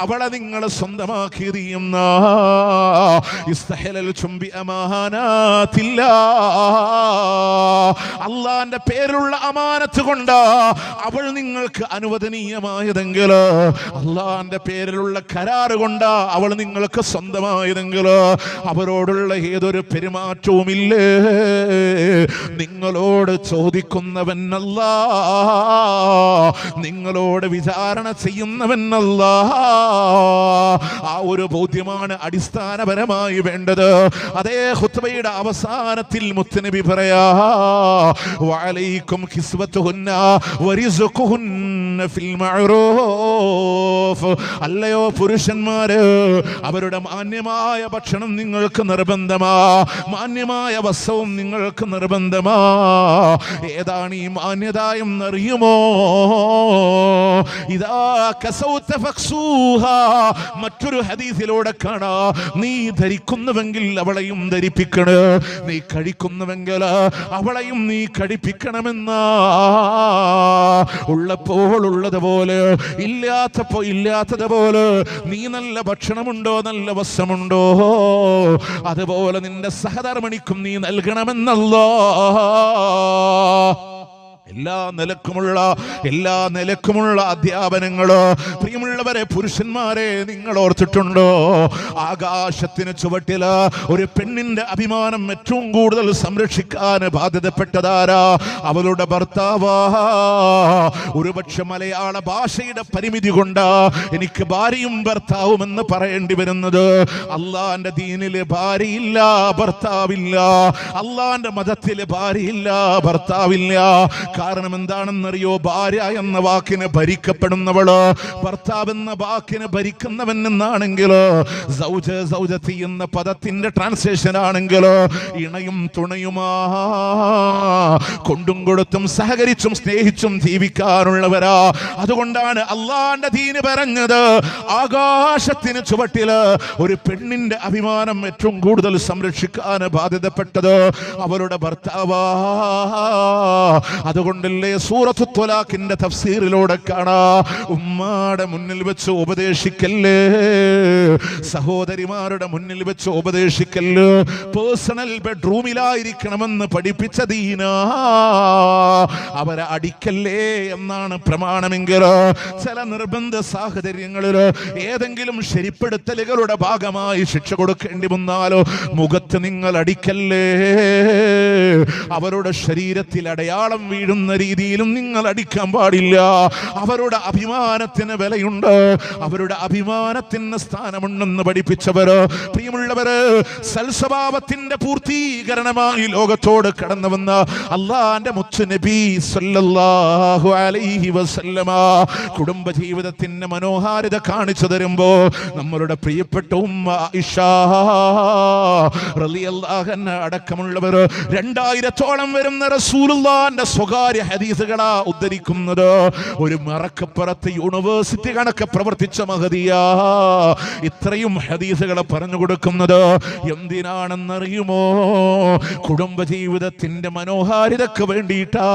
അവളെ നിങ്ങൾ സ്വന്തമാക്കി എറിയുന്ന അള്ളാന്റെ പേരിലുള്ള അമാനത്ത് കൊണ്ട് അവൾ നിങ്ങൾക്ക് അനുവദനീയമായതെങ്കിൽ, അള്ളാന്റെ പേരിലുള്ള കരാറ് കൊണ്ട് അവൾ നിങ്ങൾക്ക് സ്വന്തമായതെങ്കിൽ, അവരോടുള്ള ഏതൊരു പെരുമാറ്റവുമില്ലേ, നിങ്ങളോട് ചോദിക്കുന്നവൻ അല്ലാ, നിങ്ങളോട് വിചാരണ ചെയ്യുന്നവനല്ല. ആ ഒരു ബോധ്യമാണ് അടിസ്ഥാനപരമായി വേണ്ടത്. അതേ ഖുത്ബയുടെ അവസാനത്തിൽ മുത്തുനബി പറയാ, വഅലൈക്കും കിസ്വതുഹുന്ന വറിസ്ഖുഹുന്ന ഫിൽ മഅറൂഫ്, അല്ലയോ പുരുഷന്മാര്, അവരുടെ മാന്യമായ ഭക്ഷണം നിങ്ങൾക്ക് നിർബന്ധമാ, മാന്യമായ വസ്ത്രവും നിങ്ങൾക്ക് നിർബന്ധമാ. ഏതാണ് ഈ മാന്യത എന്നറിയുമോ? ഇദാ കസൗത ഫക്സൂഹാ, മറ്റൊരു ഹദീസിലൂടെ കാണാ, നീ ധരിക്കുന്നുവെങ്കിൽ അവളെയും ധരിപ്പിക്കണം, നീ കഴിക്കുന്നുവെങ്കിൽ അവളെയും നീ കഴിപ്പിക്കണമെന്നാ. ഉള്ളപ്പോൾ ഉള്ളതുപോലെ, ഇല്ലാത്തപ്പോ ഇല്ലാത്തതുപോലെ, നീ നല്ല ഭക്ഷണമുണ്ടോ, നല്ല വസ്ത്രമുണ്ടോ, അതുപോലെ നിന്റെ സഹധർമ്മിണിക്കും നീ നൽകണമെന്നല്ലോ. എല്ലാ നിലക്കുമുള്ള അധ്യാപനങ്ങള് പ്രിയമുള്ളവരെ, പുരുഷന്മാരെ, നിങ്ങൾ ഓർത്തിട്ടുണ്ടോ? ആകാശത്തിന് ചുവട്ടില് ഒരു പെണ്ണിന്റെ അഭിമാനം ഏറ്റവും കൂടുതൽ സംരക്ഷിക്കാൻ ബാധ്യതപ്പെട്ടതാരാ? അവളുടെ ഭർത്താവാ. ഒരുപക്ഷെ മലയാള ഭാഷയുടെ പരിമിതി കൊണ്ട് എനിക്ക് ഭാര്യയും ഭർത്താവും എന്ന് പറയേണ്ടി വരുന്നത്. അള്ളാന്റെ ദീനില് ഭാര്യയില്ല, ഭർത്താവില്ല. അള്ളാന്റെ മതത്തില് ഭാര്യയില്ല, ഭർത്താവില്ല. കാരണം എന്താണെന്നറിയോ? ഭാര്യ എന്ന വാക്കിന് ഭരിക്കപ്പെടുന്നവള്, ഭർത്താവ് എന്ന വാക്കിന് ഭരിക്കുന്നവൻ എന്നാണെങ്കിലോ, സൗജത്തി എന്ന പദത്തിന്റെ ട്രാൻസ്ലേഷൻ ആണെങ്കിലോ ഇണയും തുണയുമാ, കൊണ്ടും കൊടുത്തും സഹകരിച്ചും സ്നേഹിച്ചും ജീവിക്കാനുള്ളവരാ. അതുകൊണ്ടാണ് അള്ളാന്റെ ദീന് പറഞ്ഞത്, ആകാശത്തിന് ചുവട്ടില് ഒരു പെണ്ണിന്റെ അഭിമാനം ഏറ്റവും കൂടുതൽ സംരക്ഷിക്കാൻ ബാധ്യതപ്പെട്ടത് അവളുടെ ഭർത്താവാ. അതുകൊണ്ടല്ലേ സൂറത്തു ത്വലാഖിന്റെ തഫ്സീറിലൂടെ കാണാ, ഉമ്മാടെ മുന്നിൽ വെച്ച് ഉപദേശിക്കല്ലേ, സഹോദരിമാരുടെ മുന്നിൽ വെച്ച് ഉപദേശിക്കല്ലേ, പേഴ്സണൽ ബെഡ്റൂമിലായിരിക്കണമെന്ന് പഠിപ്പിച്ച ദീനാ. അവരെ അടിക്കല്ലേ എന്നാണ് പ്രമാണമെങ്കിൽ ചില നിർബന്ധ സാഹചര്യങ്ങളിൽ ഏതെങ്കിലും ശരിപ്പെടുത്തലുകളുടെ ഭാഗമായി ശിക്ഷ കൊടുക്കേണ്ടി വന്നാലോ മുഖത്ത് നിങ്ങൾ അടിക്കല്ലേ. അവരുടെ ശരീരത്തിൽ അടയാളം വീഴുന്ന രീതിയിലും നിങ്ങൾ അടിക്കാൻ പാടില്ല. അവരുടെ അഭിമാനത്തിന് വിലയുണ്ട്, അവരുടെ അഭിമാനത്തിന് സ്ഥാനമുണ്ടെന്ന് പഠിപ്പിച്ചവര്. പ്രിയമുള്ളവര്, സൽസ്വഭാവത്തിന്റെ പൂർത്തീകരണമായി ലോകത്തോട് കടന്നു വന്ന അള്ളാന്റെ മുത്ത് നബി സല്ലല്ലാഹു അലൈഹി വസല്ലമ കുടുംബജീവിതത്തിന്റെ മനോഹാരിത കാണിച്ചു തരുമ്പോ നമ്മളുടെ പ്രിയപ്പെട്ട ഉമ്മ ആയിഷ റളിയല്ലാഹു അൻഹ അടക്കമുള്ളവർ 2000-ഓളം വരുന്ന റസൂലുള്ളാഹിന്റെ സ്വകാര്യ ഹദീസുകളാ ഉദ്ധരിക്കുന്നത്. ഒരു മറക്കപ്പുറത്ത് യൂണിവേഴ്സിറ്റി കണക്ക് പ്രവർത്തിച്ച മഹദിയാ ഇത്രയും ഹദീസുകളെ പറഞ്ഞു കൊടുക്കുന്നത് എന്തിനാണെന്നറിയുമോ? കുടുംബജീവിതത്തിന്റെ മനോഹാരിതക്ക് വേണ്ടിയിട്ടാ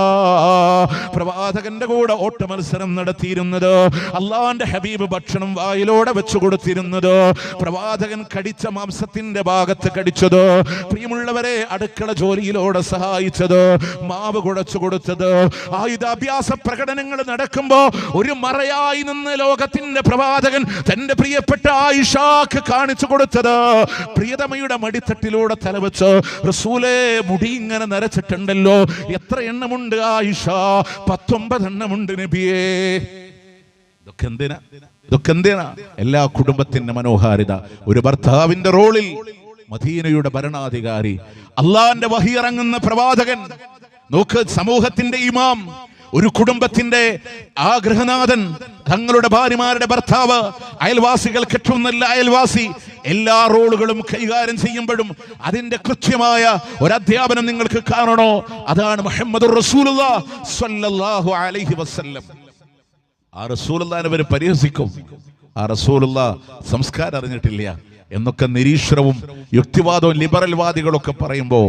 പ്രവാചകന്റെ കൂടെ ഓട്ട മത്സരം നടത്തിയിരുന്നത്. അള്ളാന്റെ ഹബീബ് ഭക്ഷണം വായിലോടെ വെച്ചു കൊടുത്തിരുന്നത്, പ്രവാചകൻ കടിച്ച മാംസത്തിന്റെ ഭാഗത്ത് കടിച്ചത്, പ്രിയമുള്ളവരെ അടുക്കള ജോലിയിലൂടെ സഹായിച്ചത്, മാവ് കുഴച്ചു കൊടുത്തത്, ആയുധാഭ്യാസ പ്രകടനങ്ങൾ നടക്കുമ്പോ ഒരു മറയായി നിന്ന് ലോകത്തിന്റെ പ്രവാചകൻ തന്റെ പ്രിയപ്പെട്ട ആയിഷാക്ക് കാണിച്ചു കൊടുത്തത്, പ്രിയതമയുടെ മടിത്തട്ടിലൂടെ തലവെച്ച് റസൂലേ മുടി ഇങ്ങനെ നരച്ചിട്ടുണ്ടല്ലോ, എത്ര എണ്ണമുണ്ട് ആയിഷ? 19 എണ്ണമുണ്ട് നബിയേ. ഇതൊക്കെ എന്തിനാ? എല്ലാ കുടുംബത്തിന്റെ മനോഹാരിത. ഒരു ഭർത്താവിന്റെ റോളിൽ മദീനയുടെ ഭരണാധികാരി, അള്ളാന്റെ വഹി ഇറങ്ങുന്ന പ്രവാചകൻ, നോക്ക്, സമൂഹത്തിന്റെ ഇമാം, ഒരു കുടുംബത്തിന്റെ ആ ഗൃഹനാഥൻ, തങ്ങളുടെ ഭാര്യമാരുടെ ഭർത്താവ്, അയൽവാസികൾക്ക് ഏറ്റവും നല്ല അയൽവാസി, എല്ലാ റോളുകളും കൈകാര്യം ചെയ്യുമ്പോഴും അതിന്റെ കൃത്യമായ ഒരു അധ്യാപനം നിങ്ങൾക്ക് കാണണോ? അതാണ് മുഹമ്മദുർ റസൂലുള്ളാഹി സ്വല്ലല്ലാഹു അലൈഹി വസല്ലം. ആ റസൂലുള്ളാഹിനെ അവർ പരിഹസിക്കും, ആ റസൂലുള്ളാഹി സംസ്കാരം അറിഞ്ഞിട്ടില്ല എന്നൊക്കെ നിരീശ്വരവും യുക്തിവാദവും ലിബറൽ വാദികളൊക്കെ പറയുമ്പോൾ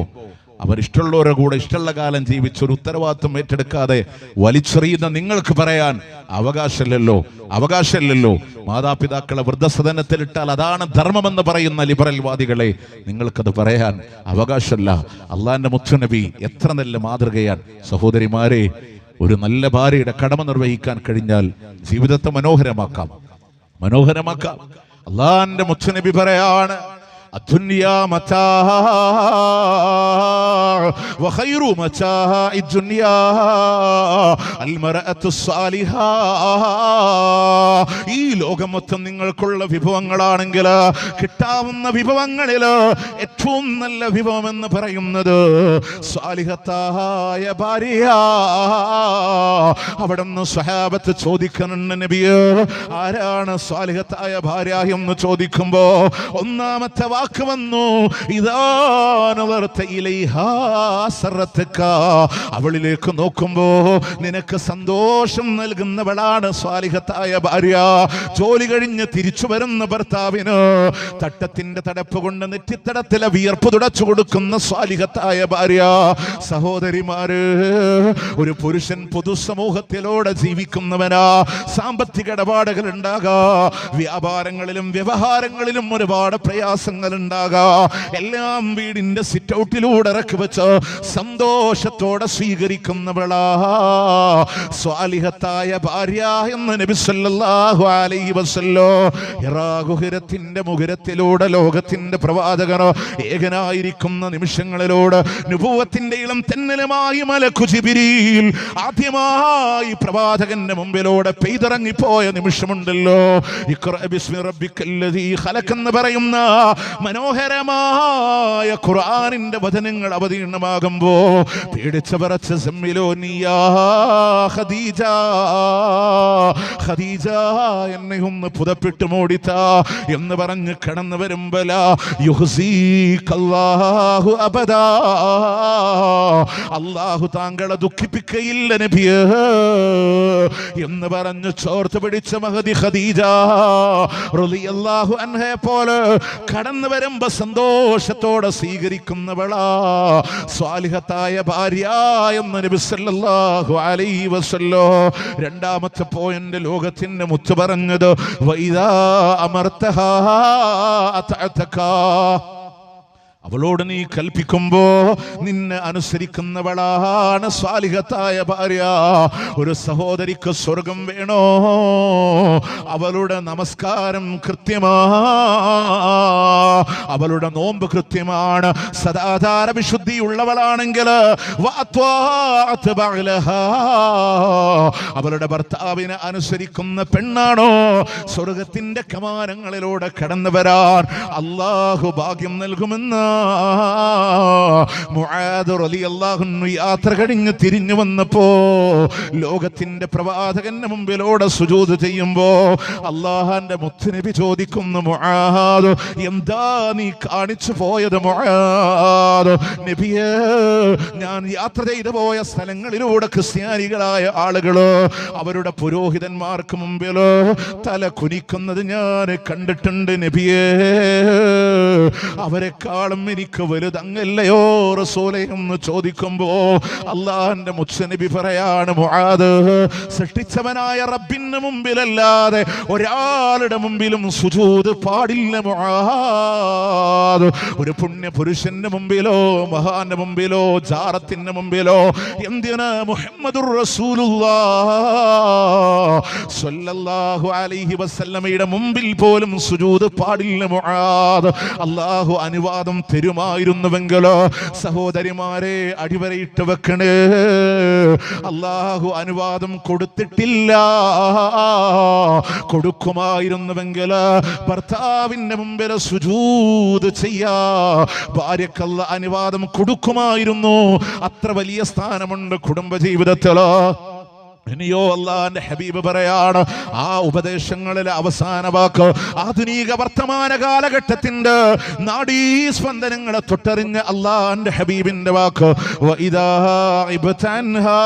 അവരിഷ്ടമുള്ളവരുടെ കൂടെ ഇഷ്ടമുള്ള കാലം ജീവിച്ചൊരു ഉത്തരവാദിത്വം ഏറ്റെടുക്കാതെ വലിച്ചെറിയുന്ന നിങ്ങൾക്ക് പറയാൻ അവകാശമില്ലല്ലോ. മാതാപിതാക്കളെ വൃദ്ധസദനത്തിലിട്ടാൽ അതാണ് ധർമ്മമെന്ന് പറയുന്ന ലിബറൽ വാദികളെ നിങ്ങൾക്കത് പറയാൻ അവകാശമില്ല. അള്ളാന്റെ മുത്തുനബി എത്ര നല്ല മാതൃകയാണ്. സഹോദരിമാരെ, ഒരു നല്ല ഭാര്യയുടെ കടമ നിർവഹിക്കാൻ കഴിഞ്ഞാൽ ജീവിതത്തെ മനോഹരമാക്കാം. അള്ളാന്റെ മുത്തുനബി പറയാണ്, الدنيا متاع وخير متاع الدنيا المرأة الصالحة. ഈ ലോകം മൊത്തം നിങ്ങൾക്കുള്ള വിഭവങ്ങളാണെങ്കിൽ കിട്ടാവുന്ന വിഭവങ്ങളിൽ ഏറ്റവും നല്ല വിഭവം എന്ന് പറയുന്നത് സ്വാലിഹത്തായ ഭാര്യ. അവിടുന്ന് സ്വഹാബത്ത് ചോദിക്കുന്നുണ്ട്, നബിയേ, ആരാണ് സ്വാലിഹത്തായ ഭാര്യ എന്ന് ചോദിക്കുമ്പോ ഒന്നാമത്തെ വാക്ക് വന്നു, അവളിലേക്ക് നോക്കുമ്പോ നിനക്ക് സന്തോഷം നൽകുന്നവളാണ് സ്വാലിഹത്തായ ഭാര്യ. ജോലി കഴിഞ്ഞ് തിരിച്ചു വരുന്ന ഭർത്താവിന് തട്ടത്തിന്റെ തടപ്പ് കൊണ്ട് നെറ്റിത്തടത്തിലെ വിയർപ്പ് തുടച്ചു കൊടുക്കുന്ന സ്വാലിഹത്തായ ഭാര്യ. സഹോദരിമാര്, ഒരു പുരുഷൻ പൊതുസമൂഹത്തിലൂടെ ജീവിക്കുന്നവനാ. സാമ്പത്തിക ഇടപാടുകൾ ഉണ്ടാകാം, വ്യാപാരങ്ങളിലും വ്യവഹാരങ്ങളിലും ഒരുപാട് പ്രയാസങ്ങൾ ഉണ്ടാകാം, എല്ലാം വീടിന്റെ സിറ്റ് ഔട്ടിലൂടെ ഇറക്കി വെച്ച് സന്തോഷത്തോടെ സ്വീകരിക്കുന്നവളാ സ്വാലിഹത്തായ ഭാര്യ എന്ന് നബി സല്ലല്ലാഹു അലൈഹി വസല്ലം. ഹിറാ ഗുഹരത്തിന്റെ മുഖരത്തിലൂടെ ലോകത്തിന്റെ പ്രവാചകനോ ഏകനായിരിക്കുന്ന നിമിഷങ്ങളിലൂടെ നുബുവത്തിന്റെ ഇളം തെന്നലുമായി മലക്കു ജിബ്രീൽ ആദ്യമായി പ്രവാചകന്റെ മുമ്പിലൂടെ പെയ്തിറങ്ങിപ്പോയ നിമിഷമുണ്ടല്ലോ. ഇഖ്റ ബിസ്മി റബ്ബിക്കല്ലദീ ഖലഖ് എന്ന് പറയുന്ന മനോഹരമായ ഖുർആനിന്റെ വചനങ്ങൾ അവതീർണമാകുമ്പോ പേടിച്ച പറച്ച സമ്മിലോനിയാ ഖദീജ, ഖദീജ എന്നെ ഒന്ന് പുതപ്പിട്ട് മൂടിത്താ എന്ന് പറഞ്ഞ് കടന്നു വരുമ്പല യുഹ്സീകല്ലാഹു അബദാ, അല്ലാഹു താങ്കളെ ദുഃഖിപ്പിക്കയില്ല നബിയേ എന്ന് പറഞ്ഞ് ചോർത്ത് പിടിച്ച മഹദി ഖദീജ റളിയല്ലാഹു അൻഹയെ പോലെ കടന്നു വരുമ്പോ സന്തോഷത്തോടെ സ്വീകരിക്കുന്നവളാ സ്വാലിഹത്തായ ഭാര്യ എന്ന് നബി സല്ലല്ലാഹു അലൈഹി വസല്ലം. രണ്ടാമത്തെ പോയിന്റ് ലോകത്തിന്റെ മുത്ത് പറഞ്ഞത് വൈദാ അമർതഹാ അതഅതക, അവളോട് നീ കൽപ്പിക്കുമ്പോ നിന്നെ അനുസരിക്കുന്നവളാണ് സ്വാലിഹത്തായ ഭാര്യ. ഒരു സഹോദരിക്ക് സ്വർഗം വേണോ? അവളുടെ നമസ്കാരം കൃത്യമാ, അവളുടെ നോമ്പ് കൃത്യമാണ്, സദാചാര വിശുദ്ധിയുള്ളവളാണെങ്കിൽ അവളുടെ ഭർത്താവിനെ അനുസരിക്കുന്ന പെണ്ണാണോ സ്വർഗത്തിന്റെ കമാനങ്ങളിലൂടെ കടന്നു വരാൻ അല്ലാഹു ഭാഗ്യം നൽകുമെന്ന് മുആദ് റളിയല്ലാഹു അൻഹു യാത്ര കഴിഞ്ഞ് തിരിഞ്ഞു വന്നപ്പോ ലോകത്തിന്റെ പ്രവാചകന്റെ മുമ്പിലൂടെ സുജൂദ് ചെയ്യുമ്പോ അല്ലാഹുവിന്റെ മുത്തുനബി ചോദിക്കുന്നു, മുആദ് എന്താ നീ കാണിച്ചു പോയത് മുആദ്? നബിയേ, ഞാൻ യാത്ര ചെയ്തു പോയ സ്ഥലങ്ങളിലൂടെ ക്രിസ്ത്യാനികളായ ആളുകള് അവരുടെ പുരോഹിതന്മാർക്ക് മുമ്പില് തല കുനിക്കുന്നത് ഞാൻ കണ്ടിട്ടുണ്ട് നബിയേ. അവരെക്കാളും എനിക്ക് വലുതങ്ങല്ലയോ റസൂലേ എന്ന് ചോദിക്കുമ്പോ അള്ളാഹുവിന്റെ മുത്തുനബി പറയാണ്, മുആദ്, സൃഷ്ടിച്ചവനായ റബ്ബിന്റെ മുമ്പിലല്ലാതെ ഒരാളുടെ മുമ്പിലും സുജൂദ് പാടില്ല മുആദ്. ഒരു പുണ്യ പുരുഷന്റെ മുമ്പിലോ മഹാന്റെ മുമ്പിലോ ജാറത്തിന്റെ മുമ്പിലോ എന്തിനാ മുഹമ്മദുർ റസൂലുള്ളാഹ് സ്വല്ലല്ലാഹു അലൈഹി വസല്ലമയുടെ മുമ്പിൽ പോലും സുജൂദ് പാടില്ല മുആദ്. അല്ലാഹു അനുവാദം തരുമായിരുന്നുവെങ്കിലോ സഹോദരിമാരെ അടിവരയിട്ട് വെക്കണേ, അല്ലാഹു അനുവാദം കൊടുത്തിട്ടില്ല. കൊടുക്കുമായിരുന്നുവെങ്കിൽ ഭർത്താവിന്റെ മുമ്പിൽ സുജൂദ് ചെയ്യാ ഭാര്യക്കല്ല അനുവാദം കൊടുക്കുമായിരുന്നു. അത്ര വലിയ സ്ഥാനമുണ്ട് കുടുംബജീവിതത്തിലോ. ഇനിയോ അല്ലാഹുവിന്റെ ഹബീബ് പറയാണ്, ആ ഉപദേശങ്ങളിലെ അവസാന വാക്ക് ആധുനിക വർത്തമാന കാലഘട്ടത്തിന്റെ നാഡീസ്പന്ദനങ്ങളെ തൊട്ടറിഞ്ഞ അല്ലാഹുവിന്റെ ഹബീബിന്റെ വാക്ക്, വഇദാ ഇബ്തൻഹാ,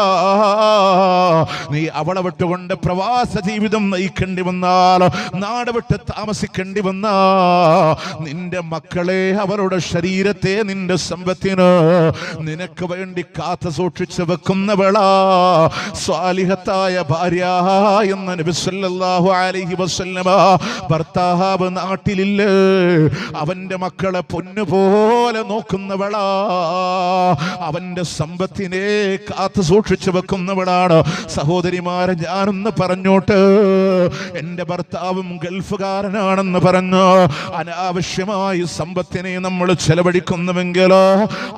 നീ അവളെ വിട്ടുകൊണ്ട് പ്രവാസ ജീവിതം നയിക്കേണ്ടി വന്നാൽ, നാട് വിട്ട് താമസിക്കേണ്ടി വന്നാൽ, നിന്റെ മക്കളെ, അവരുടെ ശരീരത്തെ, നിന്റെ സമ്പത്തിന് നിനക്ക് വേണ്ടി കാത്തു സൂക്ഷിച്ചു വെക്കുന്നവളാ സ്വാലിഹത്തായ ഭാര്യ എന്ന് നബി സല്ലല്ലാഹു അലൈഹി വസല്ലമ. ഭർത്താവ് നാട്ടിലില്ലേ, അവന്റെ മക്കളെ പൊന്നുപോലെ നോക്കുന്നവളാ, അവന്റെ സമ്പത്തിനെ കാത്തു സൂക്ഷിച്ചു വെക്കുന്നവളാണ്. സഹോദരിമാരെ, ഞാനൊന്ന് പറഞ്ഞോട്ട്, എന്റെ ഭർത്താവും ഗൾഫുകാരനാണെന്ന് പറഞ്ഞു അനാവശ്യമായി സമ്പത്തിനെ നമ്മൾ ചെലവഴിക്കുന്നുവെങ്കിലോ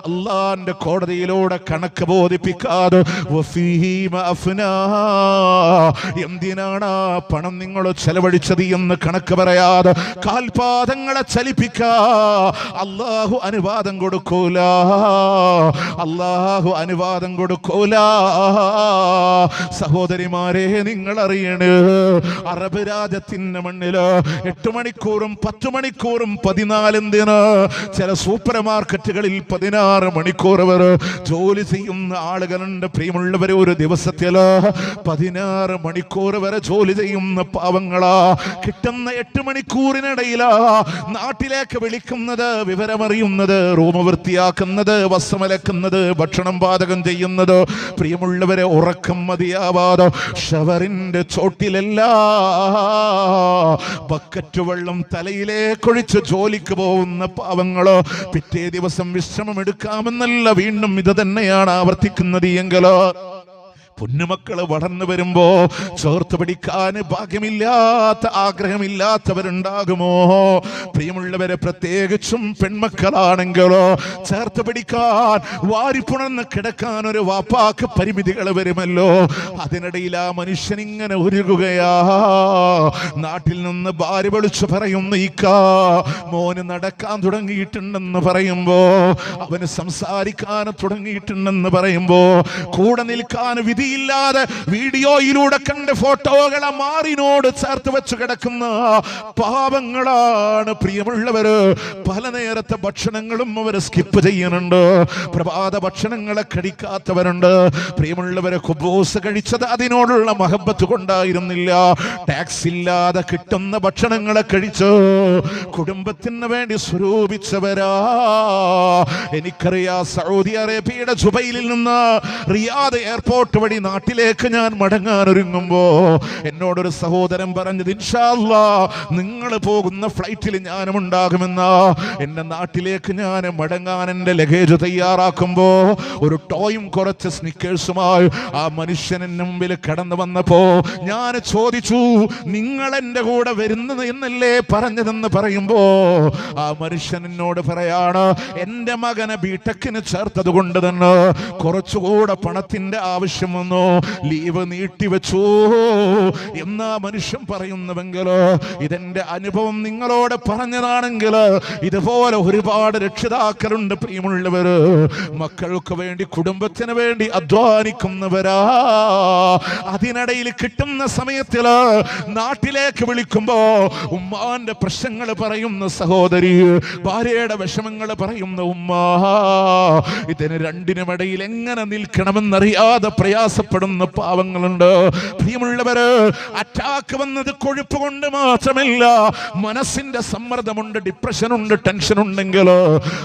അള്ളാന്റെ കോടതിയിലൂടെ കണക്ക് ബോധിപ്പിക്കാതെ എന്തിനാണ് ആ പണം നിങ്ങൾ ചെലവഴിച്ചത് എന്ന് കണക്ക് പറയാതെ കാൽപാദങ്ങളെ ചലിപ്പിക്കാ അല്ലാഹു അനുവാദം കൊടുക്കൂല, അല്ലാഹു അനുവാദം കൊടുക്കൂല. സഹോദരിമാരെ, നിങ്ങൾ അറിയണേ, അറബ് രാജ്യത്തിന്റെ മണ്ണില് 8 മണിക്കൂറും 10 മണിക്കൂറും 14 ചില സൂപ്പർ മാർക്കറ്റുകളിൽ 16 മണിക്കൂർ വരെ ജോലി ചെയ്യുന്ന ആളുകളുണ്ട്. പ്രിയമുള്ളവരെ, ഒരു ദിവസത്തില് 16 മണിക്കൂർ വരെ ജോലി ചെയ്യുന്ന പാവങ്ങളാ. കിട്ടുന്ന 8 മണിക്കൂറിനിടയിലാ നാട്ടിലേക്ക് വിളിക്കുന്നത്, വിവരമറിയുന്നത്, റൂം വൃത്തിയാക്കുന്നത്, വസ്ത്രമലക്കുന്നത്, ഭക്ഷണം പാചകം ചെയ്യുന്നത്. പ്രിയമുള്ളവരെ, ഉറക്കം മതിയാവാതെ ഷവറിന്റെ ചോട്ടിലല്ല ബക്കറ്റ് വെള്ളം തലയിലേക്കൊഴിച്ച് ജോലിക്ക് പോകുന്ന പാവങ്ങളോ പിറ്റേ ദിവസം വിശ്രമം എടുക്കാമെന്നല്ല വീണ്ടും ഇത് തന്നെയാണ് ആവർത്തിക്കുന്നത് എങ്കിലോ പൊന്നുമക്കള് വളർന്നു വരുമ്പോ ചേർത്ത് പിടിക്കാൻ ഭാഗ്യമില്ലാത്ത, ആഗ്രഹമില്ലാത്തവരുണ്ടാകുമോ? പ്രിയമുള്ളവരെ, പ്രത്യേകിച്ചും പെൺമക്കളാണെങ്കിലോ ചേർത്ത് പിടിക്കാൻ, വാരിപ്പുണർന്ന് കിടക്കാൻ ഒരു വാപ്പാക്ക് പരിമിതികൾ വരുമല്ലോ. അതിനിടയിൽ ആ മനുഷ്യൻ ഇങ്ങനെ ഉരുകുകയാ. നാട്ടിൽ നിന്ന് ഭാര്യ വിളിച്ചു പറയുന്നു, ഇക്കാ മോന് നടക്കാൻ തുടങ്ങിയിട്ടുണ്ടെന്ന് പറയുമ്പോ, അവന് സംസാരിക്കാൻ തുടങ്ങിയിട്ടുണ്ടെന്ന് പറയുമ്പോ, കൂടെ നിൽക്കാൻ വിധി ഇല്ലാതെ വീഡിയോയിലൂടെ കണ്ട ഫോട്ടോകളെ മാറിനോട് ചേർത്ത് വെച്ച് കിടക്കുന്ന പാവങ്ങളാണ് പ്രിയമുള്ളവര്. പല നേരത്തെ ഭക്ഷണങ്ങളും അവര് സ്കിപ്പ് ചെയ്യുന്നുണ്ട്. പ്രഭാത ഭക്ഷണങ്ങളെ കഴിക്കാത്തവരുണ്ട്. പ്രിയമുള്ളവരെ, കുബൂസ് കഴിച്ചത് അതിനോടുള്ള മഹബത്ത് കൊണ്ടായിരുന്നില്ല. ടാക്സ് ഇല്ലാതെ കിട്ടുന്ന ഭക്ഷണങ്ങളെ കഴിച്ച് കുടുംബത്തിന് വേണ്ടി സ്വരൂപിച്ചവരാ. എനിക്കറിയാം, സൗദി അറേബ്യയുടെ ജുബൈലിൽ നിന്ന് റിയാദ് എയർപോർട്ട് വഴി നാട്ടിലേക്ക് ഞാൻ മടങ്ങാൻ ഒരുങ്ങുമ്പോ എന്നോടൊരു സഹോദരൻ പറഞ്ഞത്, ഇൻഷാ അല്ലാഹ് നിങ്ങൾ പോകുന്ന ഫ്ലൈറ്റിൽ ഞാനും ഉണ്ടാകുമെന്നാ. എന്റെ നാട്ടിലേക്ക് ഞാൻ മടങ്ങാൻ എന്റെ ലഗേജ് തയ്യാറാക്കുമ്പോ ഒരു ടോയും കുറച്ച് സ്നിക്കേഴ്സുമായി ആ മനുഷ്യന് മുമ്പിൽ കടന്നു വന്നപ്പോ ഞാൻ ചോദിച്ചു, നിങ്ങൾ എന്റെ കൂടെ വരുന്നത് എന്നല്ലേ പറഞ്ഞതെന്ന് പറയുമ്പോ ആ മനുഷ്യൻ എന്നോട് പറയാണ്, എന്റെ മകനെ ബിടെക്കിന് ചേർത്തത് കൊണ്ട് തന്നെ കുറച്ചുകൂടെ പണത്തിന്റെ ആവശ്യം വന്നു, ലീവ് നീട്ടിവെച്ചു എന്നാ മനുഷ്യൻ പറയുന്നുവെങ്കിലോ, ഇതെന്റെ അനുഭവം നിങ്ങളോട് പറഞ്ഞതാണെങ്കിൽ ഇതുപോലെ ഒരുപാട് രക്ഷിതാക്കളുണ്ട് പ്രിയമുള്ളവര്. മക്കൾക്ക് വേണ്ടി, കുടുംബത്തിന് വേണ്ടി അധ്വാനിക്കുന്നവരാ. അതിനിടയിൽ കിട്ടുന്ന സമയത്തില് നാട്ടിലേക്ക് വിളിക്കുമ്പോ ഉമ്മാന്റെ പ്രശ്നങ്ങൾ പറയുന്ന സഹോദരി, ഭാര്യയുടെ വിഷമങ്ങൾ പറയുന്ന ഉമ്മ, ഇതിന് രണ്ടിനുമിടയിൽ എങ്ങനെ നിൽക്കണമെന്നറിയാതെ പ്രയാസപ്പെടുന്ന പാവങ്ങളുണ്ട്. പ്രിയമുള്ളവര്, അറ്റാക്ക് വന്നത് കൊഴുപ്പ് കൊണ്ട് മാത്രമല്ല, മനസ്സിന്റെ സമ്മർദ്ദമുണ്ട്, ഡിപ്രഷനുണ്ട്, ടെൻഷൻ ഉണ്ടെങ്കിൽ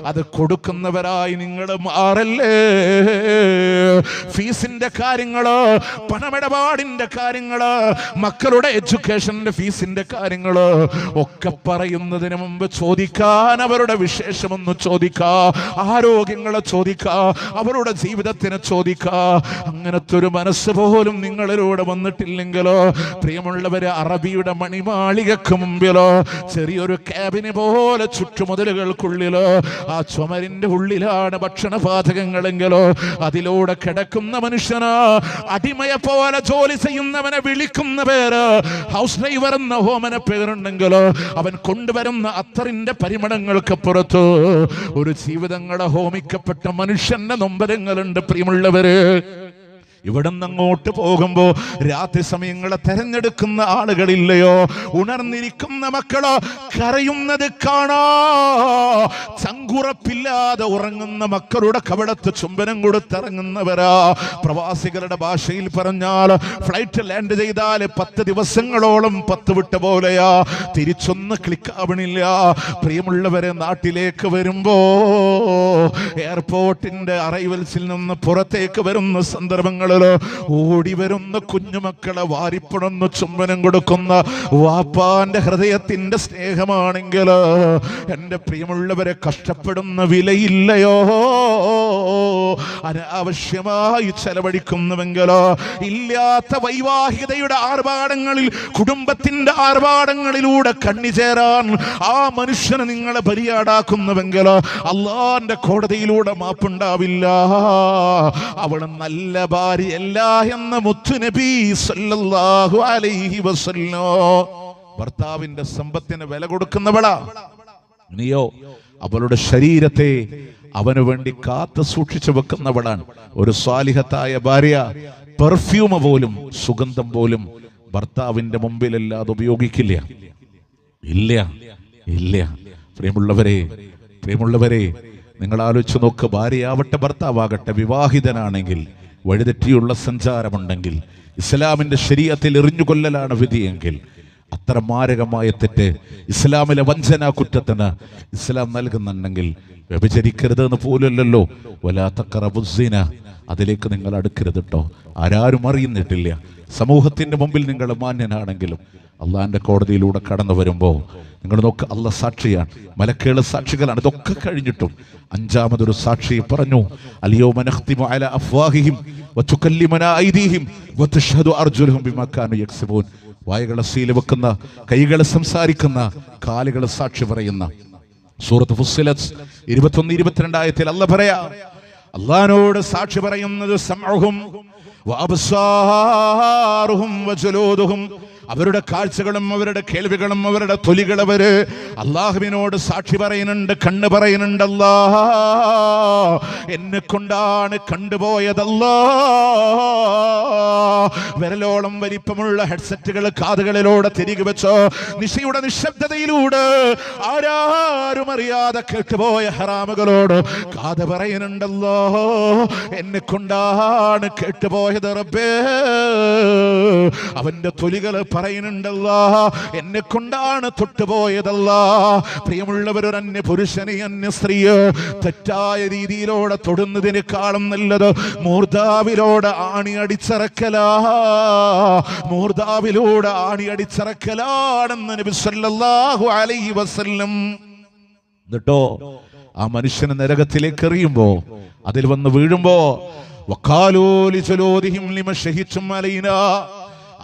അത് കൊടുക്കുന്നവരായി നിങ്ങൾ മാറല്ലേ. ഫീസിന്റെ കാര്യങ്ങള്, പണമിടപാടിന്റെ കാര്യങ്ങള്, മക്കളുടെ എഡ്യൂക്കേഷന്റെ ഫീസിന്റെ കാര്യങ്ങള് ഒക്കെ പറയുന്നതിന് മുമ്പ് ചോദിക്കാൻ, അവരുടെ വിശേഷമൊന്ന് ചോദിക്കാ, ആരോഗ്യങ്ങളെ ചോദിക്കാ, അവരുടെ ജീവിതത്തിനെ ചോദിക്കാ. അങ്ങനത്തെ ഒരു മനസ്സ് പോലും നിങ്ങളിലൂടെ വന്നിട്ടില്ലെങ്കിലോ പ്രിയമുള്ളവരെ, അറബിയുടെ മണിമാളികക്ക് മുമ്പിലോ ചെറിയൊരു ക്യാബിന് പോലെ ചുറ്റുമുതലുകൾക്കുള്ളിലോ ആ ചുമരിന്റെ ഉള്ളിലാണ് ഭക്ഷണ പാചകങ്ങളെങ്കിലോ അതിലൂടെ കിടക്കുന്ന മനുഷ്യന് അടിമയെ പോലെ ജോലി ചെയ്യുന്നവനെ വിളിക്കുന്ന പേര് ഹൗസ് ഡ്രൈവർ എന്ന ഹോമന പേരുണ്ടെങ്കിലോ അവൻ കൊണ്ടുവരുന്ന അത്തറിന്റെ പരിമളങ്ങൾക്ക് പുറത്ത് ഒരു ജീവിതങ്ങളെ ഹോമിക്കപ്പെട്ട മനുഷ്യന്റെ നൊമ്പരങ്ങളുണ്ട് പ്രിയമുള്ളവര്. ഇവിടെ നിന്ന് അങ്ങോട്ട് പോകുമ്പോ രാത്രി സമയങ്ങളെ തെരഞ്ഞെടുക്കുന്ന ആളുകളില്ലയോ? ഉണർന്നിരിക്കുന്ന മക്കളോ കരയുന്നത് കാണാ. ചങ്കുറപ്പില്ലാതെ ഉറങ്ങുന്ന മക്കളുടെ കവടത്ത് ചുംബനം കൊടുത്തിറങ്ങുന്നവരാ. പ്രവാസികളുടെ ഭാഷയിൽ പറഞ്ഞാൽ ഫ്ലൈറ്റ് ലാൻഡ് ചെയ്താൽ 10 ദിവസങ്ങളോളം 10 വിട്ട പോലെയാ, തിരിച്ചൊന്ന് ക്ലിക്കാവണില്ല. പ്രിയമുള്ളവരെ, നാട്ടിലേക്ക് വരുമ്പോ എയർപോർട്ടിന്റെ അറൈവൽസിൽ നിന്ന് പുറത്തേക്ക് വരുന്ന സന്ദർഭങ്ങൾ ഓടി വരുന്ന കുഞ്ഞുമക്കളെ വാരിപ്പുണർന്ന് ചുംബനം കൊടുക്കുന്ന വാപ്പാന്റെ ഹൃദയത്തിന്റെ സ്നേഹമാണെങ്കിൽ എന്റെ പ്രിയമുള്ളവരെ, കഷ്ടപ്പെടുന്ന വിലയില്ലയോ? അനാവശ്യമായി ചെലവഴിക്കുന്നുവെങ്കിലോ, ഇല്ലാത്ത വൈവാഹികതയുടെ ആർഭാടങ്ങളിൽ, കുടുംബത്തിന്റെ ആർഭാടങ്ങളിലൂടെ കണ്ണിചേരാൻ ആ മനുഷ്യനെ നിങ്ങളെ ബലിയാടാക്കുന്നുവെങ്കിലോ അള്ളാന്റെ കോടതിയിലൂടെ മാപ്പുണ്ടാവില്ല. അവള് നല്ല ഭാര്യ അല്ല എന്ന് മുത്തുനബി സല്ലല്ലാഹു അലൈഹി വസല്ലം. ഭർത്താവിന്റെ സമ്പത്തിന് വില കൊടുക്കുന്നവളാ നീയോ? അവളുടെ ശരീരത്തെ അവന് വേണ്ടി കാത്തു സൂക്ഷിച്ചു വെക്കുന്നവളാണ്. ഒരു സ്വാലിഹത്തായ ഭാര്യ പെർഫ്യൂം പോലും, സുഗന്ധം പോലും ഭർത്താവിന്റെ മുമ്പിലല്ലാതെ ഉപയോഗിക്കില്ല. ഇല്ല ഇല്ല. പ്രിയമുള്ളവരെ, നിങ്ങൾ ആലോചിച്ച് നോക്ക്. ഭാര്യയാവട്ടെ ഭർത്താവാകട്ടെ, വിവാഹിതനാണെങ്കിൽ വഴിതെറ്റിയുള്ള സഞ്ചാരമുണ്ടെങ്കിൽ, ഇസ്ലാമിന്റെ ശരീഅത്തിൽ എറിഞ്ഞുകൊല്ലലാണ് വിധിയെങ്കിൽ, അത്ര മാരകമായ തെറ്റ്, ഇസ്ലാമിലെ വഞ്ചനാ കുറ്റത്തിന് ഇസ്ലാം നൽകുന്നുണ്ടെങ്കിൽ വ്യഭിചരിക്കരുത് എന്ന് പോലല്ലോ. വലാ തഖറബുസ്സിന, അതിലേക്ക് നിങ്ങൾ അടുക്കരുത് കേട്ടോ. ആരും അറിയുന്നിട്ടില്ല. സമൂഹത്തിന്റെ മുമ്പിൽ നിങ്ങൾ മാന്യനാണെങ്കിലും അള്ളാഹിന്റെ കോടതിയിലൂടെ കടന്നു വരുമ്പോൾ നിങ്ങൾ നോക്ക്, അള്ളാഹ് സാക്ഷിയാണ്, മലക്കുകൾ സാക്ഷികളാണ്. ഇതൊക്കെ കഴിഞ്ഞിട്ടും അഞ്ചാമതൊരു സാക്ഷി പറഞ്ഞു, അൽയൗമ നഖ്തിമു അലാ അഫ്വാഹിഹിം വതുകല്ലിമുനാ ഐദീഹിം വതശ്ഹദു അർജുലുഹും ബിമാ കാനൂ യക്സിബൂൻ. വായകളെ സീൽ വെക്കുന്ന, കൈകളെ സംസാരിക്കുന്ന, കാലുകളെ സാക്ഷി പറയുന്ന സൂറത്ത് ഫുസ്സിലത്ത് 21-22 ആയത്തിൽ അല്ലാഹ് പറയാ, അള്ളാഹിനോട് സാക്ഷി പറയുന്നത് സമഉഹും വഅബ്സാറുഹും വജലൂദുഹും, അവരുടെ കാഴ്ചകളും അവരുടെ കേൾവികളും അവരുടെ തൊലികൾ അവര് അള്ളാഹുവിനോട് സാക്ഷി പറയുന്നുണ്ട്, കണ്ണ് പറയുന്നുണ്ട്, അല്ലാഹ് എന്നെ കൊണ്ടാണ് കണ്ടുപോയതല്ലാ. വിരലോളം വലിപ്പമുള്ള ഹെഡ്സെറ്റുകൾ കാതുകളിലൂടെ തിരികെ വെച്ചോ, നിശയുടെ നിശബ്ദതയിലൂടെ ആരും അറിയാതെ കേട്ടുപോയ ഹറാമുകളോട് കാത് പറയുന്നുണ്ടല്ലോ, എന്നെ കൊണ്ടാണ് കേട്ടുപോയത് റബ്ബേ. അവന്റെ തൊലികൾ പറയുന്നുണ്ടല്ലോ, എന്നെ കൊണ്ടാണ് തൊട്ടുപോയതല്ലാ. പ്രിയമുള്ളവർ, ഒരു അന്യ പുരുഷനെ അന്യ സ്ത്രീയെ തെറ്റായ രീതിയിലൂടെ തൊടുന്നതിനേക്കാളും നല്ലത് മൂർധാവിലൂടെ ആണി അടിച്ചിറക്കലാ, മൂർധാവിലൂടെ ആണി അടിച്ചിറക്കലാണെന്ന് നബി സല്ലല്ലാഹു അലൈഹി വസല്ലം. എന്നിട്ടോ ആ മനുഷ്യനെ നരകത്തിലേക്ക് എറിയുമ്പോ, അതിൽ വന്ന് വീഴുമ്പോ, വഖാലൂ ലിജലൂദിഹിം ലിമ ശഹിദും അലൈനാ,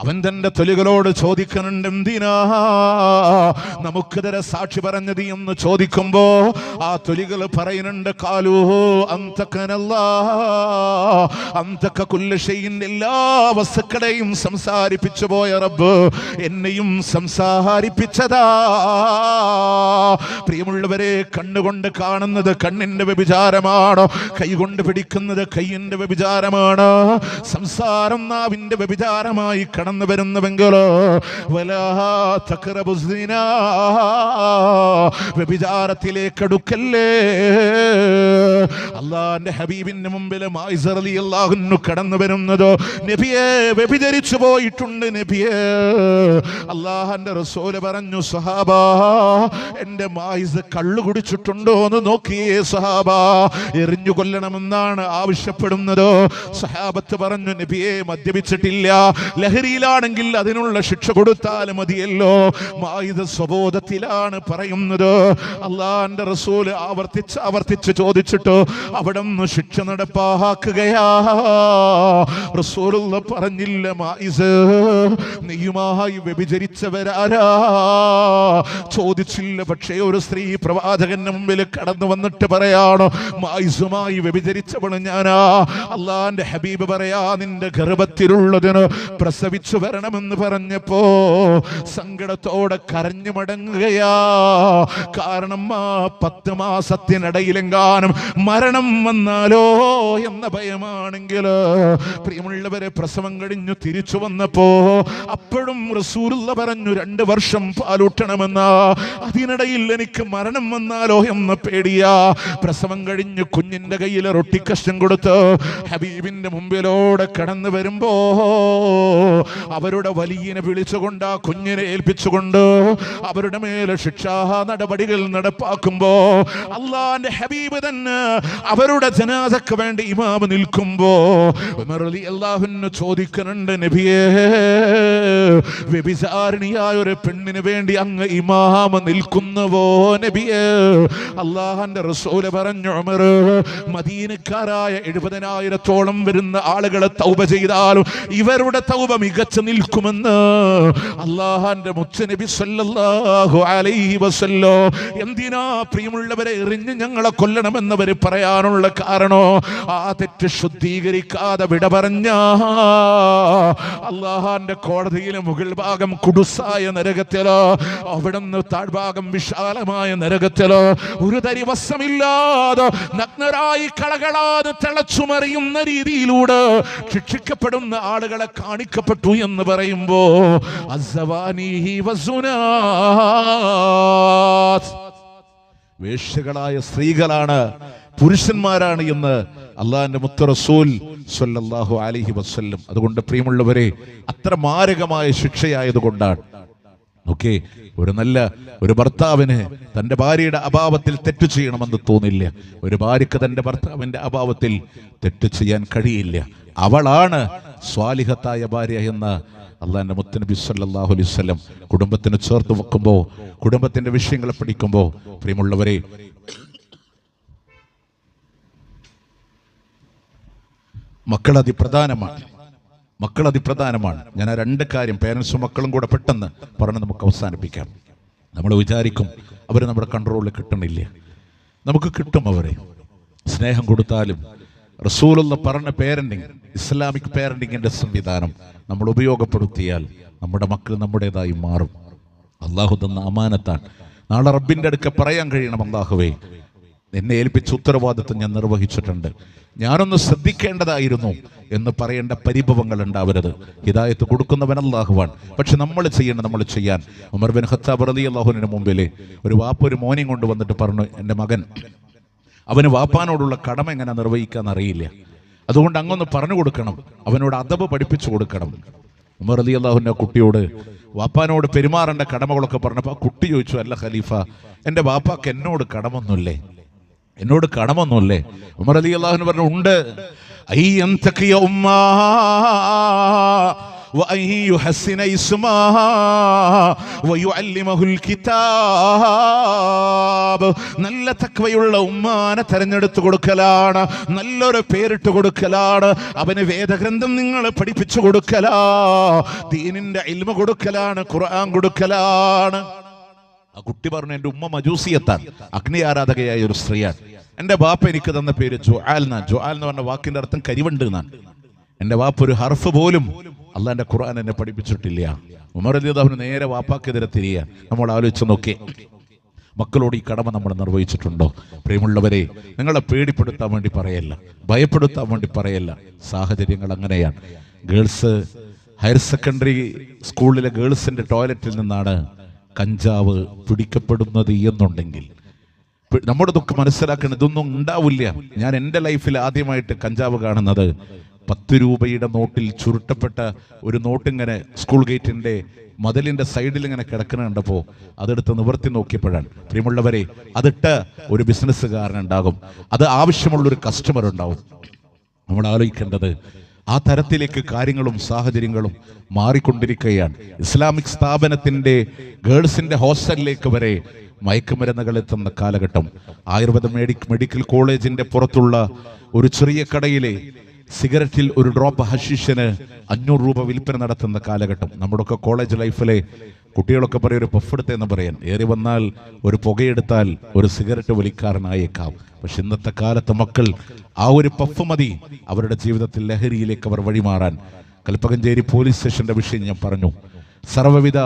അവൻ തന്റെ തൊലികളോട് ചോദിക്കുന്നുണ്ട്, എന്തിനാ നമുക്കെതിരെ സാക്ഷി പറഞ്ഞത് എന്ന് ചോദിക്കുമ്പോ ആ തൊലികൾ പറയുന്നുണ്ട്, കാലൂ അന്തകനല്ലാഹ് അന്തക കുല്ല ഷൈഇൻ, എല്ലാ വസ്തുക്കളെയും സംസാരിപ്പിച്ചു പോയ റബ്ബ് എന്നെയും സംസാരിപ്പിച്ചതാ. പ്രിയമുള്ളവരെ, കണ്ണുകൊണ്ട് കാണുന്നത് കണ്ണിന്റെ വ്യഭിചാരമാണോ? കൈകൊണ്ട് പിടിക്കുന്നത് കൈയിന്റെ വ്യഭിചാരമാണോ? സംസാരം നാവിന്റെ വ്യഭിചാരമായി കടന്നു വരുന്നുവെങ്കിലോ വലാ തഖറബുസ്സിന, വ്യഭിചാരത്തിലേക്ക് അടുക്കല്ലേ. അല്ലാഹുവിന്റെ ഹബീബിന്റെ മുമ്പിൽ മായിസ റളിയല്ലാഹു അൻഹു കടന്നു വരുന്നതോ, നബിയെ വ്യഭിചരിച്ചു പോയിട്ടുണ്ട് നബിയെ. അല്ലാഹുവിന്റെ റസൂല് പറഞ്ഞു, സ്വഹാബ എന്റെ മായിസ കള്ളു കുടിച്ചിട്ടുണ്ടോ എന്ന് നോക്കിയേ സ്വഹാബ, എറിഞ്ഞു കൊല്ലണമെന്നാണ് ആവശ്യപ്പെടുന്നത്. സ്വഹാബത്ത് പറഞ്ഞു, നബിയെ മദ്യപിച്ചിട്ടില്ല, ലഹരിയിലാണെങ്കിൽ അതിനുള്ള ശിക്ഷ കൊടുത്താൽ മതിയല്ലോ. മായിദ സ്വബോധത്തിലാണ് പറയുന്നത്. അള്ളാന്റെ റസൂല് ആവർത്തിച്ച് ചോദിച്ചിട്ട് അവിടെ നിന്ന് ശിക്ഷ നടപ്പാക്കുകയാ. റസൂലുള്ള പറഞ്ഞില്ല, മായിസ് നീയുമായി വ്യഭിചരിച്ചവരാരാ ചോദിച്ചില്ല. പക്ഷേ ഒരു സ്ത്രീ പ്രവാചകന്റെ മുമ്പിൽ കടന്നു വന്നിട്ട് പറയാണോ, മായിസുമായി വ്യഭിചരിച്ചവള് ഞാനാ. അള്ളാന്റെ ഹബീബ് പറയാ, നിന്റെ ഗർഭത്തിലുള്ളതിന് പ്രസവിച്ചു വരണമെന്ന് പറഞ്ഞപ്പോ സങ്കടത്തോടെ കരഞ്ഞു മടങ്ങുകയാ. കാരണം ആ 10 മാസത്തിനിടയിലെങ്ങാനും മരണം വന്നാലോ എന്ന ഭയമാണെങ്കിൽ. പ്രിയമുള്ളവരെ, പ്രസവം കഴിഞ്ഞു തിരിച്ചു വന്നപ്പോ അപ്പോഴും റസൂലുള്ള പറഞ്ഞു 2 വർഷം പാലൂട്ടണമെന്ന. അതിനിടയിൽ എനിക്ക് മരണം വന്നാലോ എന്ന പേടിയാ. പ്രസവം കഴിഞ്ഞു കുഞ്ഞിന്റെ കയ്യിൽ റൊട്ടിക്കഷ്ണം കൊടുത്ത് ഹബീബിന്റെ മുമ്പിലൂടെ കടന്നു വരുമ്പോ അവരുടെ വലിയനെ വിളിച്ചുകൊണ്ട് ആ കുഞ്ഞിനെ ഏൽപ്പിച്ചുകൊണ്ട് അവരുടെ മേലെ ശിക്ഷാ നടപടികൾ നടപ്പാക്കുമ്പോ അള്ളാന്റെ ഹബീബ് തന്നെ അവരുടെ ജനാസക്ക് വേണ്ടി ഇമാം നിൽക്കുമ്പോ ഉമർ റളിയല്ലാഹു അൻഹു ചോദിക്കുന്നുണ്ട്, നബിയേ വ്യഭിചാരിണിയായ ഒരു പെണ്ണിന് വേണ്ടി അങ്ങ് ഇമാം നിൽക്കുന്നുവോ നബിയേ? അള്ളാഹന്റെ റസൂല് പറഞ്ഞു, ഉമർ മദീനക്കാരായ 70,000-ഓളം വരുന്ന ആളുകളെ തൗബ ചെയ്താലും ഇവരുടെ തൗബ മികച്ചു നിൽക്കുമെന്ന് അള്ളാഹന്റെ മുത്തുനബി സല്ലല്ലാഹു അലൈഹി വസല്ലം. എന്തിനാ പ്രിയമുള്ളവരെ എറിഞ്ഞ് ഞങ്ങളെ കൊല്ലണമെന്നവര് പറയാനുള്ള കാരണോ, ആ തെറ്റ് ശുദ്ധീകരിക്കാതെ വിട പറഞ്ഞ അള്ളാഹന്റെ കോടതിയിലെ മുകൾ ഭാഗം കുടുസായ നരകത്തിലോ അവിടുന്ന് താഴ്ഭാഗം വിശാലമായ നരകത്തിലോ ഒരു തരി വസ്ത്രമില്ലാതെ നഗ്നരായി കളകളാതെ തിളച്ചുമറിയുന്ന രീതിയിലൂടെ ശിക്ഷിക്കപ്പെടുന്ന ആളുകളെ കാണിക്കപ്പെട്ടു എന്ന് പറയുമ്പോ വേശ്യകളായ സ്ത്രീകളാണ് പുരുഷന്മാരാണ് എന്ന് അള്ളാഹിന്റെ മുത്ത് റസൂൽ സ്വല്ലല്ലാഹു അലൈഹി വസല്ലം. അതുകൊണ്ട് പ്രിയമുള്ളവരെ, അത്ര മാരകമായ ശിക്ഷയായതുകൊണ്ടാണ് ഓക്കെ ഒരു ഭർത്താവിന് തന്റെ ഭാര്യയുടെ അഭാവത്തിൽ തെറ്റ് ചെയ്യണമെന്ന് തോന്നില്ല. ഒരു ഭാര്യക്ക് തന്റെ ഭർത്താവിന്റെ അഭാവത്തിൽ തെറ്റ് ചെയ്യാൻ കഴിയില്ല. അവളാണ് സ്വാലിഹത്തായ ഭാര്യ എന്ന് അള്ളാഹിന്റെ മുത്തുനബി സല്ലല്ലാഹു അലൈഹി വസല്ലം കുടുംബത്തിന് ചേർത്ത് വെക്കുമ്പോൾ, കുടുംബത്തിന്റെ വിഷയങ്ങളെ പഠിക്കുമ്പോൾ പ്രിയമുള്ളവരെ, മക്കൾ അതിപ്രധാനമാണ്. ഞാൻ ആ രണ്ട് കാര്യം പേരൻസും മക്കളും കൂടെ പെട്ടെന്ന് പറഞ്ഞ് നമുക്ക് അവസാനിപ്പിക്കാം. നമ്മൾ വിചാരിക്കും അവർ നമ്മുടെ കൺട്രോളിൽ കിട്ടണില്ല. നമുക്ക് കിട്ടും. അവരെ സ്നേഹം കൊടുത്താലും റസൂലുള്ള പറഞ്ഞ പേരന്റിങ്, ഇസ്ലാമിക് പേരന്റിങ്ങിന്റെ സംവിധാനം നമ്മൾ ഉപയോഗപ്പെടുത്തിയാൽ നമ്മുടെ മക്കൾ നമ്മുടേതായി മാറും. അള്ളാഹു തന്ന അമാനത്താണ്. നാളെ റബ്ബിന്റെ അടുക്ക പറയാൻ കഴിയണം, അള്ളാഹുവേ എന്നെ ഏൽപ്പിച്ച ഉത്തരവാദിത്വം ഞാൻ നിർവഹിച്ചിട്ടുണ്ട്, ഞാനൊന്ന് ശ്രദ്ധിക്കേണ്ടതായിരുന്നു എന്ന് പറയേണ്ട പരിഭവങ്ങൾ ഉണ്ടാവരുത്. ഹിദായത്ത് കൊടുക്കുന്നവൻ അല്ലാഹുവാണ്. പക്ഷെ നമ്മൾ ചെയ്യാൻ ഉമർ ബിൻ ഖത്താബ് റളിയല്ലാഹുവിന് മുമ്പിൽ ഒരു വാപ്പ ഒരു മോനെയും കൊണ്ട് വന്നിട്ട് പറഞ്ഞു, എൻ്റെ മകൻ അവന് വാപ്പാനോടുള്ള കടമ എങ്ങനെ നിർവഹിക്കാൻ അറിയില്ല, അതുകൊണ്ട് അങ്ങൊന്ന് പറഞ്ഞു കൊടുക്കണം, അവനോട് അദബ് പഠിപ്പിച്ചു കൊടുക്കണം. ഉമർ റളിയല്ലാഹുവിന്റെ കുട്ടിയോട് വാപ്പാനോട് പെരുമാറേണ്ട കടമകളൊക്കെ പറഞ്ഞപ്പോൾ ആ കുട്ടി ചോദിച്ചു, അല്ല ഖലീഫ, എൻ്റെ വാപ്പാക്ക് എന്നോട് കടമൊന്നുമില്ലേ? ഉമർ റളിയല്ലാഹു പറഞ്ഞു, ഉണ്ട്. നല്ല തഖ്വയുള്ള ഉമ്മാനെ തെരഞ്ഞെടുത്തു കൊടുക്കലാണ്, നല്ലൊരു പേരിട്ട് കൊടുക്കലാണ്, അവന് വേദഗ്രന്ഥം നിങ്ങൾ പഠിപ്പിച്ചു കൊടുക്കലാ, ദീനിന്റെ ഇൽമ കൊടുക്കലാണ്, ഖുർആൻ കൊടുക്കലാണ്. ആ കുട്ടി പറഞ്ഞു, എൻ്റെ ഉമ്മ മജൂസിയത്താണ്, അഗ്നി ആരാധകയായ ഒരു സ്ത്രീയാണ്. എൻ്റെ ബാപ്പ എനിക്ക് തന്ന പേര് ജുആൽ എന്ന് പറഞ്ഞ വാക്കിന്റെ അർത്ഥം കരിവണ്ട് എന്നാണ്. എൻ്റെ വാപ്പ ഒരു ഹർഫ് പോലും അള്ളാന്റെ ഖുർആൻ എന്നെ പഠിപ്പിച്ചിട്ടില്ല. ഉമർ റളിയല്ലാഹു നേരെ വാപ്പാക്കെതിരെ തിരിയാൻ. നമ്മൾ ആലോചിച്ച് നോക്കി, മക്കളോട് ഈ കടമ നമ്മൾ നിർവഹിച്ചിട്ടുണ്ടോ? പ്രിയമുള്ളവരെ, നിങ്ങളെ പേടിപ്പെടുത്താൻ വേണ്ടി പറയല്ല, ഭയപ്പെടുത്താൻ വേണ്ടി പറയല്ല. സാഹചര്യങ്ങൾ അങ്ങനെയാണ്. ഗേൾസ് ഹയർ സെക്കൻഡറി സ്കൂളിലെ ഗേൾസിന്റെ ടോയ്ലറ്റിൽ നിന്നാണ് കഞ്ചാവ് പിടിക്കപ്പെടുന്നത് എന്നുണ്ടെങ്കിൽ നമ്മുടെ ദുഃഖം മനസ്സിലാക്കണം. ഇതൊന്നും ഉണ്ടാവില്ല. ഞാൻ എൻ്റെ ലൈഫിൽ ആദ്യമായിട്ട് കഞ്ചാവ് കാണുന്നത് 10 രൂപയുടെ നോട്ടിൽ ചുരുട്ടപ്പെട്ട ഒരു നോട്ടിങ്ങനെ സ്കൂൾ ഗേറ്റിന്റെ മതിലിന്റെ സൈഡിൽ ഇങ്ങനെ കിടക്കുന്ന കണ്ടപ്പോൾ അതെടുത്ത് നിവർത്തി നോക്കിയപ്പോഴാണ്. പ്രിയമുള്ളവരെ, അതിട്ട് ഒരു ബിസിനസ്സുകാരനുണ്ടാകും, അത് ആവശ്യമുള്ളൊരു കസ്റ്റമർ ഉണ്ടാവും. നമ്മൾ ആലോചിക്കേണ്ടത് ആ തരത്തിലേക്ക് കാര്യങ്ങളും സാഹചര്യങ്ങളും മാറിക്കൊണ്ടിരിക്കുകയാണ്. ഇസ്ലാമിക് സ്ഥാപനത്തിന്റെ ഗേൾസിന്റെ ഹോസ്റ്റലിലേക്ക് വരെ മയക്കുമരുന്നുകൾ എത്തുന്ന കാലഘട്ടം. ആയുർവേദ മെഡിക്കൽ കോളേജിന്റെ പുറത്തുള്ള ഒരു ചെറിയ കടയിലെ സിഗരറ്റിൽ ഒരു ഡ്രോപ്പ് ഹഷീഷിന് 500 രൂപ വിൽപ്പന നടത്തുന്ന കാലഘട്ടം. നമ്മുടെയൊക്കെ കോളേജ് ലൈഫിലെ കുട്ടികളൊക്കെ പറയും, ഒരു പഫ് എടുത്തെന്ന് പറയാൻ, ഏറി വന്നാൽ ഒരു പുകയെടുത്താൽ ഒരു സിഗരറ്റ് വലിക്കാരനായേക്കാം. പക്ഷെ ഇന്നത്തെ കാലത്ത് മക്കൾ ആ ഒരു പഫ് മതി അവരുടെ ജീവിതത്തിൽ ലഹരിയിലേക്ക് അവർ വഴിമാറാൻ. കൽപ്പകഞ്ചേരി പോലീസ് സ്റ്റേഷന്റെ വിഷയം ഞാൻ പറഞ്ഞു. സർവ്വവിധ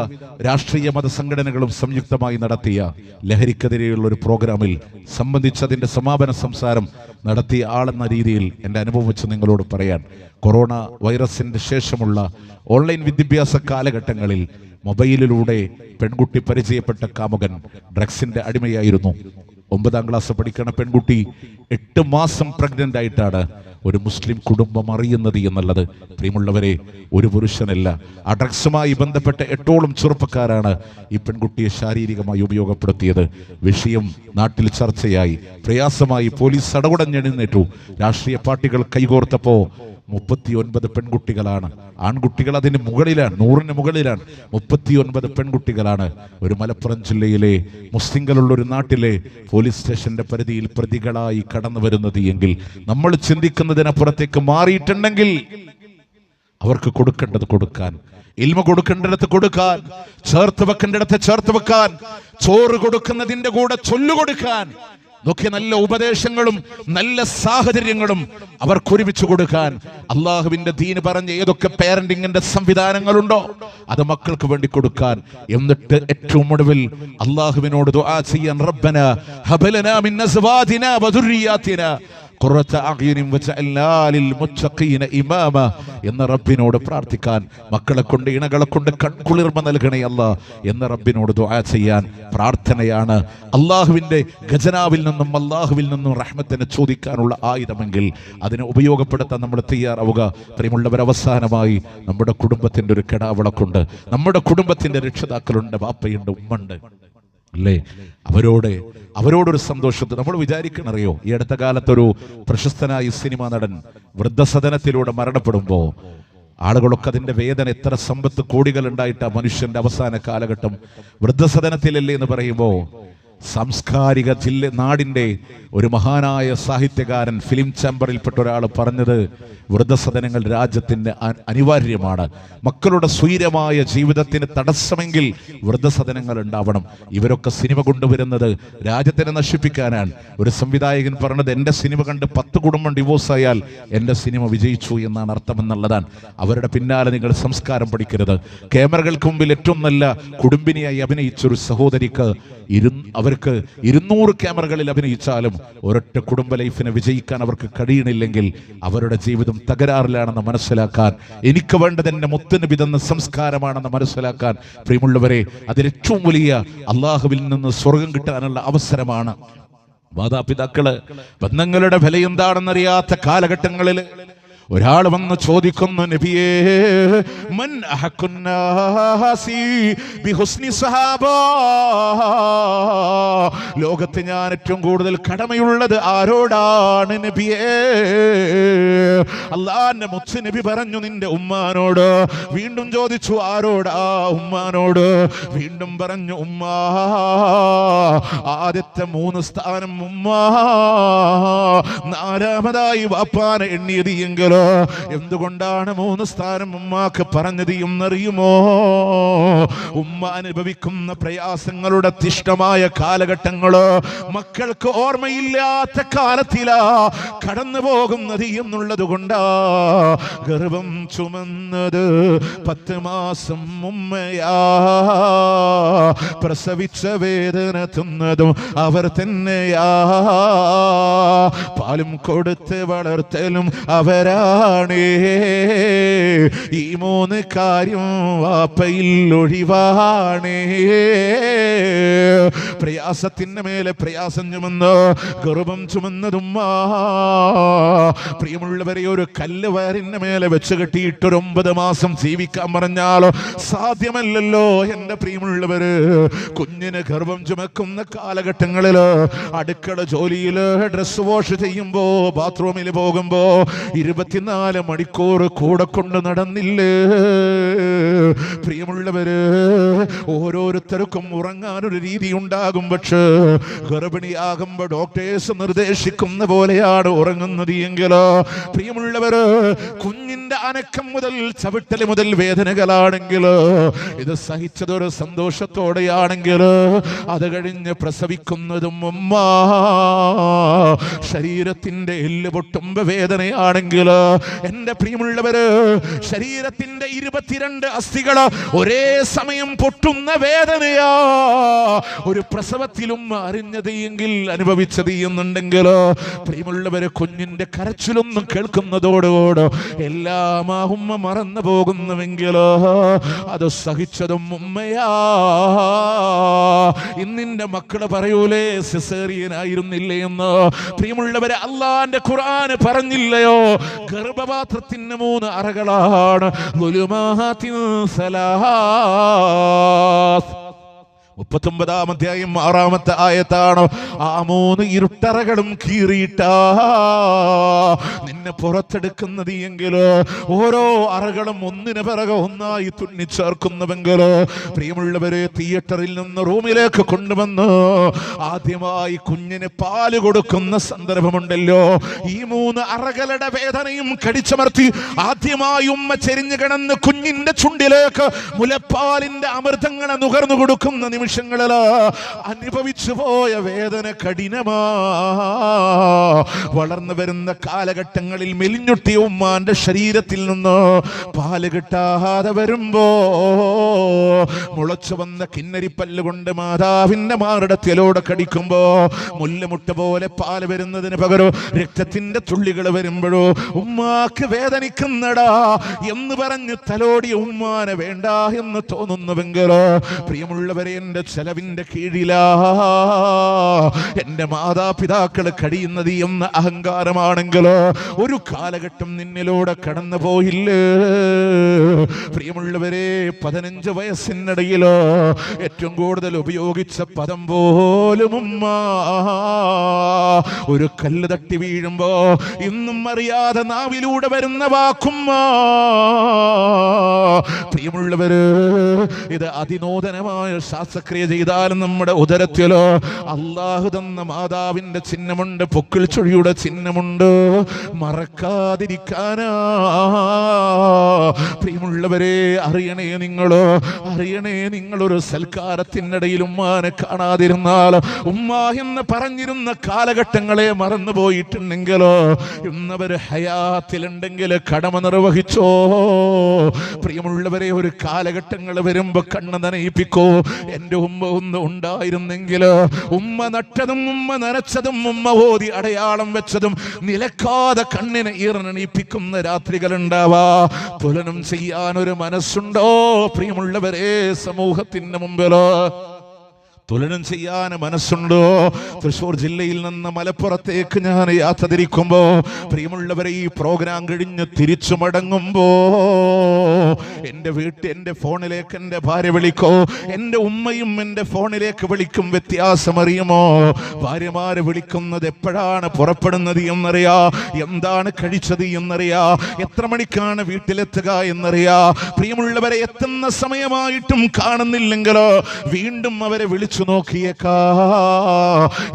രാഷ്ട്രീയ മത സംഘടനകളും സംയുക്തമായി നടത്തിയ ലഹരിക്കെതിരെയുള്ള ഒരു പ്രോഗ്രാമിൽ സംബന്ധിച്ചതിന്റെ സമാപന സംസാരം നടത്തിയ ആളെന്ന രീതിയിൽ എൻ്റെ അനുഭവം വെച്ച് നിങ്ങളോട് പറയാൻ, കൊറോണ വൈറസിന്റെ ശേഷമുള്ള ഓൺലൈൻ വിദ്യാഭ്യാസ കാലഘട്ടങ്ങളിൽ മൊബൈലിലൂടെ പെൺകുട്ടി പരിചയപ്പെട്ട കാമുകൻ ഡ്രഗ്സിന്റെ അടിമയായിരുന്നു. 9ാം ക്ലാസ് പഠിക്കുന്ന പെൺകുട്ടി 8 മാസം പ്രഗ്നന്റ് ആയിട്ടാണ് ഒരു മുസ്ലിം കുടുംബം അറിയുന്നത് എന്നുള്ളത്. പ്രിയമുള്ളവരെ, ഒരു പുരുഷനല്ല, ആ ഡ്രഗ്സുമായി ബന്ധപ്പെട്ട 8ഓളം ചെറുപ്പക്കാരാണ് ഈ പെൺകുട്ടിയെ ശാരീരികമായി ഉപയോഗപ്പെടുത്തിയത്. വിഷയം നാട്ടിൽ ചർച്ചയായി, പ്രയാസമായി, പോലീസ് സടകുടഞ്ഞെഴുന്നേറ്റു. രാഷ്ട്രീയ പാർട്ടികൾ കൈകോർത്തപ്പോ 39 പെൺകുട്ടികളാണ്. ആൺകുട്ടികൾ അതിന് മുകളിലാണ്, 100ന് മുകളിലാണ്. 39 പെൺകുട്ടികളാണ് ഒരു മലപ്പുറം ജില്ലയിലെ മുസ്ലിങ്ങളുള്ള ഒരു നാട്ടിലെ പോലീസ് സ്റ്റേഷന്റെ പരിധിയിൽ പ്രതികളായി കടന്നു വരുന്നത് എങ്കിൽ, നമ്മൾ ചിന്തിക്കുന്നതിനപ്പുറത്തേക്ക് മാറിയിട്ടുണ്ടെങ്കിൽ അവർക്ക് കൊടുക്കേണ്ടത് കൊടുക്കാൻ, ഇൽമ കൊടുക്കേണ്ടിടത്ത് കൊടുക്കാൻ, ചേർത്ത് വെക്കേണ്ടിടത്ത് ചേർത്ത് വെക്കാൻ, ചോറ് കൊടുക്കുന്നതിന്റെ കൂടെ ചൊല്ലുകൊടുക്കാൻ, നോക്കിയ നല്ല ഉപദേശങ്ങളും നല്ല സാഹചര്യങ്ങളും അവർക്കൊരുമിച്ച് കൊടുക്കാൻ, അള്ളാഹുവിന്റെ ദീന് പറഞ്ഞ ഏതൊക്കെ പേരന്റിങ്ങിന്റെ സംവിധാനങ്ങളുണ്ടോ അത് മക്കൾക്ക് വേണ്ടി കൊടുക്കാൻ. എന്നിട്ട് ഏറ്റവും ഒടുവിൽ അള്ളാഹുവിനോട് ദുആ ചെയ്യാൻ, റബ്ബനാ ഹബ് ലനാ മിൻ അസ്വാജിനാ വദുർരിയാതിനാ ഖുറത അഅ്യുനിൻ വജഅൽനാ ലിൽ മുത്തഖീന ഇമാമ എന്ന റബ്ബിനോട് പ്രാർത്ഥിക്കാൻ, മക്കളെ കൊണ്ട് ഇണകളെ കൊണ്ട് കൺകുളിർമ നൽകണേ അല്ലാഹ് എന്ന റബ്ബിനോട് ദുആ ചെയ്യാൻ പ്രാർത്ഥനയാണ് അള്ളാഹുവിൻ്റെ ഖജനാവിൽ നിന്നും അള്ളാഹുവിൽ നിന്നും റഹ്മത്തിനെ ചോദിക്കാനുള്ള ആയുധമെങ്കിൽ അതിനെ ഉപയോഗപ്പെടുത്താൻ നമ്മൾ തയ്യാറാവുക. പ്രിയമുള്ളവർ, അവസാനമായി നമ്മുടെ കുടുംബത്തിൻ്റെ ഒരു കിടാവിളക്കുണ്ട്, നമ്മുടെ കുടുംബത്തിൻ്റെ രക്ഷിതാക്കളുണ്ട്, ബാപ്പയുണ്ട്, ഉമ്മണ്ട് അല്ലേ? അവരോടൊരു സന്തോഷത്തിൽ നമ്മൾ വിചാരിക്കണറിയോ, ഈ അടുത്ത കാലത്തൊരു പ്രശസ്തനായ സിനിമാ നടൻ വൃദ്ധസദനത്തിലൂടെ മരണപ്പെടുമ്പോൾ ആളുകളൊക്കെ അതിൻ്റെ വേദന, എത്ര സമ്പത്ത് കോടികൾ ഉണ്ടായിട്ട് ആ മനുഷ്യന്റെ അവസാന കാലഘട്ടം വൃദ്ധസദനത്തിലല്ലേ എന്ന് പറയുമ്പോൾ സാംസ്കാരിക നാടിൻ്റെ ഒരു മഹാനായ സാഹിത്യകാരൻ, ഫിലിം ചേംബറിൽപ്പെട്ട ഒരാൾ പറഞ്ഞത്, വൃദ്ധസദനങ്ങൾ രാജ്യത്തിന് അനിവാര്യമാണ്. മക്കളുടെ സ്വൈരമായ ജീവിതത്തിന് തടസ്സമെങ്കിൽ വൃദ്ധസദനങ്ങൾ ഉണ്ടാവണം. ഇവരൊക്കെ സിനിമ കൊണ്ടുവരുന്നത് രാജ്യത്തിനെ നശിപ്പിക്കാനാണ്. ഒരു സംവിധായകൻ പറഞ്ഞത്, എൻ്റെ സിനിമ കണ്ട് 10 കുടുംബം ഡിവോഴ്സായാൽ എൻ്റെ സിനിമ വിജയിച്ചു എന്നാണ് അർത്ഥമെന്നുള്ളതാണ്. അവരുടെ പിന്നാലെ നിങ്ങൾ സംസ്കാരം പഠിക്കരുത്. ക്യാമറകൾക്ക് മുമ്പിൽ ഏറ്റവും നല്ല കുടുംബിനിയായി അഭിനയിച്ചൊരു സഹോദരിക്ക് അവർക്ക് 200 ക്യാമറകളിൽ അഭിനയിച്ചാലും ഒരൊറ്റ കുടുംബ ലൈഫിനെ വിജയിക്കാൻ അവർക്ക് കഴിയണില്ലെങ്കിൽ അവരുടെ ജീവിതം തകരാറിലാണെന്ന് മനസ്സിലാക്കാൻ, എനിക്ക് വേണ്ടത് എൻ്റെ മുത്തുനബി തന്ന സംസ്കാരമാണെന്ന് മനസ്സിലാക്കാൻ, പ്രിയമുള്ളവരെ, അതിൽ ഏറ്റവും വലിയ അള്ളാഹുവിൽ നിന്ന് സ്വർഗം കിട്ടാനുള്ള അവസരമാണ്. മാതാപിതാക്കള് ബന്ധങ്ങളുടെ വില എന്താണെന്നറിയാത്ത കാലഘട്ടങ്ങളിൽ ഒരാൾ വന്ന് ചോദിക്കുന്നു, നബിയേ, മൻ അഹഖുന്നാസി ബിഹുസ്നി സഹാബ, ലോകത്ത് ഞാൻ ഏറ്റവും കൂടുതൽ കടമയുള്ളത് ആരോടാണ് നബിയേ? അല്ലാഹുവിന്റെ മുത്ത് നബി പറഞ്ഞു, നിന്റെ ഉമ്മാനോട്. വീണ്ടും ചോദിച്ചു, ആരോടാ? ഉമ്മാനോട്. വീണ്ടും പറഞ്ഞു, ഉമ്മാ. ആദ്യത്തെ 3 സ്ഥാനം ഉമ്മാ. 4ാമതായി വാപ്പാനെ എണ്ണിയത് എങ്കിൽ എന്തുകൊണ്ടാണ് 3 സ്ഥാനം ഉമ്മാക്ക് പറഞ്ഞത് എന്നറിയുമോ? ഉമ്മ അനുഭവിക്കുന്ന പ്രയാസങ്ങളുടെ തിഷ്ടമായ കാലഘട്ടങ്ങള് മക്കൾക്ക് ഓർമ്മയില്ലാത്ത കാലത്തിലാ കടന്നു പോകുന്നത് എന്നുള്ളത് കൊണ്ടാ ഗർഭം ചുമന്നത് 10 മാസം ഉമ്മയാ. പ്രസവിച്ച വേദന തിന്നതും അവർ തന്നെയാ. പാലും കൊടുത്ത് വളർത്തലും അവരാ. ഈ 3 കാര്യം വാപ്പയിൽ ഒഴിവാണേ. പ്രയാസത്തിന് മേലെ പ്രയാസം ചുമന്ന് ഗർഭം ചുമന്നതും, പ്രിയമുള്ളവരെ, ഒരു കല്ല് വയറിന്റെ മേലെ വെച്ച് കെട്ടിയിട്ട് 9 മാസം ജീവിക്കാൻ പറഞ്ഞാലോ സാധ്യമല്ലല്ലോ. എൻ്റെ പ്രിയമുള്ളവര്, കുഞ്ഞിന് ഗർഭം ചുമക്കുന്ന കാലഘട്ടങ്ങളില് അടുക്കള ജോലിയില് ഡ്രസ് വാഷ് ചെയ്യുമ്പോ ബാത്റൂമിൽ പോകുമ്പോ 24 മണിക്കൂർ കൂടെ കൊണ്ട് നടന്നില്ലേ? പ്രിയമുള്ളവര്, ഓരോരുത്തർക്കും ഉറങ്ങാനൊരു രീതി ഉണ്ടാകും. പക്ഷേ ഗർഭിണിയാകുമ്പോ ഡോക്ടേഴ്സ് നിർദ്ദേശിക്കുന്ന പോലെയാണ് ഉറങ്ങുന്നത് എങ്കിലോ, പ്രിയമുള്ളവര്, കുഞ്ഞിന്റെ അനക്കം മുതൽ ചവിട്ടല് മുതൽ വേദനകളാണെങ്കിൽ ഇത് സഹിച്ചതൊരു സന്തോഷത്തോടെയാണെങ്കിൽ അത് കഴിഞ്ഞ് പ്രസവിക്കുന്നതും ഉമ്മ. ശരീരത്തിന്റെ എല്ല് പൊട്ടുമ്പോ വേദനയാണെങ്കിൽ, എൻ്റെ പ്രിയമുള്ളവര്, ശരീരത്തിന്റെ 22 അസ്ഥികള് ഒരേ സമയം പൊട്ടുന്ന വേദനയാ ഒരു പ്രസവത്തിലും അറിഞ്ഞത് എങ്കിൽ അനുഭവിച്ചത് എന്നുണ്ടെങ്കിൽ, പ്രിയമുള്ളവര്, കുഞ്ഞിന്റെ കരച്ചിലൊന്നും കേൾക്കുന്നതോടുകൂടെ എല്ലാം ആ ഉമ്മ മറന്നു പോകുന്നുവെങ്കിൽ അത് സഹിച്ചതും ഉമ്മയാ. ഇന്നിന്റെ മക്കള് പറയൂലേ സിസേറിയനായിരുന്നില്ലേ എന്ന്? പ്രിയമുള്ളവരെ, അള്ളാന്റെ ഖുർആൻ പറഞ്ഞില്ലയോ, ഗർഭപാത്രത്തിന് 3 അറകളാണ്. 39-ാം അധ്യായം 6-ാമത്തെ ആയത്താണ്. ആ 3 ഇരുട്ടറകളും കീറിയിട്ടാ നിന്നെ പുറത്തെടുക്കുന്നത് എങ്കിലോ, ഓരോ അറകളും ഒന്നിന് പിറകെ ഒന്നായി തുന്നിച്ചേർക്കുന്നുവെങ്കിലോ, പ്രിയമുള്ളവരെ, തിയേറ്ററിൽ നിന്ന് റൂമിലേക്ക് കൊണ്ടുവന്ന് ആദ്യമായി കുഞ്ഞിന് പാല് കൊടുക്കുന്ന സന്ദർഭമുണ്ടല്ലോ, ഈ 3 അറകളുടെ വേദനയും കടിച്ചമർത്തി ആദ്യമായി ഉമ്മ ചെരിഞ്ഞു കിടന്ന് കുഞ്ഞിന്റെ ചുണ്ടിലേക്ക് മുലപ്പാലിന്റെ അമൃതങ്ങളെ നുകർന്നു കൊടുക്കുന്ന നിമിഷങ്ങളിൽ അനുഭവിച്ചു പോയ വേദന കഠിനമാ. വളർന്നു വരുന്ന കാലഘട്ടങ്ങൾ കാലഘട്ടങ്ങളിൽ മെലിഞ്ഞൊട്ടിയ ഉമ്മാന്റെ ശരീരത്തിൽ നിന്ന് പാല് കിട്ടാതെ വരുമ്പോ മുളച്ചു വന്ന കിന്നരിപ്പല്ലുകൊണ്ട് മാതാവിന്റെ മാറിടത്തിലൂടെ കടിക്കുമ്പോ മുല്ലമുട്ട പോലെ പാല് വരുന്നതിന് പകരം രക്തത്തിന്റെ തുള്ളികൾ വരുമ്പോഴോ ഉമ്മാക്ക് വേദനിക്കുന്നടാ എന്ന് പറഞ്ഞ് തലോടിയ ഉമ്മാനെ വേണ്ട എന്ന് തോന്നുന്നുവെങ്കിലോ പ്രിയമുള്ളവരെ, എന്റെ ചെലവിന്റെ കീഴിലാ എന്റെ മാതാപിതാക്കൾ കഴിയുന്നത് എന്ന അഹങ്കാരമാണെങ്കിലോ ഒരു കാലഘട്ടം നിന്നിലൂടെ കടന്നു പോയില്ലേ? പ്രിയമുള്ളവരെ, 15 വയസ്സിനിടയിലോ ഏറ്റവും കൂടുതൽ ഉപയോഗിച്ച പദം പോലും ഉമ്മ. ഒരു കല്ല് തട്ടി വീഴുമ്പോ ഇന്നും അറിയാതെ നാവിലൂടെ വരുന്ന വാക്കുമ്മ. പ്രിയമുള്ളവര്, ഇത് അതിനൂതനമായ ശ്വാസക്രിയ ചെയ്താലും നമ്മുടെ ഉദരത്തിലോ അള്ളാഹു തന്ന മാതാവിന്റെ ചിഹ്നമുണ്ട്, പൊക്കിൾ ചുഴിയുടെ ചിഹ്നമുണ്ട്. മറക്കാതിരിക്കാനാ. പ്രിയമുള്ളവരെ, അറിയണേ നിങ്ങളൊരു സൽക്കാരത്തിനിടയിൽ ഉമ്മാനെ കാണാതിരുന്നാൽ, ഉമ്മ എന്ന് പറഞ്ഞിരുന്ന കാലഘട്ടങ്ങളെ മറന്നുപോയിട്ടുണ്ടെങ്കിലോ ഇന്നവര് ഹയാത്തിലുണ്ടെങ്കിൽ കടമ നിർവഹിച്ചോ. പ്രിയമുള്ളവരെ, ഒരു കാലഘട്ടങ്ങൾ വരുമ്പോ കണ്ണ് നനയിപ്പിക്കോ. എന്റെ ഉമ്മ ഒന്ന് ഉണ്ടായിരുന്നെങ്കിൽ, ഉമ്മ നട്ടതും ഉമ്മ നനച്ചതും ഉമ്മ ഓതി അടയാളം വെച്ചതും നിലക്കാതെ കണ്ണിനെ ഈറനണിപ്പിക്കുന്ന രാത്രികൾ ഉണ്ടാവാ. തുലനം ചെയ്യാൻ ഒരു മനസ്സുണ്ടോ പ്രിയമുള്ളവരെ? സമൂഹത്തിന്റെ മുമ്പിലോ തുലനം ചെയ്യാൻ മനസ്സുണ്ടോ? തൃശ്ശൂർ ജില്ലയിൽ നിന്ന് മലപ്പുറത്തേക്ക് ഞാൻ യാത്ര തിരിക്കുമ്പോ പ്രിയമുള്ളവരെ, ഈ പ്രോഗ്രാം കഴിഞ്ഞ് തിരിച്ചു മടങ്ങുമ്പോ എന്റെ ഫോണിലേക്ക് എന്റെ ഭാര്യ വിളിക്കോ, എന്റെ ഉമ്മയും എന്റെ ഫോണിലേക്ക് വിളിക്കും. വ്യത്യാസം അറിയുമോ? ഭാര്യമാര് വിളിക്കുന്നത് എപ്പോഴാണ് പുറപ്പെടുന്നത് എന്നറിയാ, എന്താണ് കഴിച്ചത് എന്നറിയാ, എത്ര മണിക്കാണ് വീട്ടിലെത്തുക എന്നറിയാ. പ്രിയമുള്ളവരെ, എത്തുന്ന സമയമായിട്ടും കാണുന്നില്ലെങ്കിലോ വീണ്ടും അവരെ വിളിച്ചു നോക്കിയേക്കാ.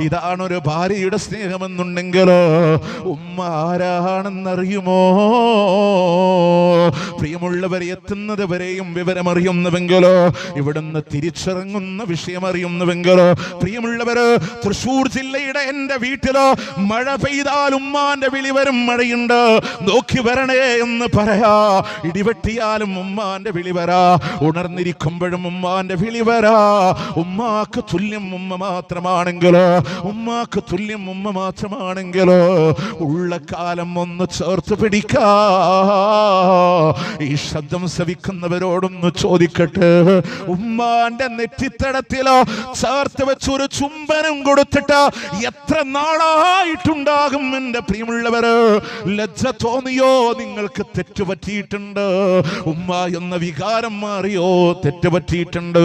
ഇതാണൊരു ഭാര്യയുടെ സ്നേഹമെന്നുണ്ടെങ്കിലോ ഉമ്മ ആരാണെന്നറിയുമോ? പ്രിയമുള്ളവരെ, എത്തുന്നത് വരെയും വിവരമറിയുന്നുവെങ്കിലോ, ഇവിടുന്ന് തിരിച്ചിറങ്ങുന്ന വിഷയം അറിയുന്നുവെങ്കിലോ, പ്രിയമുള്ളവര്, തൃശ്ശൂർ ജില്ലയുടെ എന്റെ വീട്ടിലോ മഴ പെയ്താൽ ഉമ്മാന്റെ വിളി വരും. മഴയുണ്ട്, നോക്കി വരണേ എന്ന് പറയാ. ഇടിവെട്ടിയാലും ഉമ്മാന്റെ വിളി വരാ. ഉണർന്നിരിക്കുമ്പോഴും ഉമ്മാന്റെ വിളി വരാ. ഉമ്മാക്ക് തുല്യം ഉമ്മ മാത്രമാണെങ്കിലോ ഉള്ള കാലം ഒന്ന് ചേർത്ത് പിടിക്കാ. ഈ ശബ്ദം ശ്രവിക്കുന്നവരോടൊന്ന് ചോദിക്കട്ടെ, ഉമ്മാന്റെ നെറ്റിത്തടത്തിലോ ചേർത്ത് വെച്ചൊരു ചുംബനം കൊടുത്തിട്ട് എത്ര നാളായിട്ടുണ്ടാകും? എന്റെ പ്രിയമുള്ളവര്, ലജ്ജ തോന്നിയോ? നിങ്ങൾക്ക് തെറ്റുപറ്റിയിട്ടുണ്ട്. ഉമ്മ എന്ന വികാരം മാറിയോ? തെറ്റുപറ്റിയിട്ടുണ്ട്.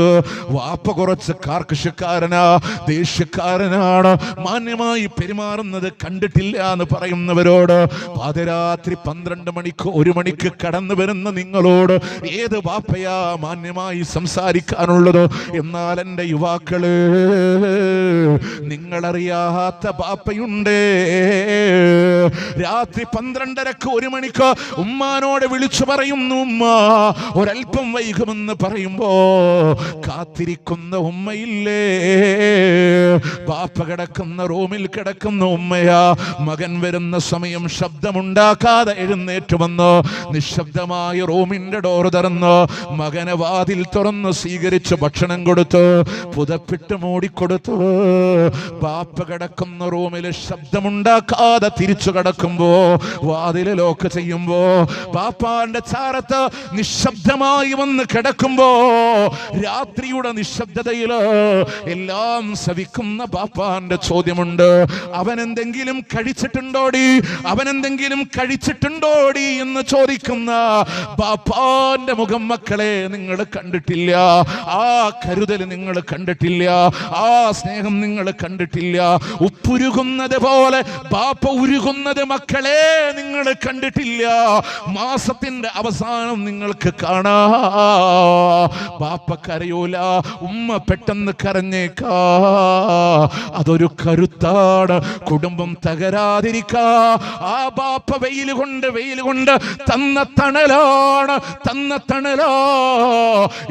വാപ്പ കുറച്ച് കാർക്കശക്കാരനാ, ദേഷ്യക്കാരനാണ്, മാന്യമായി പെരുമാറുന്നത് കണ്ടിട്ടില്ല എന്ന് പറയുന്നവരോട് പാതിരാത്രി 12 മണിക്ക് 1 മണിക്ക് കടന്നു വരുന്ന നിങ്ങളോട് ഏത് വാപ്പയാ മാന്യമായി സംസാരിക്കാനുള്ളത്? എന്നാൽ എൻ്റെ യുവാക്കള്, നിങ്ങളറിയാത്ത ബാപ്പയുണ്ടേ. രാത്രി 12:30 1 മണിക്ക് ഉമ്മാനോട് വിളിച്ചു പറയുന്നു, ഉമ്മ ഒരൽപ്പം വൈകുമെന്ന് പറയുമ്പോ കാത്തിരിക്കുന്ന ഉമ്മയില്ലേ? ബാപ്പ കിടക്കുന്ന റൂമിൽ കിടക്കുന്ന ഉമ്മയാ. മകൻ വരുന്ന സമയം ശബ്ദമുണ്ടാക്കാതെ എഴുന്നേറ്റ് വന്ന് നിശബ്ദമായ റൂമിന്റെ ഡോർ തുറന്ന് മകനെ വാതിൽ തുറന്ന് സ്വീകരിച്ച് ഭക്ഷണം കൊടുത്തു, പുതപ്പിട്ട് മൂടിക്കൊടുത്തു. ബാപ്പ കിടക്കുന്ന റൂമിൽ ശബ്ദമുണ്ടാക്കാതെ തിരിച്ചു കിടക്കുമ്പോ, വാതില് ലോക്ക് ചെയ്യുമ്പോ, ബാപ്പാന്റെ ചാരത്ത് നിശബ്ദമായി വന്ന് കിടക്കുമ്പോ, രാത്രിയുടെ നിശബ്ദതയില് എല്ലാം സവിക്കുന്ന ബാപ്പാന്റെ ചോദ്യമുണ്ട്, അവനെന്തെങ്കിലും കഴിച്ചിട്ടുണ്ടോടി എന്ന് ചോദിക്കുന്ന ബാപ്പാന്റെ മുഖം മക്കളെ നിങ്ങൾ കണ്ടിട്ടില്ല. ആ കരുതൽ നിങ്ങൾ കണ്ടിട്ടില്ല. ആ സ്നേഹം നിങ്ങൾ കണ്ടിട്ടില്ല. ഉപ്പുരുകുന്നത് പോലെ ബാപ്പ ഉരുകുന്നത് മക്കളെ നിങ്ങൾ കണ്ടിട്ടില്ല. മാസത്തിന്റെ അവസാനം നിങ്ങൾക്ക് കാണാ. ബാപ്പ കരയൂല, ഉമ്മ പെട്ടെന്ന് കരഞ്ഞേക്കാ. അതൊരു കരുത്താണ്. കുടുംബം തകരാതിരിക്കാ. ആ ബാപ്പ വെയിൽ കൊണ്ട് തന്ന തണലാണ്.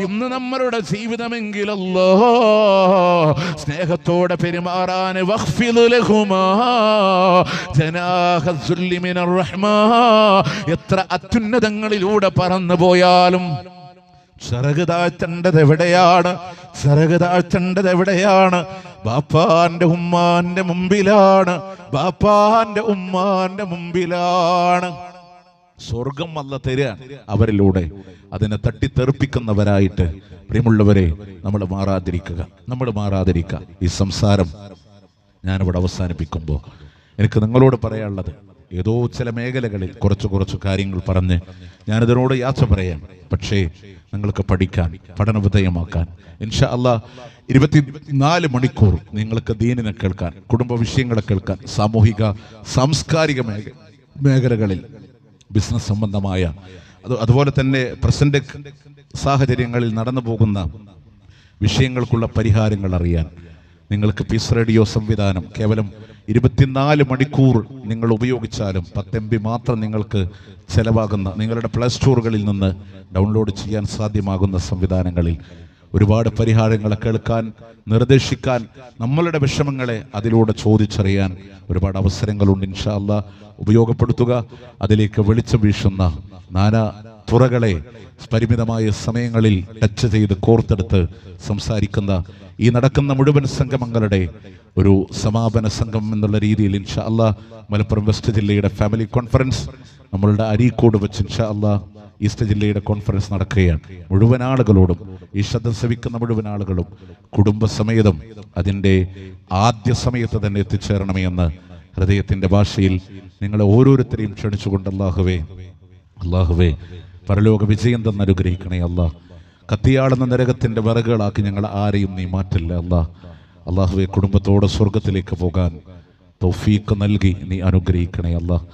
ഇന്ന് നമ്മളുടെ ജീവിതമെങ്കിലല്ലോ സ്നേഹത്തോടെ പെരുമാറാൻ വഖ്ഫിദ് ലഹുമാ ജനാഹ കസ്സുല്ലി മിനർ റഹ്മാ. എത്ര അത്യുന്നതങ്ങളിലൂടെ പറന്നു പോയാലും ചിറക് താഴ്ത്തേണ്ടത് എവിടെയാണ്? ചിറക് താഴ്ത്തേണ്ടത് എവിടെയാണ്? ബാപ്പാന്റെ ഉമ്മാന്റെ മുമ്പിലാണ്. ബാപ്പാന്റെ ഉമ്മാന്റെ മുമ്പിലാണ്. സ്വർഗം അല്ല തരിക അവരിലൂടെ. അതിനെ തട്ടിത്തെറിപ്പിക്കുന്നവരായിട്ട് പ്രിയമുള്ളവരെ നമ്മൾ മാറാതിരിക്കുക. ഈ സംസാരം ഞാനിവിടെ അവസാനിപ്പിക്കുമ്പോൾ എനിക്ക് നിങ്ങളോട് പറയാനുള്ളത്, ഏതോ ചില മേഖലകളിൽ കുറച്ച് കാര്യങ്ങൾ പറഞ്ഞ് ഞാനിതിനോട് യാത്ര പറയാൻ, പക്ഷേ നിങ്ങൾക്ക് പഠിക്കാൻ, പഠനവിധേയമാക്കാൻ ഇൻഷാ അല്ലാഹ് 24 മണിക്കൂർ നിങ്ങൾക്ക് ദീനിനെ കേൾക്കാൻ, കുടുംബ വിഷയങ്ങളെ കേൾക്കാൻ, സാമൂഹിക സാംസ്കാരിക മേഖലകളിൽ ബിസിനസ് സംബന്ധമായ അതുപോലെ തന്നെ പ്രസന്റ് സാഹചര്യങ്ങളിൽ നടന്നു പോകുന്ന വിഷയങ്ങൾക്കുള്ള പരിഹാരങ്ങൾ അറിയാൻ നിങ്ങൾക്ക് പീസ് റേഡിയോ സംവിധാനം കേവലം 24 മണിക്കൂർ നിങ്ങൾ ഉപയോഗിച്ചാലും 10 MB മാത്രം നിങ്ങൾക്ക് ചെലവാകുന്ന, നിങ്ങളുടെ പ്ലേ സ്റ്റോറുകളിൽ നിന്ന് ഡൗൺലോഡ് ചെയ്യാൻ സാധ്യമാകുന്ന സംവിധാനങ്ങളിൽ ഒരുപാട് പരിഹാരങ്ങളെ കേൾക്കാൻ, നിർദ്ദേശിക്കാൻ, നമ്മളുടെ വിഷമങ്ങളെ അതിലൂടെ ചോദിച്ചറിയാൻ ഒരുപാട് അവസരങ്ങളുണ്ട്. ഇൻഷാ അല്ലാഹ് ഉപയോഗപ്പെടുത്തുക. അതിലേക്ക് വെളിച്ചം വീശുന്ന നാനാ തുറകളെ പരിമിതമായ സമയങ്ങളിൽ ടച്ച് ചെയ്ത് കോർത്തെടുത്ത് സംസാരിക്കുന്ന ഈ നടക്കുന്ന മുഴുവൻ സംഗമങ്ങളുടെ ഒരു സമാപന സംഘം എന്നുള്ള രീതിയിൽ ഇൻഷാ അല്ലാഹ് മലപ്പുറം വെസ്റ്റ് ജില്ലയുടെ ഫാമിലി കോൺഫറൻസ് നമ്മളുടെ അരീക്കോട് വെച്ച് ഇൻഷാ അല്ലാഹ് ഈസ്റ്റ് ജില്ലയുടെ കോൺഫറൻസ് നടക്കുകയാണ്. മുഴുവൻ ആളുകളോടും, ഈ ശബ്ദം ശ്രവിക്കുന്ന മുഴുവൻ ആളുകളും കുടുംബസമേതം അതിൻ്റെ ആദ്യ സമയത്ത് തന്നെ എത്തിച്ചേരണമേ എന്ന് ഹൃദയത്തിൻ്റെ ഭാഷയിൽ നിങ്ങളെ ഓരോരുത്തരെയും ക്ഷണിച്ചുകൊണ്ട് അല്ലാഹുവേ പരലോക വിജയം തന്നെ അനുഗ്രഹിക്കണേ അല്ലാഹ്. കത്തിയാളുന്ന നരകത്തിൻ്റെ വിറകുകളാക്കി ഞങ്ങൾ ആരെയും നീ മാറ്റില്ല അല്ലാഹുവേ. കുടുംബത്തോടെ സ്വർഗത്തിലേക്ക് പോകാൻ തൗഫീഖ് നൽകി നീ അനുഗ്രഹിക്കണേ അല്ലാഹ്.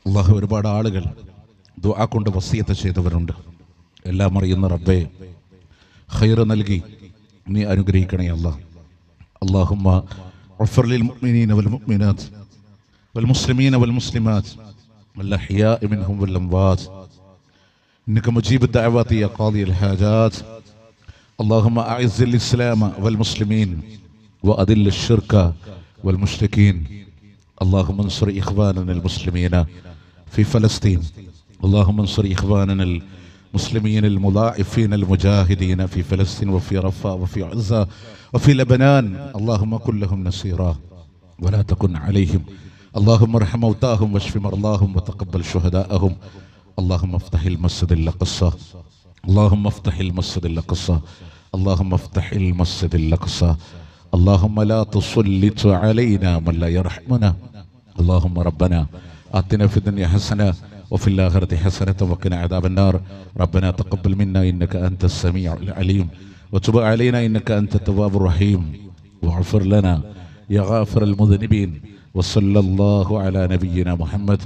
അല്ലാഹു, ഒരുപാട് ആളുകൾ ദുആ കൊണ്ട് വസിയത്ത് ചെയ്തവരുണ്ട്. എല്ലാം അറിയുന്ന റബ്ബേ, ഖൈർ നൽകി നീ അനുഗ്രഹിക്കണേ അല്ലാഹ്. അല്ലാഹുമ്മ اغفر للمؤمنين والمؤمنات والمسلمين والمسلمات والأحياء منهم والأموات إنك مجيب الدعوات يا قاضي الحاجات. اللهم أعز الإسلام والمسلمين وأذل الشرك والمشركين. اللهم انصر إخواننا المسلمين في فلسطين. اللهم انصر إخواننا المسلمين المضاعفين المجاهدين في فلسطين وفي رفح وفي عزة وفي لبنان. اللهم كن لهم نصيرا ولا تكن عليهم. اللهم ارحم موتاهم واشف مرضاهم وتقبل شهداءهم. اللهم افتح المسجد الأقصى. اللهم افتح المسجد الأقصى. اللهم افتح المسجد الأقصى. اللهم لا تسلط علينا من لا يرحمنا. اللهم ربنا آتنا في الدنيا حسنة وفي الآخرة حسنة وقنا عذاب النار. ربنا تقبل منا إنك أنت السميع العليم وتب علينا إنك أنت التواب الرحيم واغفر لنا يا غافر المذنبين. وصلى الله على نبينا محمد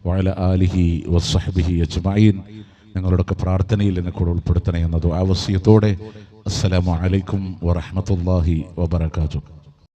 وعلى آله وصحبه أجمعين. നിങ്ങളുടെയൊക്കെ പ്രാർത്ഥനയിൽ എന്നെ കൂടെ ഉൾപ്പെടുത്തണേ എന്ന ദുആ വസിയത്തോടെ അസ്സലാമു അലൈക്കും വറഹ്മത്തുള്ളാഹി വബറകാതുഹു.